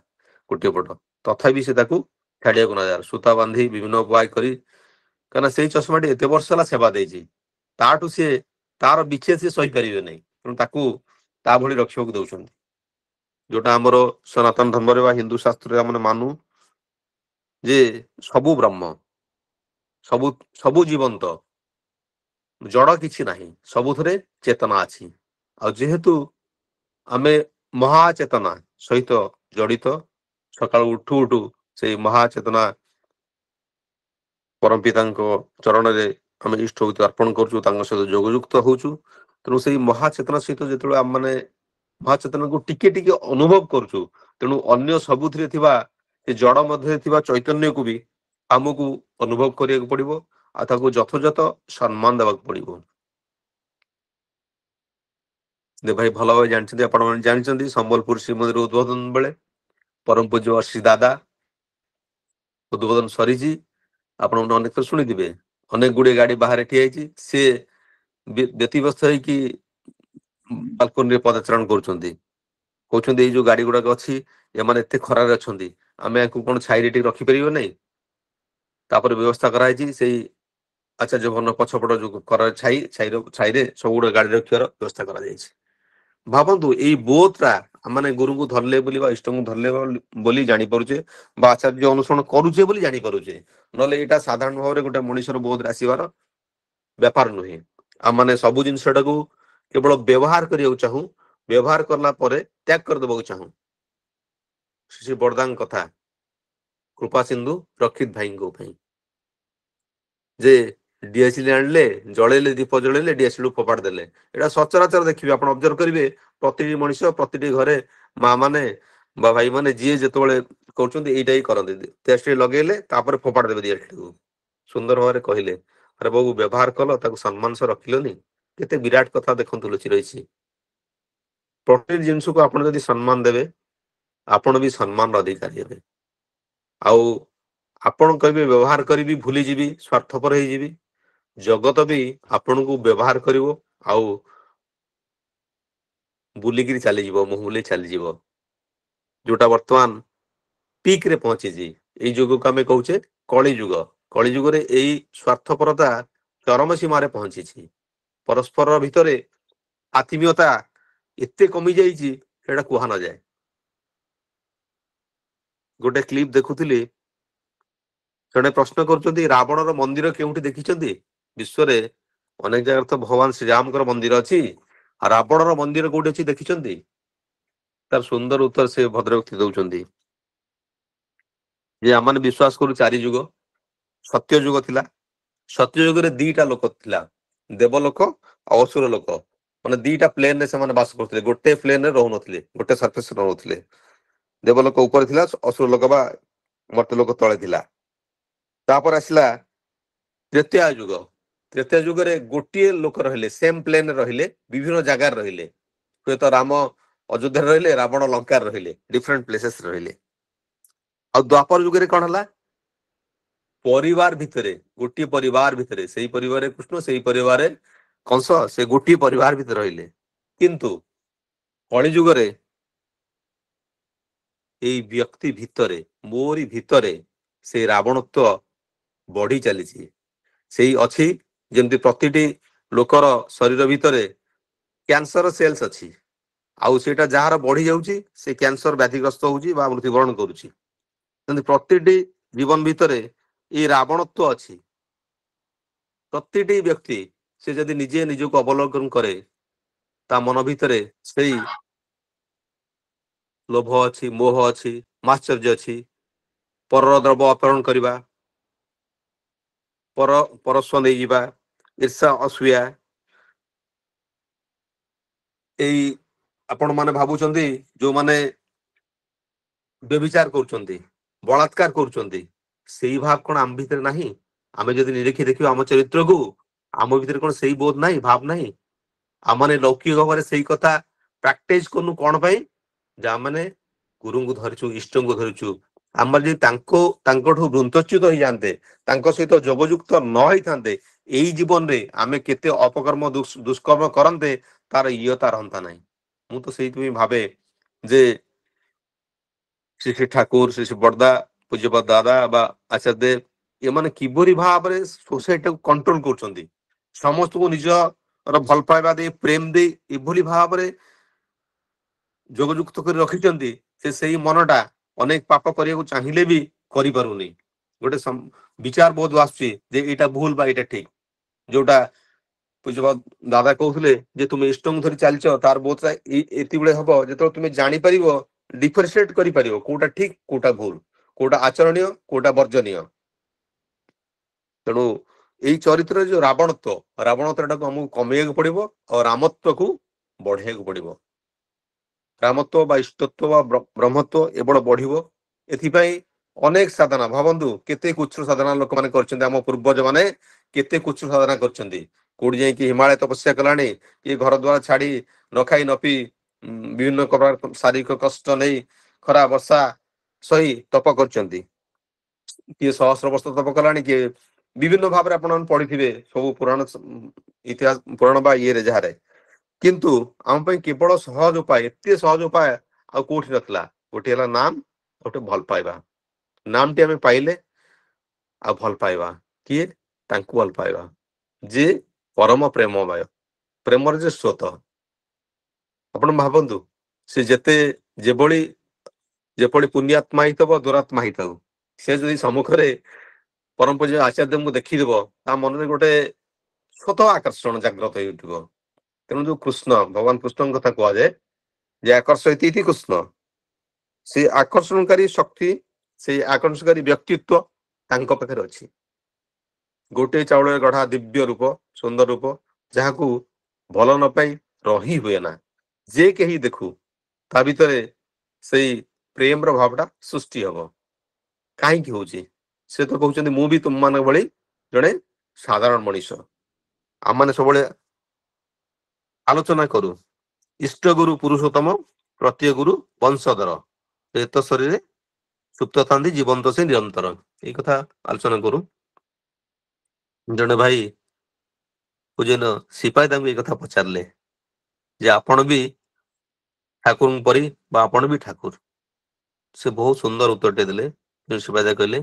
ଗୋଟିଏ ପଟ, ତଥାପି ସେ ତାକୁ ଛାଡିବାକୁ ନଯାର ସୂତା ବାନ୍ଧି ବିଭିନ୍ନ ଉପାୟ କରି, କାହିଁକିନା ସେଇ ଚଷମାଟି ଏତେ ବର୍ଷ ହେଲା ସେବା ଦେଇଛି, ତାଠୁ ସିଏ ତାର ବିଚ୍ଛେଦ ସିଏ ସହିପାରିବେ ନାହିଁ, ତେଣୁ ତାକୁ ତା ଭଳି ରଖିବାକୁ ଦଉଛନ୍ତି। ଯୋଉଟା ଆମର ସନାତନ ଧର୍ମରେ ବା ହିନ୍ଦୁ ଶାସ୍ତ୍ରରେ ଆମେ ମାନୁ ଯେ ସବୁ ବ୍ରହ୍ମ, ସବୁ ସବୁ ଜୀବନ୍ତ, ଜଡ କିଛି ନାହିଁ, ସବୁଥିରେ ଚେତନା ଅଛି। ଆଉ ଯେହେତୁ ଆମେ ମହାଚେତନା ସହିତ ଜଡିତ, ସକାଳୁ ଉଠୁ ଉଠୁ ସେଇ ମହାଚେତନା ପରମ ପିତାଙ୍କ ଚରଣରେ ଆମେ ଇଷ୍ଟ ଭୂତି ଅର୍ପଣ କରୁଛୁ, ତାଙ୍କ ସହିତ ଯୋଗଯୁକ୍ତ ହଉଛୁ। ତେଣୁ ସେଇ ମହାଚେତନା ସହିତ ଯେତେବେଳେ ଆମେ ମାନେ ମହାଚେତନାକୁ ଟିକେ ଟିକେ ଅନୁଭବ କରୁଛୁ, ତେଣୁ ଅନ୍ୟ ସବୁଥିରେ ଥିବା ସେ ଜଡ ମଧ୍ୟରେ ଥିବା ଚୈତନ୍ୟକୁ ବି ଆମକୁ ଅନୁଭବ କରିବାକୁ ପଡିବ, ଆଉ ତାକୁ ଯଥୋଚିତ ସମ୍ମାନ ଦେବାକୁ ପଡିବ। ଭାଇ ଭଲ ଭାବେ ଜାଣିଛନ୍ତି, ଆପଣ ମାନେ ଜାଣିଛନ୍ତି, ସମ୍ବଲପୁର ଶ୍ରୀମନ୍ଦିର ଉଦ୍বোଧନ ବେଳେ ପରମ ପୂଜ୍ୟ ଶ୍ରୀ ଦାଦା ଉଦ୍ಬೋଧନ ସରିଛି, ଆପଣ ଅନେକ ଶୁଣିଥିବେ, ଅନେକ ଗୁଡିଏ ଗାଡି ବାହାରେ ଠିଆ ହେଇଛି, ସେ ବ୍ୟତିବ୍ୟସ୍ତ ହେଇକି ବାଲକୋନିରେ ପଦଚାରଣ କରୁଛନ୍ତି, କହୁଛନ୍ତି ଏଇ ଯୋଉ ଗାଡି ଗୁଡାକ ଅଛି ଏମାନେ ଏତେ ଖରାରେ ଅଛନ୍ତି, ଆମେ ୟାକୁ କଣ ଛାଇରେ ଟିକେ ରଖିପାରିବ ନାହିଁ। ତାପରେ ବ୍ୟବସ୍ଥା କରାହେଇଛି ସେଇ ଆଚାର୍ଯ୍ୟ ଭବନ ପଛପଟ ଯୋଉ ଛାଇରେ ସବୁଗୁଡେ ଗାଡି ରଖିବାର ବ୍ୟବସ୍ଥା କରାଯାଇଛି। ଭାବନ୍ତୁ ଏଇ ବୋଧଟା ଆମେ ଗୁରୁଙ୍କୁ ଧରିଲେ ବୋଲି ବା ଇଷ୍ଟଙ୍କୁ ଧରିଲେ ବୋଲି ଜାଣିପାରୁଛେ, ବା ଆଚାର୍ଯ୍ୟ ଅନୁସରଣ କରୁଛେ ବୋଲି ଜାଣିପାରୁଛେ, ନହେଲେ ଏଇଟା ସାଧାରଣ ଭାବରେ ଗୋଟେ ମଣିଷର ବୋଧରେ ଆସିବାର ବ୍ୟାପାର ନୁହେଁ। ଆମେ ସବୁ ଜିନିଷଟାକୁ କେବଳ ବ୍ୟବହାର କରିବାକୁ ଚାହୁଁ, ବ୍ୟବହାର କଲା ପରେ ତ୍ୟାଗ କରିଦେବାକୁ ଚାହୁଁ। ଶ୍ରୀ ବରଦାଙ୍କ କଥା କୃପା ସିନ୍ଧୁ ରକ୍ଷିତ ଭାଇଙ୍କ ପାଇଁ ଯେ ଡିଏସିଲି ଆଣିଲେ, ଜଳେଇଲେ, ଦୀପ ଜଳେଇଲେ, ଡିଏସିଲି ଫୋପାଡ଼ି ଦେଲେ। ଏଇଟା ସଚରାଚର ଦେଖିବେ, ଆପଣ ଅବଜର୍ଭ କରିବେ, ପ୍ରତିଟି ମଣିଷ, ପ୍ରତିଟି ଘରେ ମା ମାନେ ବା ଭାଇ ମାନେ ଯିଏ ଯେତେବେଳେ କରୁଛନ୍ତି ଏଇଟା ହିଁ କରନ୍ତି, ଡିଏସିଲି ଲଗେଇଲେ ତାପରେ ଫୋପାଡ଼ି ଦେବେ ଡିଏସିଲିକୁ। ସୁନ୍ଦର ଭାବରେ କହିଲେ, ଆରେ ବାବୁ ବ୍ୟବହାର କଲ, ତାକୁ ସମ୍ମାନ ସହ ରଖିଲନି, କେତେ ବିରାଟ କଥା ଦେଖନ୍ତୁ ଲୁଚି ରହିଛି। ପ୍ରତିଟି ଜିନିଷକୁ ଆପଣ ଯଦି ସମ୍ମାନ ଦେବେ, ଆପଣ ବି ସମ୍ମାନର ଅଧିକାରୀ ହେବେ। ଆଉ ଆପଣ କହିବେ ବ୍ୟବହାର କରିବି, ଭୁଲିଯିବି, ସ୍ୱାର୍ଥପର ହେଇଯିବି, ଜଗତ ବି ଆପଣଙ୍କୁ ବ୍ୟବହାର କରିବ, ଆଉ ବୁଲିକିରି ଚାଲିଯିବ, ମୁହଁ ବୁଲେଇ ଚାଲିଯିବ। ଯୋଉଟା ବର୍ତ୍ତମାନ ପିକ ରେ ପହଞ୍ଚିଛି, ଏଇ ଯୁଗକୁ ଆମେ କହୁଛେ କଳି ଯୁଗ। କଳି ଯୁଗରେ ଏଇ ସ୍ୱାର୍ଥପରତା ଚରମ ସୀମାରେ ପହଞ୍ଚିଛି। ପରସ୍ପର ଭିତରେ ଆତ୍ମୀୟତା ଏତେ କମି ଯାଇଛି, ସେଇଟା କୁହା ନଯାଏ। ଗୋଟେ କ୍ଲିପ ଦେଖୁଥିଲି, ଜଣେ ପ୍ରଶ୍ନ କରୁଛନ୍ତି ରାବଣର ମନ୍ଦିର କେଉଁଠି ଦେଖିଛନ୍ତି? ବିଶ୍ୱରେ ଅନେକ ଜାଗାରେ ତ ଭଗବାନ ଶ୍ରୀରାମଙ୍କର ମନ୍ଦିର ଅଛି, ଆଉ ରାବଣର ମନ୍ଦିର କୋଉଠି ଅଛି ଦେଖିଛନ୍ତି? ତାର ସୁନ୍ଦର ଉତ୍ତର ସେ ଭଦ୍ରବ୍ୟକ୍ତି ଦଉଛନ୍ତି ଯେ ଆମେ ବିଶ୍ୱାସ କରୁ ଚାରି ଯୁଗ, ସତ୍ୟ ଯୁଗ ଥିଲା। ସତ୍ୟ ଯୁଗରେ ଦିଟା ଲୋକ ଥିଲା, ଦେବଲୋକ ଆଉ ଅସୁର ଲୋକ, ମାନେ ଦିଟା ପ୍ଲେନରେ ସେମାନେ ବାସ କରୁଥିଲେ, ଗୋଟେ ପ୍ଲେନରେ ରହୁନଥିଲେ, ଗୋଟେ ସର୍ଫେସରେ ରହୁଥିଲେ। ଦେବଲୋକ ଉପରେ ଥିଲା, ଅସୁର ଲୋକ ବା ମର୍ତ୍ତ୍ୟ ଲୋକ ତଳେ ଥିଲା। ତାପରେ ଆସିଲା ତ୍ରେତୟା ଯୁଗ। ତ୍ରେତୟା ଯୁଗରେ ଗୋଟିଏ ଲୋକ ରହିଲେ, ସେମ ପ୍ଲେନରେ ରହିଲେ, ବିଭିନ୍ନ ଜାଗାରେ ରହିଲେ। ହୁଏତ ରାମ ଅଯୋଧ୍ୟାରେ ରହିଲେ, ରାବଣ ଲଙ୍କାରେ ରହିଲେ, ଡିଫରେଣ୍ଟ ପ୍ଲେସେସ ରହିଲେ। ଆଉ ଦ୍ୱାପର ଯୁଗରେ କଣ ହେଲା? ପରିବାର ଭିତରେ, ଗୋଟିଏ ପରିବାର ଭିତରେ, ସେଇ ପରିବାରରେ କୃଷ୍ଣ, ସେଇ ପରିବାରରେ କଂସ, ସେ ଗୋଟିଏ ପରିବାର ଭିତରେ ରହିଲେ। କିନ୍ତୁ କଳି ଯୁଗରେ ଏଇ ବ୍ୟକ୍ତି ଭିତରେ, ମୋରି ଭିତରେ ସେଇ ରାବଣତ୍ୱ ବଢି ଚାଲିଛି। ସେଇ ଅଛି, ଯେମିତି ପ୍ରତିଟି ଲୋକର ଶରୀର ଭିତରେ କ୍ୟାନ୍ସର ସେଲ୍ସ ଅଛି, ଆଉ ସେଇଟା ଯାହାର ବଢି ଯାଉଛି ସେ କ୍ୟାନ୍ସର ବ୍ୟାଧିଗ୍ରସ୍ତ ହଉଛି ବା ମୃତ୍ୟୁବରଣ କରୁଛି। ପ୍ରତିଟି ଜୀବନ ଭିତରେ ଏଇ ରାବଣତ୍ୱ ଅଛି। ପ୍ରତିଟି ବ୍ୟକ୍ତି ସେ ଯଦି ନିଜେ ନିଜକୁ ଅବଲୋକନ କରେ ତା ମନ ଭିତରେ ସେଇ ଲୋଭ ଅଛି, ମୋହ ଅଛି, ମାଶ୍ଚର୍ଯ୍ୟ ଅଛି, ପରର ଦ୍ରବ୍ୟ ଅପହରଣ କରିବା, ପରସ୍ୱ ନେଇଯିବା, ଈର୍ଷା ଅସୂୟା, ଏଇ ଆପଣ ମାନେ ଭାବୁଛନ୍ତି ଯୋଉମାନେ ବ୍ୟଭିଚାର କରୁଛନ୍ତି, ବଳାତ୍କାର କରୁଛନ୍ତି, ସେଇ ଭାବ କଣ ଆମ ଭିତରେ ନାହିଁ? ଆମେ ଯଦି ନିରୀକ୍ଷି ଦେଖିବା ଆମ ଚରିତ୍ରକୁ, ଆମ ଭିତରେ କଣ ସେଇ ବୋଧ ନାହିଁ, ଭାବ ନାହିଁ? ଆମମାନେ ଲୌକିକ ଭାବରେ ସେଇ କଥା ପ୍ରାକ୍ଟିସ କରୁନୁ କଣ ପାଇଁ? ଯେ ଆମମାନେ ଗୁରୁଙ୍କୁ ଧରିଛୁ, ଇଷ୍ଟଙ୍କୁ ଧରିଛୁ। ଆମର ଯଦି ତାଙ୍କଠୁ ବୃନ୍ତଚ୍ୟୁତ ହେଇଯାନ୍ତେ, ତାଙ୍କ ସହିତ ଯୋଗଯୁକ୍ତ ନ ହେଇଥାନ୍ତେ, ଏଇ ଜୀବନରେ ଆମେ କେତେ ଅପକର୍ମ ଦୁଷ୍କର୍ମ କରନ୍ତେ ତାର ଇୟତା ରହନ୍ତା ନାହିଁ। ମୁଁ ତ ସେଇଥିପାଇଁ ଭାବେ ଯେ ଶ୍ରୀ ଶ୍ରୀ ଠାକୁର, ଶ୍ରୀ ଶ୍ରୀ ବଡ଼ଦା, ପୂଜ୍ୟପାଦ ଦାଦା ବା ଆଚାର୍ଯ୍ୟ ଦେବ ଏମାନେ କିଭଳି ଭାବରେ ସୋସାଇଟିକୁ କଣ୍ଟ୍ରୋଲ କରୁଛନ୍ତି, ସମସ୍ତଙ୍କୁ ନିଜର ଭଲ ପାଇବା ଦେଇ, ପ୍ରେମ ଦେଇ ଏଭଳି ଭାବରେ ଯୋଗଯୁକ୍ତ କରି ରଖିଛନ୍ତି ସେ ସେଇ ମନଟା ଅନେକ ପାପ କରିବାକୁ ଚାହିଁଲେ ବି କରିପାରୁନି। ଗୋଟେ ବିଚାର ବହୁତ ଆସୁଛି ଯେ ଏଇଟା ଭୁଲ ବା ଏଇଟା ଠିକ। ଯୋଉଟା ପୂଜ୍ୟପାଦ ଦାଦା କହୁଥିଲେ ଯେ ତୁମେ ଇଷ୍ଟଙ୍କୁ ଧରି ଚାଲିଛ, ତାର ବହୁତ ଏତିବେଳେ ହବ ଯେତେବେଳେ ତୁମେ ଜାଣିପାରିବ, ଡିଫରେନ୍ସିଏଟ କରିପାରିବ କୋଉଟା ଠିକ କୋଉଟା ଭୁଲ, କୋଉଟା ଆଚରଣୀୟ କୋଉଟା ବର୍ଜନୀୟ। ତେଣୁ ଏଇ ଚରିତ୍ରରେ ଯୋଉ ରାବଣତ୍ୱଟାକୁ ଆମକୁ କମେଇବାକୁ ପଡିବ ଆଉ ରାମତ୍ୱକୁ ବଢେଇବାକୁ ପଡିବ। ରାମତ୍ୱ ବା ଇଷ୍ଟତ୍ୱ ବା ବ୍ରହ୍ମତ୍ୱ ଏବଳ ବଢିବ। ଏଥିପାଇଁ ଅନେକ ସାଧନା, ଭାବନ୍ତୁ କେତେ କୁଚ୍ଛ ସାଧନା ଲୋକମାନେ କରିଛନ୍ତି। ଆମ ପୂର୍ବଜ ମାନେ କେତେ କୁଚ୍ଛ ସାଧନା କରିଛନ୍ତି। କୋଉଠି ଯାଇକି ହିମାଳୟ ତପସ୍ୟା କଲାଣି, କିଏ ଘର ଦ୍ୱାର ଛାଡି ନ ଖାଇ ନ ପିଇ ବିଭିନ୍ନ ପ୍ରକାର ଶାରୀରିକ କଷ୍ଟ ନେଇ ଖରା ବର୍ଷା ସହି ତପ କରିଛନ୍ତି। କିଏ ସହସ୍ର ବର୍ଷ ତପ କଲାଣି, କିଏ ବିଭିନ୍ନ ଭାବରେ ଆପଣ ପଢିଥିବେ ସବୁ ପୁରାଣ ଇତିହାସ, ପୁରାଣ ବା ଇଏରେ ଯାହାରେ। କିନ୍ତୁ ଆମ ପାଇଁ କେବଳ ସହଜ ଉପାୟ, ଏତେ ସହଜ ଉପାୟ ଆଉ କୋଉଠି ନଥିଲା। ଗୋଟିଏ ହେଲା ନାମ, ଗୋଟେ ଭଲ ପାଇବା। ନାମଟି ଆମେ ପାଇଲେ ଆଉ ଭଲ ପାଇବା, କିଏ? ତାଙ୍କୁ ଭଲ ପାଇବା ଯେ ପରମ ପ୍ରେମମୟ, ପ୍ରେମର ଯେ ସ୍ରୋତ। ଆପଣ ଭାବନ୍ତୁ ସେ ଯେପରି ପୁଣ୍ୟାତ୍ମା ହେଇଥିବ, ଦୁରାତ୍ମା ହେଇଥାଉ, ସେ ଯଦି ସମ୍ମୁଖରେ ପରମ ପୂଜ୍ୟ ଆଚାର୍ଯ୍ୟଙ୍କୁ ଦେଖିଥିବ, ତା ମନରେ ଗୋଟେ ସ୍ୱତଃ ଆକର୍ଷଣ ଜାଗ୍ରତ ହେଉଥିବ। ତେଣୁ ଯୋଉ କୃଷ୍ଣ, ଭଗବାନ କୃଷ୍ଣଙ୍କ କଥା କୁହାଯାଏ ଯେ ଆକର୍ଷୟତି ଇତି କୃଷ୍ଣ, ସେ ଆକର୍ଷଣକାରୀ ଶକ୍ତି, ସେଇ ଆକର୍ଷଣକାରୀ ବ୍ୟକ୍ତିତ୍ୱ ତାଙ୍କ ପାଖରେ ଅଛି। ଗୋଟିଏ ଚାଉଳରେ ଗଢା ଦିବ୍ୟ ରୂପ, ସୁନ୍ଦର ରୂପ, ଯାହାକୁ ଭଲ ନ ପାଇ ରହି ହୁଏ ନା। ଯେ କେହି ଦେଖୁ ତା ଭିତରେ ସେଇ ପ୍ରେମର ଭାବଟା ସୃଷ୍ଟି ହବ। କାହିଁକି ହଉଛି? ସେ ତ କହୁଛନ୍ତି ମୁଁ ବି ତୁମମାନଙ୍କ ଭଳି ଜଣେ ସାଧାରଣ ମଣିଷ। ଆମମାନେ ସବୁବେଳେ ଆଲୋଚନା କରୁ ଇଷ୍ଟ ଗୁରୁ ପୁରୁଷୋତ୍ତମ, ପ୍ରତ୍ୟୟ ଗୁରୁ ବଂଶଧର, ପ୍ରେତ ଶରୀରେ ସୁପ୍ତ ଥାନ୍ତି ଜୀବନ୍ତ ସେ ନିରନ୍ତର। ଏଇ କଥା ଆଲୋଚନା କରୁ। ଜଣେ ଭାଇ ପୂଜନ ସିପାହୀ ତାଙ୍କୁ ଏଇ କଥା ପଚାରିଲେ ଯେ ଆପଣ ବି ଠାକୁରଙ୍କ ପରି ବା ଆପଣ ବି ଠାକୁର? ସେ ବହୁତ ସୁନ୍ଦର ଉତ୍ତରଟେ ଦେଲେ। ସିପାହୀ କହିଲେ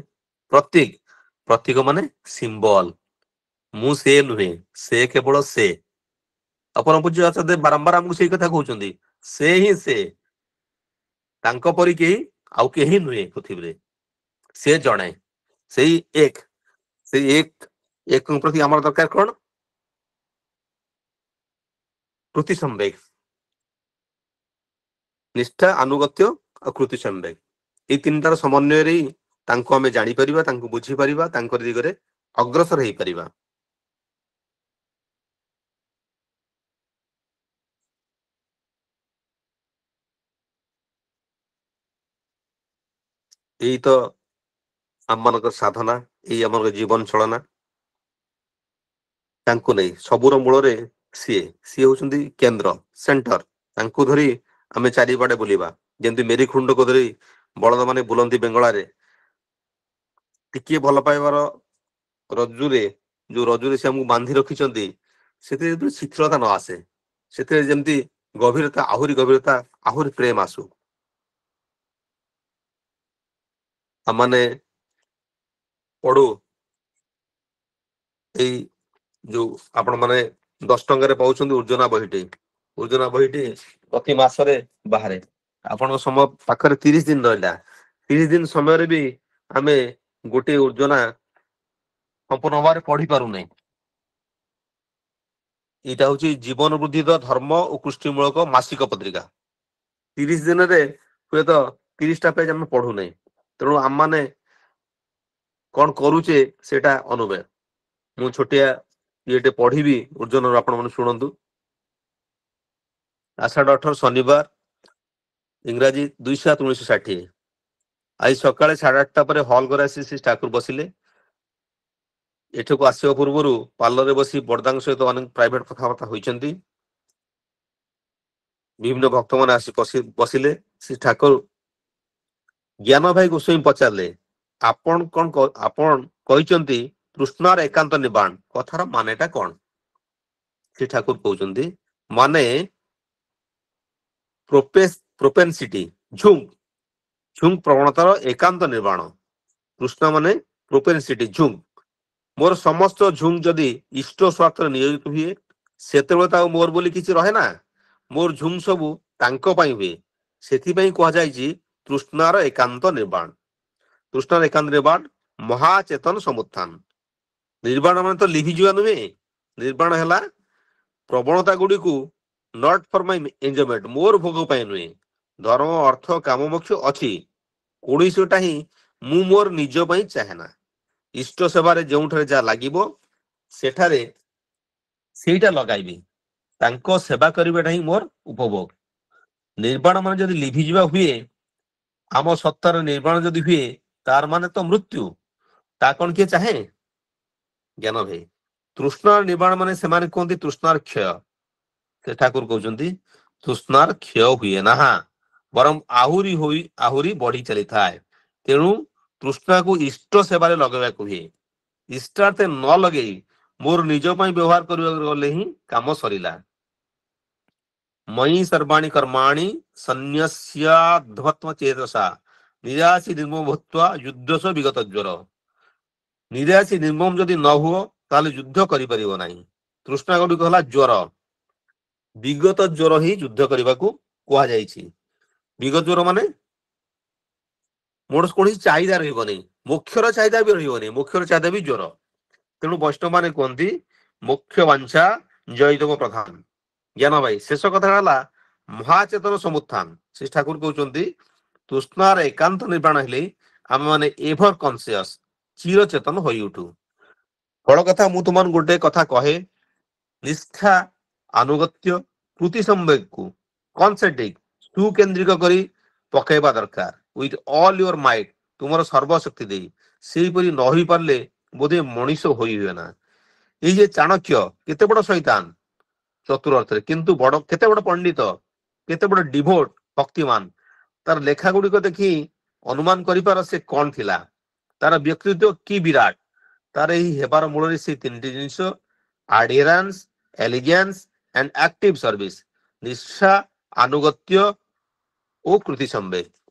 ପ୍ରତୀକ ମାନେ ସିମ୍ବଲ, ମୁଁ ସେ ନୁହେଁ, ସେ କେବଳ ସେ। ଆପଣ ପୂଜ୍ୟ ଆଚାର୍ଯ୍ୟ ବାରମ୍ବାର ଆମକୁ ସେଇ କଥା କହୁଛନ୍ତି, ସେ ହିଁ ସେ, ତାଙ୍କ ପରି କେହି ଆଉ କେହି ନୁହେଁ ପୃଥିବୀରେ। ସେ ଜଣେ, ସେଇ ଏକ ପ୍ରତି ଆମର ଦରକାର କଣ? କୃତି ସମ୍ବେଗ, ନିଷ୍ଠା, ଆନୁଗତ୍ୟ ଆଉ କୃତି ସମ୍ବେଗ। ଏଇ ତିନିଟାର ସମନ୍ୱୟରେ ହିଁ ତାଙ୍କୁ ଆମେ ଜାଣିପାରିବା, ତାଙ୍କୁ ବୁଝିପାରିବା, ତାଙ୍କ ଦିଗରେ ଅଗ୍ରସର ହେଇପାରିବା। ଏଇ ତ ଆମମାନଙ୍କର ସାଧନା, ଏଇ ଆମର ଜୀବନ ଚଳନା। ତାଙ୍କୁ ନେଇ ସବୁର ମୂଳରେ ସିଏ ହଉଛନ୍ତି କେନ୍ଦ୍ର, ସେଣ୍ଟର। ତାଙ୍କୁ ଧରି ଆମେ ଚାରିପଟେ ବୁଲିବା। ଯେମିତି ମେରିଖୁଣ୍ଡକୁ ଧରି ବଳଦ ମାନେ ବୁଲନ୍ତି ବେଙ୍ଗଳାରେ। ଟିକିଏ ଭଲ ପାଇବାର ରଜୁରେ ସେ ଆମକୁ ବାନ୍ଧି ରଖିଛନ୍ତି, ସେଥିରେ ଯେତେବେଳେ ଶିଥିଳତା ନ ଆସେ, ସେଥିରେ ଯେମିତି ଗଭୀରତା, ଆହୁରି ପ୍ରେମ ଆସୁ। ଆମମାନେ ପଢୁ ଏଇ ଯୋଉ ଆପଣ ମାନେ 10 ଟଙ୍କାରେ ପାଉଛନ୍ତି ଉର୍ଜନା ବହିଟି ପ୍ରତି ମାସରେ ବାହାରେ। ଆପଣଙ୍କ ସମୟ ପାଖରେ 30 ଦିନ ରହିଲା। 30 ଦିନ ସମୟରେ ବି ଆମେ ଗୋଟିଏ ଉର୍ଜନା ସମ୍ପୂର୍ଣ୍ଣ ଭାବରେ ପଢି ପାରୁନେ। ଏଇଟା ହଉଛି ଜୀବନ ବୃଦ୍ଧିର ଧର୍ମ ଓ କୃଷ୍ଟିମୂଳକ ମାସିକ ପତ୍ରିକା। 30 ଦିନରେ ହୁଏତ 30ଟା ପେଜ ଆମେ ପଢୁନେ, ତେଣୁ ଆମମାନେ କଣ କରୁଛେ ସେଇଟା ଅନୁଭବ। ମୁଁ ଛୋଟିଆ ଇଏଟେ ପଢିବି ଉର୍ଜନରୁ, ଆପଣ ମାନେ ଶୁଣନ୍ତୁ। ଆଷାଢ 18 ଶନିବାର, ଇଂରାଜୀ 2760। ଆଜି ସକାଳେ 8:30 ପରେ ହଲ୍ ଘରେ ଆସି ଶ୍ରୀ ଠାକୁର ବସିଲେ। ଏଠାକୁ ଆସିବା ପୂର୍ବରୁ ପାର୍ଲରରେ ବସି ବରଦାଙ୍କ ସହିତ ଅନେକ ପ୍ରାଇଭେଟ କଥାବାର୍ତ୍ତା ହୋଇଛନ୍ତି। ବିଭିନ୍ନ ଭକ୍ତମାନେ ଆସି ବସିଲେ। ଶ୍ରୀ ଠାକୁର ଜ୍ଞାନ ଭାଇ ଗୋସ୍ୱାମୀ ପଚାରିଲେ, ଆପଣ କହିଛନ୍ତି ତୃଷ୍ଣାର ଏକାନ୍ତ ନିବାରଣ, କଥାର ମାନେଟା କଣ? ଶ୍ରୀ ଠାକୁର କହୁଛନ୍ତି ମାନେ ପ୍ରୋପେନସିଟି, ଝୁଙ୍କ ପ୍ରବଣତାର ଏକାନ୍ତ ନିର୍ବାଣ। ତୃଷ୍ଣା ମାନେ ପ୍ରୋପେନସିଟି, ଝୁଙ୍କ। ମୋର ସମସ୍ତ ଝୁଙ୍କ ଯଦି ଇଷ୍ଟ ସ୍ୱାର୍ଥରେ ନିୟୋଜିତ ହୁଏ, ସେତେବେଳେ ତ ଆଉ ମୋର ବୋଲି କିଛି ରହେ ନା। ମୋର ଝୁଙ୍କ ସବୁ ତାଙ୍କ ପାଇଁ ହୁଏ। ସେଥିପାଇଁ କୁହାଯାଇଛି ତୃଷ୍ଣାର ଏକାନ୍ତ ନିର୍ବାଣ। ତୃଷ୍ଣାର ଏକାନ୍ତ ନିର୍ବାଣ, ମହାଚେତନ ସମୁତ୍ଥାନ। ନିର୍ବାଣ ମାନେ ତ ଲିଭିଯିବା ନୁହେଁ। ନିର୍ବାଣ ହେଲା ପ୍ରବଣତା ଗୁଡ଼ିକୁ ନଟ୍ ଫର୍ ମାଇ ଏନ୍ଜୟମେଣ୍ଟ, ମୋର ଭୋଗ ପାଇଁ ନୁହେଁ। ଧର୍ମ, ଅର୍ଥ, କାମ, ମୋକ୍ଷ ଅଛି, କୌଣସିଟା ହିଁ ମୁଁ ମୋର ନିଜ ପାଇଁ ଚାହେଁ ନା। ଇଷ୍ଟ ସେବାରେ ଯେଉଁଠାରେ ଯାହା ଲାଗିବ ସେଠାରେ ସେଇଟା ଲଗାଇବି। ତାଙ୍କ ସେବା କରିବାଟା ହିଁ ମୋର ଉପଭୋଗ। ନିର୍ବାଣ ମାନେ ଯଦି ଲିଭିଯିବା ହୁଏ, ଆମ ସତ୍ତାର ନିର୍ବାଣ ଯଦି ହୁଏ, ତାର ମାନେ ତ ମୃତ୍ୟୁ। ତା କଣ କିଏ ଚାହେଁ? ଜ୍ଞାନ ଭାଇ। ତୃଷ୍ଣାର ନିର୍ବାଣ ମାନେ ସେମାନେ କୁହନ୍ତି ତୃଷ୍ଣାର କ୍ଷୟ। ସେ ଠାକୁର କହୁଛନ୍ତି ତୃଷ୍ଣାର କ୍ଷୟ ହୁଏ ନାହା, ବରଂ ଆହୁରି ବଢି ଚାଲିଥାଏ। ତେଣୁ ତୃଷ୍ଣାକୁ ଇଷ୍ଟ ସେବାରେ ଲଗେଇବାକୁ ହୁଏ। ଇଷ୍ଟାର୍ଥେ ନ ଲଗେଇ ମୋର ନିଜ ପାଇଁ ବ୍ୟବହାର କରିବାକୁ ଗଲେ ହିଁ କାମ ସରିଲା। ମୟି ସର୍ବାଣୀ କର୍ମାଣି ସନ୍ନ୍ୟସ୍ୟାଧ୍ୱତ୍ମ ଚେତସା ନିରାଶୀ ନିର୍ମମ ଭୂତ୍ୱା ଯୁଦ୍ଧସ ବିଗତ ଜ୍ୱର। ନିରାଶୀ ନିର୍ମମ ଯଦି ନ ହୁଅ ତାହେଲେ ଯୁଦ୍ଧ କରିପାରିବ ନାହିଁ। ତୃଷ୍ଣା ଗୁଡ଼ିକ ହେଲା ଜ୍ୱର। ବିଗତ ଜ୍ୱର ହିଁ ଯୁଦ୍ଧ କରିବାକୁ କୁହାଯାଇଛି। ବିଗତ ଜ୍ୱର ମାନେ ମୋର କୌଣସି ଚାହିଦା ରହିବନି, ମୋକ୍ଷର ଚାହିଦା ବି ରହିବନି। ମୋକ୍ଷର ଚାହିଦା ବି ଜ୍ୱର। ତେଣୁ ବୈଷ୍ଣବ ମାନେ କୁହନ୍ତି ମୋକ୍ଷ ବାଞ୍ଛା ଜୟଦେବ ପ୍ରଧାନ। ଜ୍ଞାନ ଭାଇ ଶେଷ କଥା ହେଲା ମହାଚେତନ ସମୁତ୍ଥାନ। ଶ୍ରୀ ଠାକୁର କହୁଛନ୍ତି ତୃଷ୍ଣାର ଏକାନ୍ତ ନିର୍ବାଣ ହେଲେ ଆମେ ମାନେ ଏଭର କନସିୟସ, ଚିରଚେତନ ହୋଇ ଉଠୁ। ବଡ କଥା, ମୁଁ ତୁମମାନଙ୍କୁ ଗୋଟେ କଥା କହେ, ନିଷ୍ଠା, ଆନୁଗତ୍ୟ, କୃତି ସମ୍ବେଗକୁ କନସେଣ୍ଟ୍ରିକ ସୁକେନ୍ଦ୍ରିକ କରି ପକାଇବା ଦରକାର। ୱିଥ ଅଲ୍ ୟୁର ମାଇଟ, ତୁମର ସର୍ବଶକ୍ତି ଦେଇ। ସେହିପରି ନ ହୋଇପାରିଲେ ବୋଧେ ମଣିଷ ହୋଇ ହୁଏ ନା। ଏଇ ଯେ ଚାଣକ୍ୟ କେତେ ବଡ ଶୈତାନ ଚତୁର ଅର୍ଥରେ, କିନ୍ତୁ କେତେ ବଡ ପଣ୍ଡିତ, କେତେ ବଡ ଡିଭୋଟ ଭକ୍ତିମାନ। ତାର ଲେଖା ଗୁଡିକ ଦେଖି ଅନୁମାନ କରିପାର ସେ କଣ ଥିଲା। ତାର ବ୍ୟକ୍ତିତ୍ୱ କି ବିରାଟ। ତାର ଏହି ହେବାର ମୂଳରେ ସେ ତିନିଟି ଜିନିଷ, ଆଡିରାନ୍ସ, ଏଲିଗେନ୍ସ ଆଣ୍ଡ ଆକ୍ଟିଭ ସର୍ଭିସ। ନିଷ୍ଠା, ଆନୁଗତ୍ୟ ଓ କୃତି ସମ୍ବେଦ।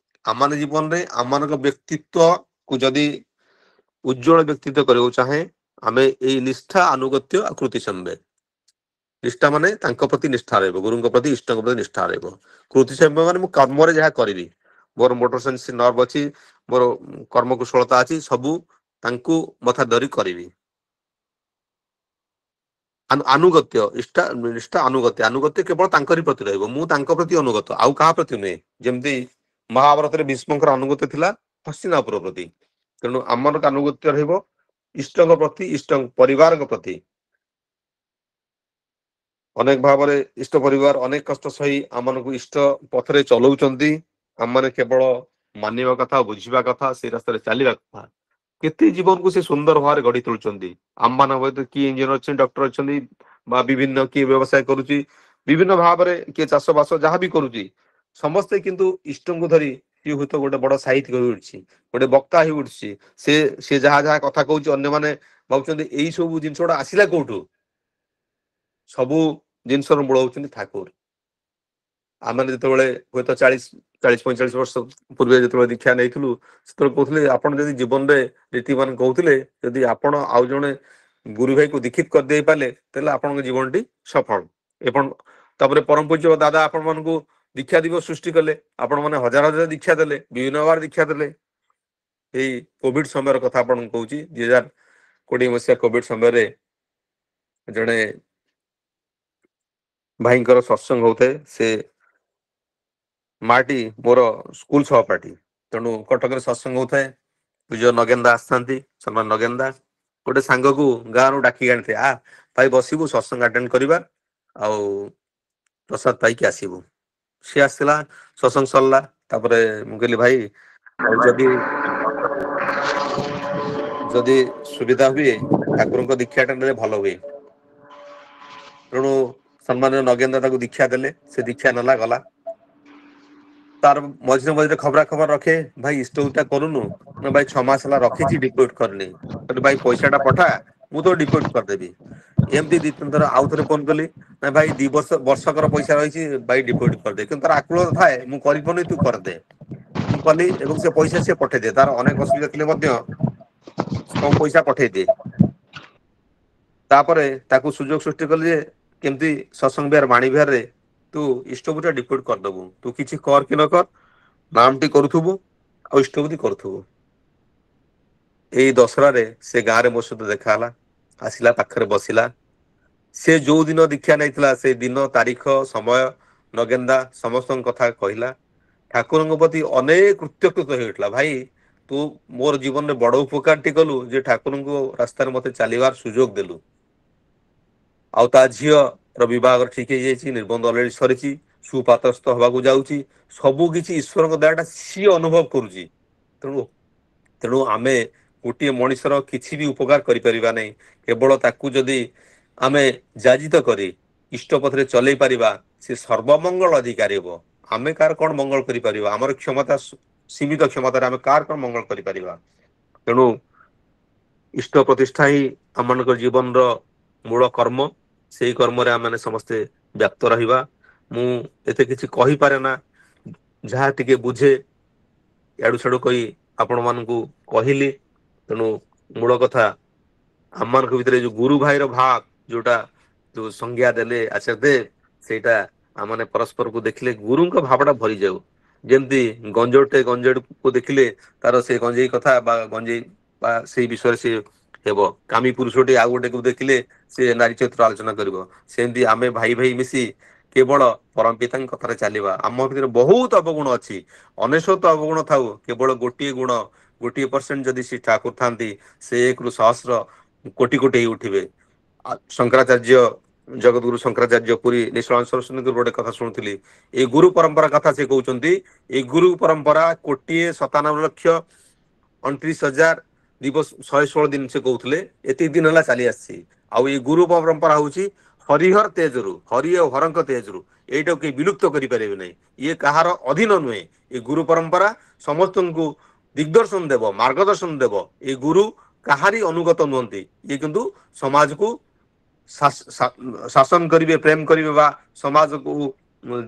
ଆମ ଜୀବନରେ ଆମମାନଙ୍କ ବ୍ୟକ୍ତିତ୍ୱକୁ ଯଦି ଉଜ୍ଜଳ ବ୍ୟକ୍ତିତ୍ୱ କରିବାକୁ ଚାହେଁ, ଆମେ ଏଇ ନିଷ୍ଠା, ଆନୁଗତ୍ୟ ଆଉ କୃତି ସମ୍ବେଦ। ନିଷ୍ଠା ମାନେ ତାଙ୍କ ପ୍ରତି ନିଷ୍ଠା ରହିବ, ଗୁରୁଙ୍କ ପ୍ରତି, ଇଷ୍ଟଙ୍କ ପ୍ରତି ନିଷ୍ଠା ରହିବ। କୃତି ସମ୍ବେଦ ମାନେ ମୁଁ କର୍ମରେ ଯାହା କରିବି, ମୋର ମୋଟର ସେନ୍ସ ନର୍ଭ ଅଛି, ମୋର କର୍ମକୁଶଳତା ଅଛି, ସବୁ ତାଙ୍କୁ ମଥା ଧରି କରିବି। ଆନୁଗତ୍ୟ, ନିଷ୍ଠା, ଆନୁଗତ୍ୟ କେବଳ ତାଙ୍କରି ପ୍ରତି ରହିବ। ମୁଁ ତାଙ୍କ ପ୍ରତି ଅନୁଗତ, ଆଉ କାହା ପ୍ରତି ନୁହେଁ। ଯେମିତି ମହାଭାରତରେ ଭୀଷ୍ମଙ୍କର ଅନୁଗତ୍ୟ ଥିଲା ହସ୍ତିନାପୁର ପ୍ରତି। ତେଣୁ ଆମର ଆନୁଗତ୍ୟ ରହିବ ଇଷ୍ଟଙ୍କ ପ୍ରତି, ଇଷ୍ଟଙ୍କ ପରିବାରଙ୍କ ପ୍ରତି। ଅନେକ ଭାବରେ ଇଷ୍ଟ ପରିବାର ଅନେକ କଷ୍ଟ ସହି ଆମମାନଙ୍କୁ ଇଷ୍ଟ ପଥରେ ଚଲଉଛନ୍ତି। ଆମମାନେ କେବଳ ମାନିବା କଥା, ବୁଝିବା କଥା, ସେଇ ରାସ୍ତାରେ ଚାଲିବା କଥା। କେତେ ଜୀବନକୁ ସେ ସୁନ୍ଦର ଭାବରେ ଗଢି ତୋଳୁଛନ୍ତି। ଆମମାନଙ୍କ ଭିତରେ କିଏ ଇଞ୍ଜିନିୟର ଅଛନ୍ତି, ଡକ୍ଟର ଅଛନ୍ତି, ବା ବିଭିନ୍ନ କିଏ ବ୍ୟବସାୟ କରୁଛି, ବିଭିନ୍ନ ଭାବରେ କିଏ ଚାଷ ବାସ ଯାହା ବି କରୁଛି, ସମସ୍ତେ କିନ୍ତୁ ଇଷ୍ଟଙ୍କୁ ଧରି କିଏ ହୁଏତ ଗୋଟେ ବଡ ସାହିତ୍ୟ ହୋଇ ଉଠିଛି, ଗୋଟେ ବକ୍ତା ହେଇ ଉଠିଛି। ସେ ଯାହା ଯାହା କଥା କହୁଛି ଅନ୍ୟମାନେ ଭାବୁଛନ୍ତି ଏଇ ସବୁ ଜିନିଷ ଗୁଡା ଆସିଲା କୋଉଠୁ। ସବୁ ଜିନିଷର ମୂଳ ହଉଛନ୍ତି ଠାକୁର। ଆମେ ଯେତେବେଳେ ହୁଏତ 40-45 ବର୍ଷ ପୂର୍ବେ ଯେତେବେଳେ ଦୀକ୍ଷା ନେଇଥିଲୁ, ସେତେବେଳେ କହୁଥିଲେ ଆପଣ ଯଦି ଜୀବନରେ ରୀତିମାନ କହୁଥିଲେ, ଯଦି ଆପଣ ଆଉ ଜଣେ ଗୁରୁ ଭାଇକୁ ଦୀକ୍ଷିତ କରିଦେଇ ପାରିଲେ ତାହେଲେ ଆପଣଙ୍କ ଜୀବନଟି ସଫଳ। ଏବଂ ତାପରେ ପରମ ପୂଜ୍ୟ ଦାଦା ଆପଣ ମାନଙ୍କୁ ଦୀକ୍ଷା ଦିବସ ସୃଷ୍ଟି କଲେ। ଆପଣ ମାନେ ହଜାର ହଜାର ଦୀକ୍ଷା ଦେଲେ, ବିଭିନ୍ନ ଭାବରେ ଦୀକ୍ଷା ଦେଲେ। ଏଇ କୋଭିଡ ସମୟର କଥା ଆପଣଙ୍କୁ କହୁଛି, 2020 ମସିହା କୋଭିଡ ସମୟରେ ଜଣେ ଭାଇଙ୍କର ସତ୍ସଙ୍ଗ ହଉଥାଏ। ସେ ମାଟି ମୋର ସ୍କୁଲ ସହପାଠୀ, ତେଣୁ କଟକରେ ସତ୍ସଙ୍ଗ ହଉଥାଏ। ପୂଜ୍ୟ ନଗେନ୍ଦା ଆସିଥାନ୍ତି, ସମ୍ମାନ ନଗେନ୍ଦା ଗୋଟେ ସାଙ୍ଗକୁ ଗାଁରୁ ଡାକିକି ଆଣିଥାଏ, ଭାଇ ବସିବୁ ସତ୍ସଙ୍ଗ ଆଟେଣ୍ଡ କରିବା ଆଉ ପ୍ରସାଦ ପାଇକି ଆସିବୁ। ସିଏ ଆସିଥିଲା, ସତ୍ସଙ୍ଗ ସରିଲା। ତାପରେ ମୁଁ କହିଲି ଭାଇ ଆଉ ଯଦି ସୁବିଧା ହୁଏ ଠାକୁରଙ୍କ ଦୀକ୍ଷାଟା ନେଲେ ଭଲ ହୁଏ। ତେଣୁ ସମ୍ମାନୀୟ ନଗେନ୍ଦ୍ର ତାକୁ ଦୀକ୍ଷା ଦେଲେ, ସେ ଦୀକ୍ଷା ନେଲା ଗଲା। ତାର ମଝିରେ ମଝିରେ ଖବର ରଖେ, ଭାଇ ଇଷ୍ଟଉଟା କରୁନୁ ନା ଭାଇ 6 ମାସ ହେଲା ରଖିଛି ଡିପୋଜିଟ୍ କରିନି, ଭାଇ ପଇସାଟା ପଠା ମୁଁ ତ ଡିପୋଜିଟ୍ କରିଦେବି। ଏମିତି 2-3 ଥର ଆଉ ଥରେ ଫୋନ କଲି, ନା ଭାଇ 2 ବର୍ଷକର ପଇସା ରହିଛି ଭାଇ ଡିପୋଜିଟ୍ କରିଦେ। କିନ୍ତୁ ତାର ଆକୁଳ ଥାଏ, ମୁଁ କରିପାରୁନି ତୁ କରିଦେ। ମୁଁ କଲି ଏବଂ ସେ ପଇସା ସିଏ ପଠେଇଦିଏ। ତାର ଅନେକ ଅସୁବିଧା ଥିଲେ ମଧ୍ୟ କମ ପଇସା ପଠେଇଦିଏ। ତାପରେ ତାକୁ ସୁଯୋଗ ସୃଷ୍ଟି କଲି ଯେ କେମିତି ସତ୍ସଙ୍ଗ ବିହାର ବାଣୀ ବିହାରରେ ତୁ ଇଷ୍ଟବୁଟା ଡିପୋଜିଟ୍ କରିଦବୁ। ତୁ କିଛି କର କି ନ କର ନାମଟି କରୁଥିବୁ ଆଉ ଇଷ୍ଟବୁତି କରୁଥିବୁ। ଏଇ ଦଶହରାରେ ସେ ଗାଁରେ ମୋ ସହିତ ଦେଖା ହେଲା, ଆସିଲା ପାଖରେ ବସିଲା। ସେ ଯୋଉ ଦିନ ଦୀକ୍ଷା ନେଇଥିଲା ସେ ଦିନ ତାରିଖ ସମୟ ନଗେନ୍ଦା ସମସ୍ତଙ୍କ କଥା କହିଲା। ଠାକୁରଙ୍କ ପ୍ରତି ଅନେକ କୃତଜ୍ଞତା ହେଇଉଠିଲା, ଭାଇ ତୁ ମୋର ଜୀବନରେ ବଡ ଉପକାରଟି କଲୁ ଯେ ଠାକୁରଙ୍କ ରାସ୍ତାରେ ମତେ ଚାଲିବାର ସୁଯୋଗ ଦେଲୁ। ଆଉ ତା ଝିଅର ବିବାହର ଠିକ ହେଇଯାଇଛି, ନିର୍ବନ୍ଧ ଅଲରେଡି ସରିଛି, ସୁପାତ୍ରସ୍ଥ ହବାକୁ ଯାଉଛି। ସବୁ କିଛି ଈଶ୍ୱରଙ୍କ ଦୟାଟା ସିଏ ଅନୁଭବ କରୁଛି। ତେଣୁ ଆମେ ଗୋଟିଏ ମଣିଷର କିଛି ବି ଉପକାର କରିପାରିବା ନାହିଁ, କେବଳ ତାକୁ ଯଦି ଆମେ ଯାଜିତ କରି ଇଷ୍ଟ ପଥରେ ଚଲେଇ ପାରିବା, ସେ ସର୍ବମଙ୍ଗଳ ଅଧିକାରୀ ହେବ। ଆମେ କାହାର କଣ ମଙ୍ଗଳ କରିପାରିବା? ଆମର କ୍ଷମତା ସୀମିତ କ୍ଷମତାରେ ଆମେ କାହାର କଣ ମଙ୍ଗଳ କରିପାରିବା? ତେଣୁ ଇଷ୍ଟ ପ୍ରତିଷ୍ଠା ହିଁ ଆମମାନଙ୍କ ଜୀବନର ମୂଳ କର୍ମ। ସେଇ କର୍ମରେ ଆମେ ସମସ୍ତେ ବ୍ୟାପ୍ତ ରହିବା। ମୁଁ ଏତେ କିଛି କହିପାରେ ନା, ଯାହା ଟିକେ ବୁଝେ ଇଆଡୁ ସିଆଡୁ କହି ଆପଣ ମାନଙ୍କୁ କହିଲି। ତେଣୁ ମୂଳ କଥା ଆମମାନଙ୍କ ଭିତରେ ଯୋଉ ଗୁରୁ ଭାଇର ଭାବ, ଯୋଉଟା ଯୋଉ ସଂଜ୍ଞା ଦେଲେ ଆଚାର୍ଯ୍ୟ ଦେବ, ସେଇଟା ଆମମାନେ ପରସ୍ପରକୁ ଦେଖିଲେ ଗୁରୁଙ୍କ ଭାବଟା ଭରିଯାଉ। ଯେମିତି ଗଞ୍ଜୋଟେ ଗଞ୍ଜେଡକୁ ଦେଖିଲେ ତାର ସେ ଗଞ୍ଜେଇ କଥା ବା ଗଞ୍ଜେଇ ବା ସେଇ ବିଷୟରେ ସେ ହେବ। କାମୀ ପୁରୁଷଟି ଆଉ ଗୋଟେକୁ ଦେଖିଲେ ସେ ନାରୀ ଚରିତ୍ର ଆଲୋଚନା କରିବ। ସେମିତି ଆମେ ଭାଇ ଭାଇ ମିଶି କେବଳ ପରମ ପିତାଙ୍କ କଥାରେ ଚାଲିବା। ଆମ ଭିତରେ ବହୁତ ଅବଗୁଣ ଅଛି, ଅନେଶତ ଅବଗୁଣ ଥାଉ, କେବଳ ଗୋଟିଏ ଗୁଣ 1% ଯଦି ସେ ଠାକୁର ଥାନ୍ତି, ସେ 1ରୁ ସହସ୍ର କୋଟି କୋଟି ହେଇ ଉଠିବେ। ଶଙ୍କରାଚାର୍ଯ୍ୟ ଜଗତଗୁରୁ ଶଙ୍କରାଚାର୍ଯ୍ୟ ପୁରୀ ନିଶ୍ଚଳାଂଶ ସରସ୍ୱତୀଙ୍କର ଗୋଟେ କଥା ଶୁଣୁଥିଲି, ଏଇ ଗୁରୁ ପରମ୍ପରା କଥା ସେ କହୁଛନ୍ତି। ଏଇ ଗୁରୁ ପରମ୍ପରା 1,97,29,000 ଦିବସ 116 ଦିନ ସେ କହୁଥିଲେ, ଏତିକି ଦିନ ହେଲା ଚାଲି ଆସିଛି। ଆଉ ଏଇ ଗୁରୁ ପରମ୍ପରା ହଉଛି ହରିହର ତେଜରୁ, ହରି ଆଉ ହରଙ୍କ ତେଜରୁ। ଏଇଟାକୁ କେହି ବିଲୁପ୍ତ କରିପାରିବେ ନାହିଁ। ଇଏ କାହାର ଅଧୀନ ନୁହେଁ। ଏ ଗୁରୁ ପରମ୍ପରା ସମସ୍ତଙ୍କୁ ଦିଗଦର୍ଶନ ଦେବ, ମାର୍ଗଦର୍ଶନ ଦେବ। ଏ ଗୁରୁ କାହାରି ଅନୁଗତ ନୁହନ୍ତି, ଇଏ କିନ୍ତୁ ସମାଜକୁ ଶାସନ କରିବେ, ପ୍ରେମ କରିବେ ବା ସମାଜକୁ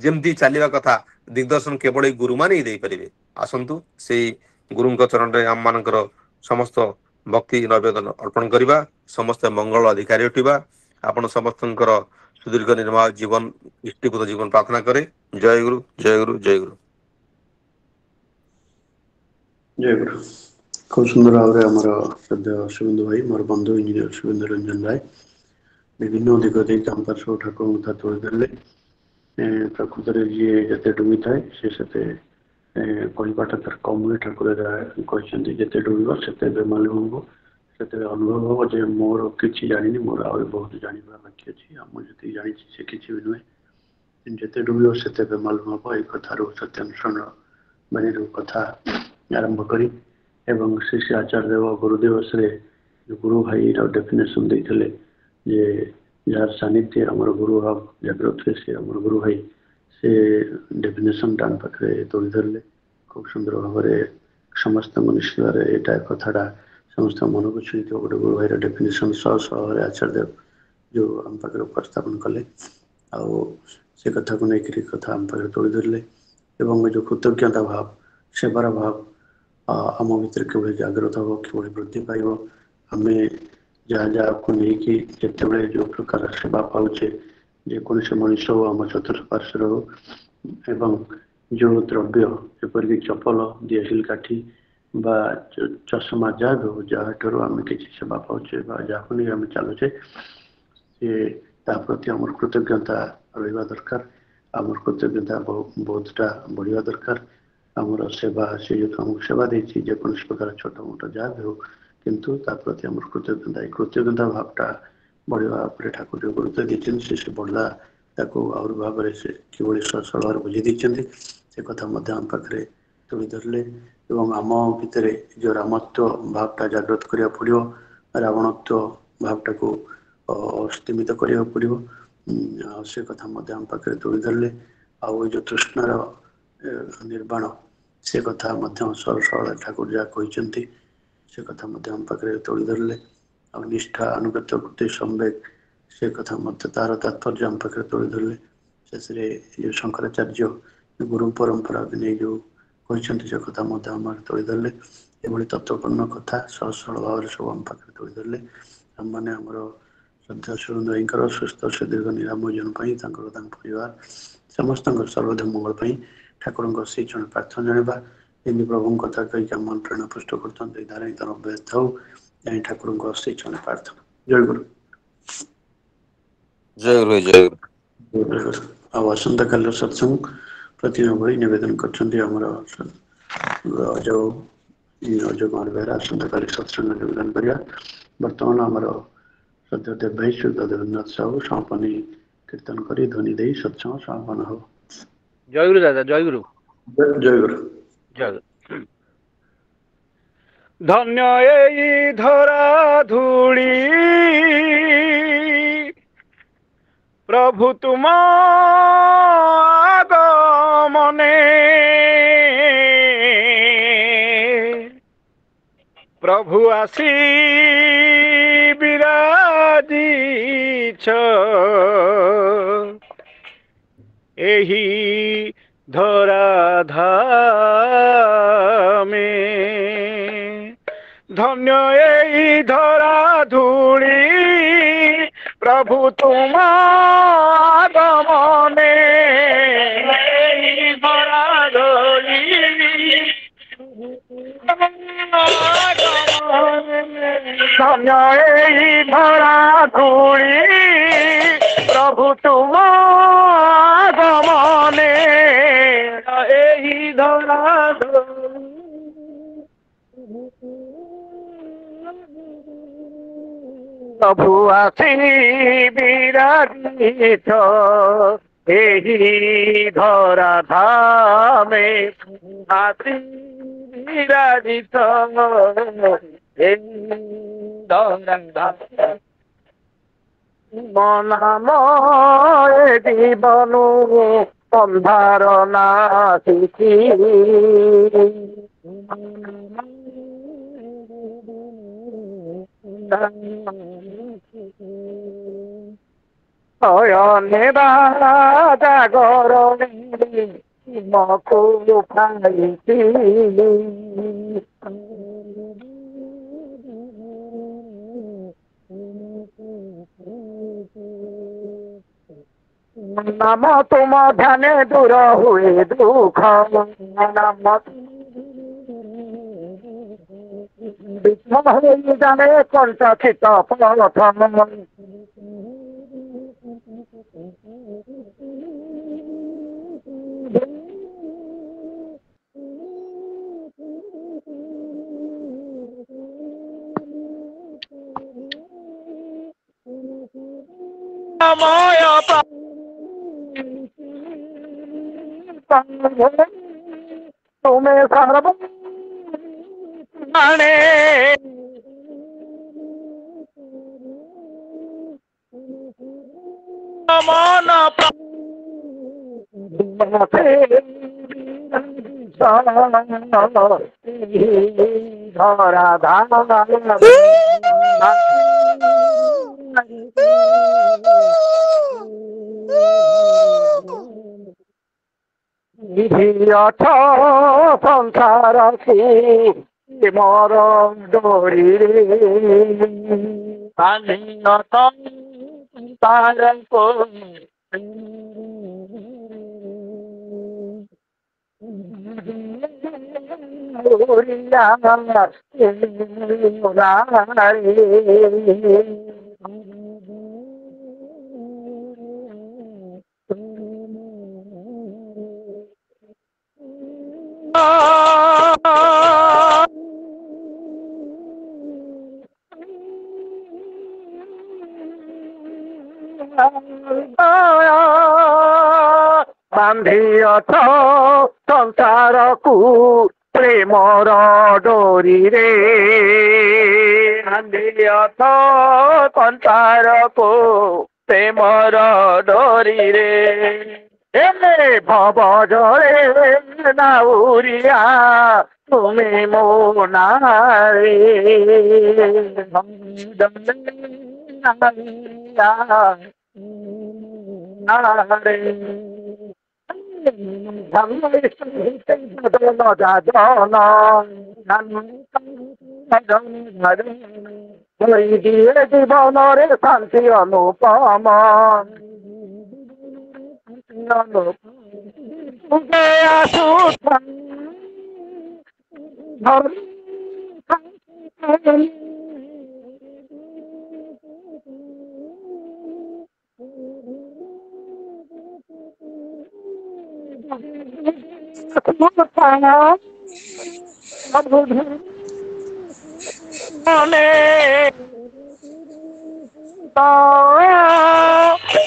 ଯେମିତି ଚାଲିବା କଥା ଦିଗଦର୍ଶନ କେବଳ ଏଇ ଗୁରୁମାନେ ହିଁ ଦେଇପାରିବେ। ଆସନ୍ତୁ ସେଇ ଗୁରୁଙ୍କ ଚରଣରେ ଆମ ମାନଙ୍କର ସମସ୍ତ ଭକ୍ତି ନିବେଦନ ଅର୍ପଣ କରିବା, ସମସ୍ତେ ମଙ୍ଗଳ ଅଧିକାରୀ ଉଠିବା। ଆପଣ ସମସ୍ତଙ୍କର ସୁଦୀର୍ଘ ନିର୍ମଳ ଜୀବନ, ଇଷ୍ଟିପୂତ ଜୀବନ ପ୍ରାର୍ଥନା କରେ। ଜୟ ଗୁରୁ, ଜୟ ଗୁରୁ, ଜୟ ଗୁରୁ। ଜୟ ଗୁରୁ। খুব সুন্দর ভাবে আমার শ্রদ্ধেয় শুভেন্দু ভাই, ମୋର ବନ୍ଧୁ ଇଞ୍ଜିନିୟର শুভেন্দু ରଞ୍ଜନ ରାୟ ବିଭିନ୍ନ ଦିଗ ଦେଇ କ୍ୟାମ୍ପସ ଠାକୁରଙ୍କ କଥା ତୋଳି ଧରିଲେ। ପ୍ରକୃତରେ ଯିଏ ଯେତେ ଡୁବିଥାଏ ସେ ସେତେ କହିବାଟା ତାର କମ୍ ହୁଏ। ଠାକୁର କହିଛନ୍ତି ଯେତେ ଡୁବିବ ସେତେ ବେମାଲୁମ ହବ, ସେତେବେଳେ ଅନୁଭବ ହବ ଯେ ମୋର କିଛି ଜାଣିନି, ମୋର ଆହୁରି ବହୁତ ଜାଣିବା ବାକି ଅଛି, ଆଉ ମୁଁ ଯେତିକି ଜାଣିଛି ସେ କିଛି ବି ନୁହେଁ। ଯେତେ ଡୁବିବ ସେତେ ବେମାଲୁମ ହବ। ଏଇ କଥାରୁ ସତ୍ୟାନ୍ୱେଷଣ ବାଣୀରୁ କଥା ଆରମ୍ଭ କରି ଏବଂ ଶ୍ରୀ ଶ୍ରୀ ଆଚାର୍ଯ୍ୟ ଦେବ ଗୁରୁଦିବସରେ ଗୁରୁ ଭାଇର ଡେଫିନେସନ୍ ଦେଇଥିଲେ ଯେ ଯାହାର ସାନ୍ନିଧ୍ୟ ଆମର ଗୁରୁ ଭାବ ଜାଗ୍ରତ ହୁଏ, ସେ ଆମର ଗୁରୁ ଭାଇ। ସେ ଡେଫିନେସନ୍ଟା ଆମ ପାଖରେ ତୋଳି ଧରିଲେ ଖୁବ୍ ସୁନ୍ଦର ଭାବରେ। ସମସ୍ତଙ୍କ ନିଶ୍ଚିତରେ ଏଇଟା କଥାଟା ସମସ୍ତଙ୍କ ମନକୁ ଛୁଇଁଥିବ। ଗୋଟେ ଗୁରୁ ଭାଇର ଡେଫିନେସନ୍ ସହରେ ଆଚାର୍ଯ୍ୟ ଦେବ ଯେଉଁ ଆମ ପାଖରେ ଉପସ୍ଥାପନ କଲେ, ଆଉ ସେ କଥାକୁ ନେଇକରି କଥା ଆମ ପାଖରେ ତୋଳି ଧରିଲେ। ଏବଂ ଏ ଯେଉଁ କୃତଜ୍ଞତା ଭାବ, ସେବାର ଭାବ ଆମ ଭିତରେ କିଭଳି ଜାଗ୍ରତ ହେବ, କିଭଳି ବୃଦ୍ଧି ପାଇବ। ଆମେ ଯାହା ଯାହାକୁ ନେଇକି ଯେତେବେଳେ ଯେଉଁ ପ୍ରକାର ସେବା ପାଉଛେ, ଯେକୌଣସି ମଣିଷ ହଉ, ଆମ ଚତୁଃପାର୍ଶ୍ୱରେ ହଉ, ଏବଂ ଯେଉଁ ଦ୍ରବ୍ୟ ଯେପରିକି ଚପଲ, ଦିଆସିଲ କାଠି ବା ଚଷମା, ଯାହା ବି ହଉ, ଯାହାଠାରୁ ଆମେ କିଛି ସେବା ପାଉଛେ ବା ଯାହାକୁ ନେଇ ଆମେ ଚାଲୁଛେ, ସେ ତା ପ୍ରତି ଆମର କୃତଜ୍ଞତା ରହିବା ଦରକାର। ଆମର କୃତଜ୍ଞତା ବୋଧଟା ବଢ଼ିବା ଦରକାର। ଆମର ସେବା, ସେ ଯେହେତୁ ଆମକୁ ସେବା ଦେଇଛି, ଯେକୌଣସି ପ୍ରକାର ଛୋଟ ମୋଟ ଯାହା ବି ହଉ, କିନ୍ତୁ ତା ପ୍ରତି ଆମର କୃତଜ୍ଞତା, ଏ କୃତଜ୍ଞତା ଭାବଟା ବଢ଼ିବା ଉପରେ ଠାକୁର ଯେଉଁ ଗୁରୁତ୍ୱ ଦେଇଛନ୍ତି, ସେ ବଢ଼ିଲା ତାକୁ ଆହୁରି ଭାବରେ ସେ କିଭଳି ସରଳ ଭାବରେ ବୁଝେଇ ଦେଇଛନ୍ତି, ସେ କଥା ମଧ୍ୟ ଆମ ପାଖରେ ତୁଳି ଧରିଲେ। ଏବଂ ଆମ ଭିତରେ ଯେଉଁ ରାମତ୍ୱ ଭାବଟା ଜାଗ୍ରତ କରିବାକୁ ପଡ଼ିବ, ରାବଣତ୍ୱ ଭାବଟାକୁ ସ୍ତୀମିତ କରିବାକୁ ପଡ଼ିବ। ଆଉ ସେ କଥା ମଧ୍ୟ ଆମ ପାଖରେ ତୁଳି ଧରିଲେ। ଆଉ ଏ ଯେଉଁ ତୃଷ୍ଣାର ନିର୍ବାଣ, ସେ କଥା ମଧ୍ୟ ସରଳ ଠାକୁର ଯାହା କହିଛନ୍ତି, ସେ କଥା ମଧ୍ୟ ଆମ ପାଖରେ ତୁଳି ଧରିଲେ। ଆଉ ନିଷ୍ଠା, ଅନୁଗତ୍ୟ, କୃତି, ସମ୍ବେଗ, ସେ କଥା ମଧ୍ୟ ତାର ତାତ୍ପର୍ଯ୍ୟ ଆମ ପାଖରେ ତୁଳି ଧରିଲେ। ଶେଷରେ ଯେଉଁ ଶଙ୍କରାଚାର୍ଯ୍ୟ ଗୁରୁ ପରମ୍ପରାକୁ ନେଇ ଯେଉଁ କହିଛନ୍ତି, ସେ କଥା ମଧ୍ୟ ଆମର ତୁଳି ଧରିଲେ। ଏଭଳି ତତ୍ତ୍ୱପୂର୍ଣ୍ଣ କଥା ସରଳ ଭାବରେ ସବୁ ଆମ ପାଖରେ ତୁଳି ଧରିଲେ। ଆମମାନେ ଆମର ଶ୍ରଦ୍ଧା ସୁରେନ୍ଦ୍ର ଭାଇଙ୍କର ସୁସ୍ଥ ସୁଦୀର୍ଘ ନିରାମୟ ଜୀବନ ପାଇଁ, ତାଙ୍କର ତାଙ୍କ ପରିବାର ସମସ୍ତଙ୍କର ସର୍ବଦା ମଙ୍ଗଳ ପାଇଁ ଠାକୁରଙ୍କ ସେଇ ଜଣେ ପ୍ରାର୍ଥନା ଜଣାଇବା। ଯେମିତି ପ୍ରଭୁଙ୍କ କଥା କହିକି ଆମ ପ୍ରେରଣା ପୃଷ୍ଟ କରୁଛନ୍ତି, ଏ ଧାରା ହିଁ ତାର ଅଭ୍ୟାସ ଥାଉ। ଜାଣି ଠାକୁରଙ୍କ ସେଇ ଜଣେ ପ୍ରାର୍ଥନା। ଜୟ ଗୁରୁ। ଜୟ ଗୁରୁ, ଜୟ ଗୁରୁ। ଆଉ ଆସନ୍ତାକାଲିର ସତ୍ସଙ୍ଗ ପ୍ରତିଦିନ ଭଳି ନିବେଦନ କରିଛନ୍ତି ଆମର ଯୋଉ ଅଜୟ କୁମାର ବେହେରା। ଆସନ୍ତାକାଲି ସତ୍ସଙ୍ଗ ନିବେଦନ କରିବା। ବର୍ତ୍ତମାନ ଆମର ସଦ୍ୟ ଦେବ ଭାଇ ଶ୍ରୀ ଦେବେନ୍ଦ୍ରନାଥ ସାହୁ ସମାପନୀ କୀର୍ତ୍ତନ କରି ଧ୍ୱନି ଦେଇ ସତ୍ସଙ୍ଗ ସମାପନ ହେବ। ଜୟ ଗୁରୁ ଦାଦା, ଜୟ ଗୁରୁ, ଜୟ ଗୁରୁ। ଜୟ ଗୁରୁ। ଧନ୍ୟ ଏଇ ଧରା ଧୂଳି ପ୍ରଭୁ ତୁମ আগমনে, প্রভু আসি বিরাজিছ ଏହି ଧରାଧାମେ। ଧନ୍ୟ ଏଇ ଧରା ଧୂଳି ପ୍ରଭୁ ତୁମ আগমনে, এই ধরা ধূଳି ধন্য এই ধরা ধূଳି প্রভু তুম আগমনে, এই ধরা প্রভু আসি বিরাজিত ଏହି ଧରା ଧାମେ, আসি বিরাজিত এই ধরা ধামে। মনাময় জীবন ଅନ୍ଧାର ନାସିଛି, ଶୟନେ ବା ଜାଗରଣେ ମକୁ ଖାଇଛି, নাম তুম ধ্যানে দূর হুয়ে দুঃখ, নাম বিষ্ণু হয়ে জানে কণ্ঠিত পথ, তুমি সর্ব জানে, মন ধরা ধারা অথ সংসার মর ডোরি পানিয়ত তার ବାନ୍ଧିଅଛ ସଂସାରକୁ ପ୍ରେମର ଡୋରିରେ ବାନ୍ଧିଅଛ ସଂସାରକୁ ପ୍ରେମର ଡୋରିରେ ଏ ଭବ ଜଳେ ନାଉରିଆ ତୁମେ ମୋ ନାରେ জীবନରେ ଶାନ୍ତି ଅନୁପମ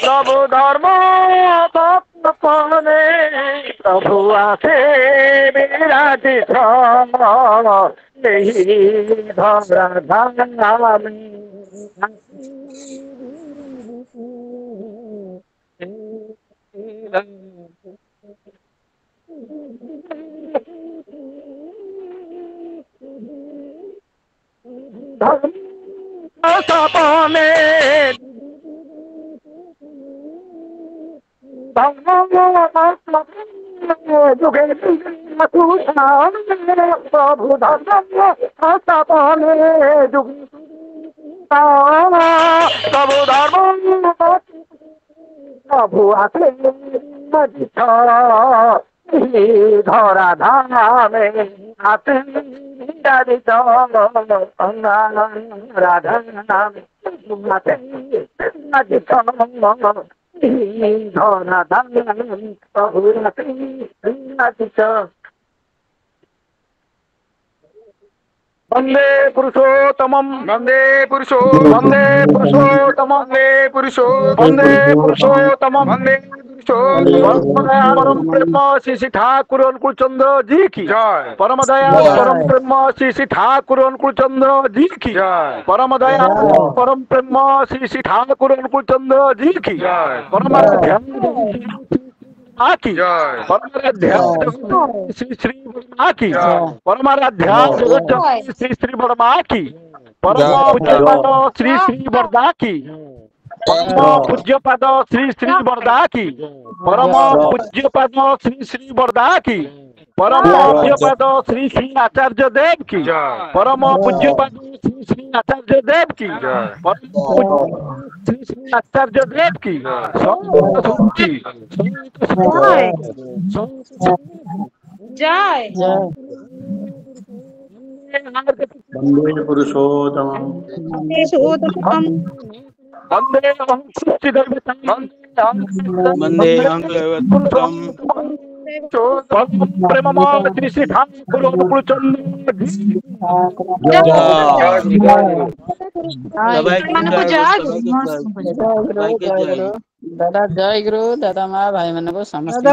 প্রভু ধর্ম প্রভু আছে বিরাজি এই ধরা ধামে সপনে যুগে প্রভু ধর্ম সপনে যুগে প্রভু ধর্ম প্রভু আছে ধরা ধামে আছে রাধা নাম ধরা ধাম প্রভু वंदे पुरुषोत्तमं वंदे पुरुषोत्तमं वंदे पुरुषोत्तमं वंदे परम ब्रह्म श्री ठाकुर अनुकूल चंद्र जी की जय। परम दया परम ब्रह्म श्री ठाकुर अनुकूल चंद्र जी की जय। परम दया परम ब्रह्म श्री ठाकुर अनुकूल चंद्र जी की जय। परम ध्यान की परमाराध्या श्री श्री वर्मा की परमाराध्या श्री श्री वर्मा की परम पूज्यपाद श्री श्री वर्धा की परम पूज्यपाद श्री श्री वर्धा की परम पूज्यपाद श्री श्री वर्धा की परम पूज्यपाद श्री श्री आचार्य देव की परम पूज्यपाद श्री श्री आचार्य देव की परम श्री श्री आचार्य देव की जय वंदे पुरुषोत्तम वंदे प्रेम श्री श्री ठाकुर अनुकूल चंद्र दादा जय गुरु दादा माँ भाई मन को समस्त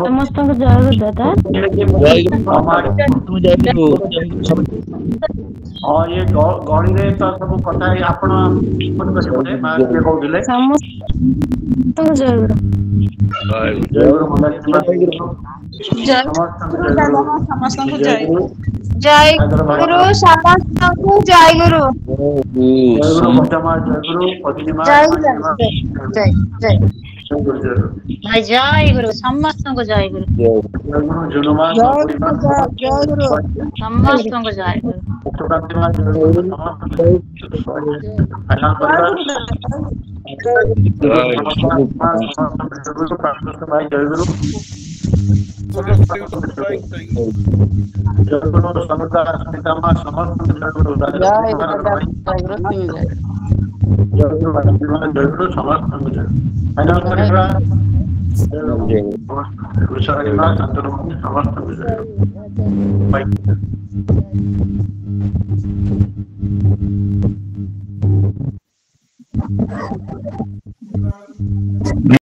समस्त जय गुरु दादा हाँ ये गणी रे तो सब कथा आपण फोन करे मां के कहउले समस्त जय गुरु जय गुरु मंदाकिनी माँ जय गुरु जय समस्त गुरु दादा माँ समस्त जय गुरु जय गुरु समस्त जय गुरु जय गुरु मोटा माँ जय गुरु पत्नी माँ जय माँ माँ जय जय जय जय गुरु समस्त जय गुरु गुरु जुनु माँ बुढ़ी माँ जय गुरु समस्त जय गुरु सुकांति माँ जय गुरु समस्त कल्याण परिवार जय गुरु प्रार्थना माँ जय गुरु जय गुरु समुद्र स्मिता माँ समस्त जय गुरु जय गुरु जय जय गुरु समस्त जय कल्याण परिवार कृष्ण माँ संतनु समस्त जय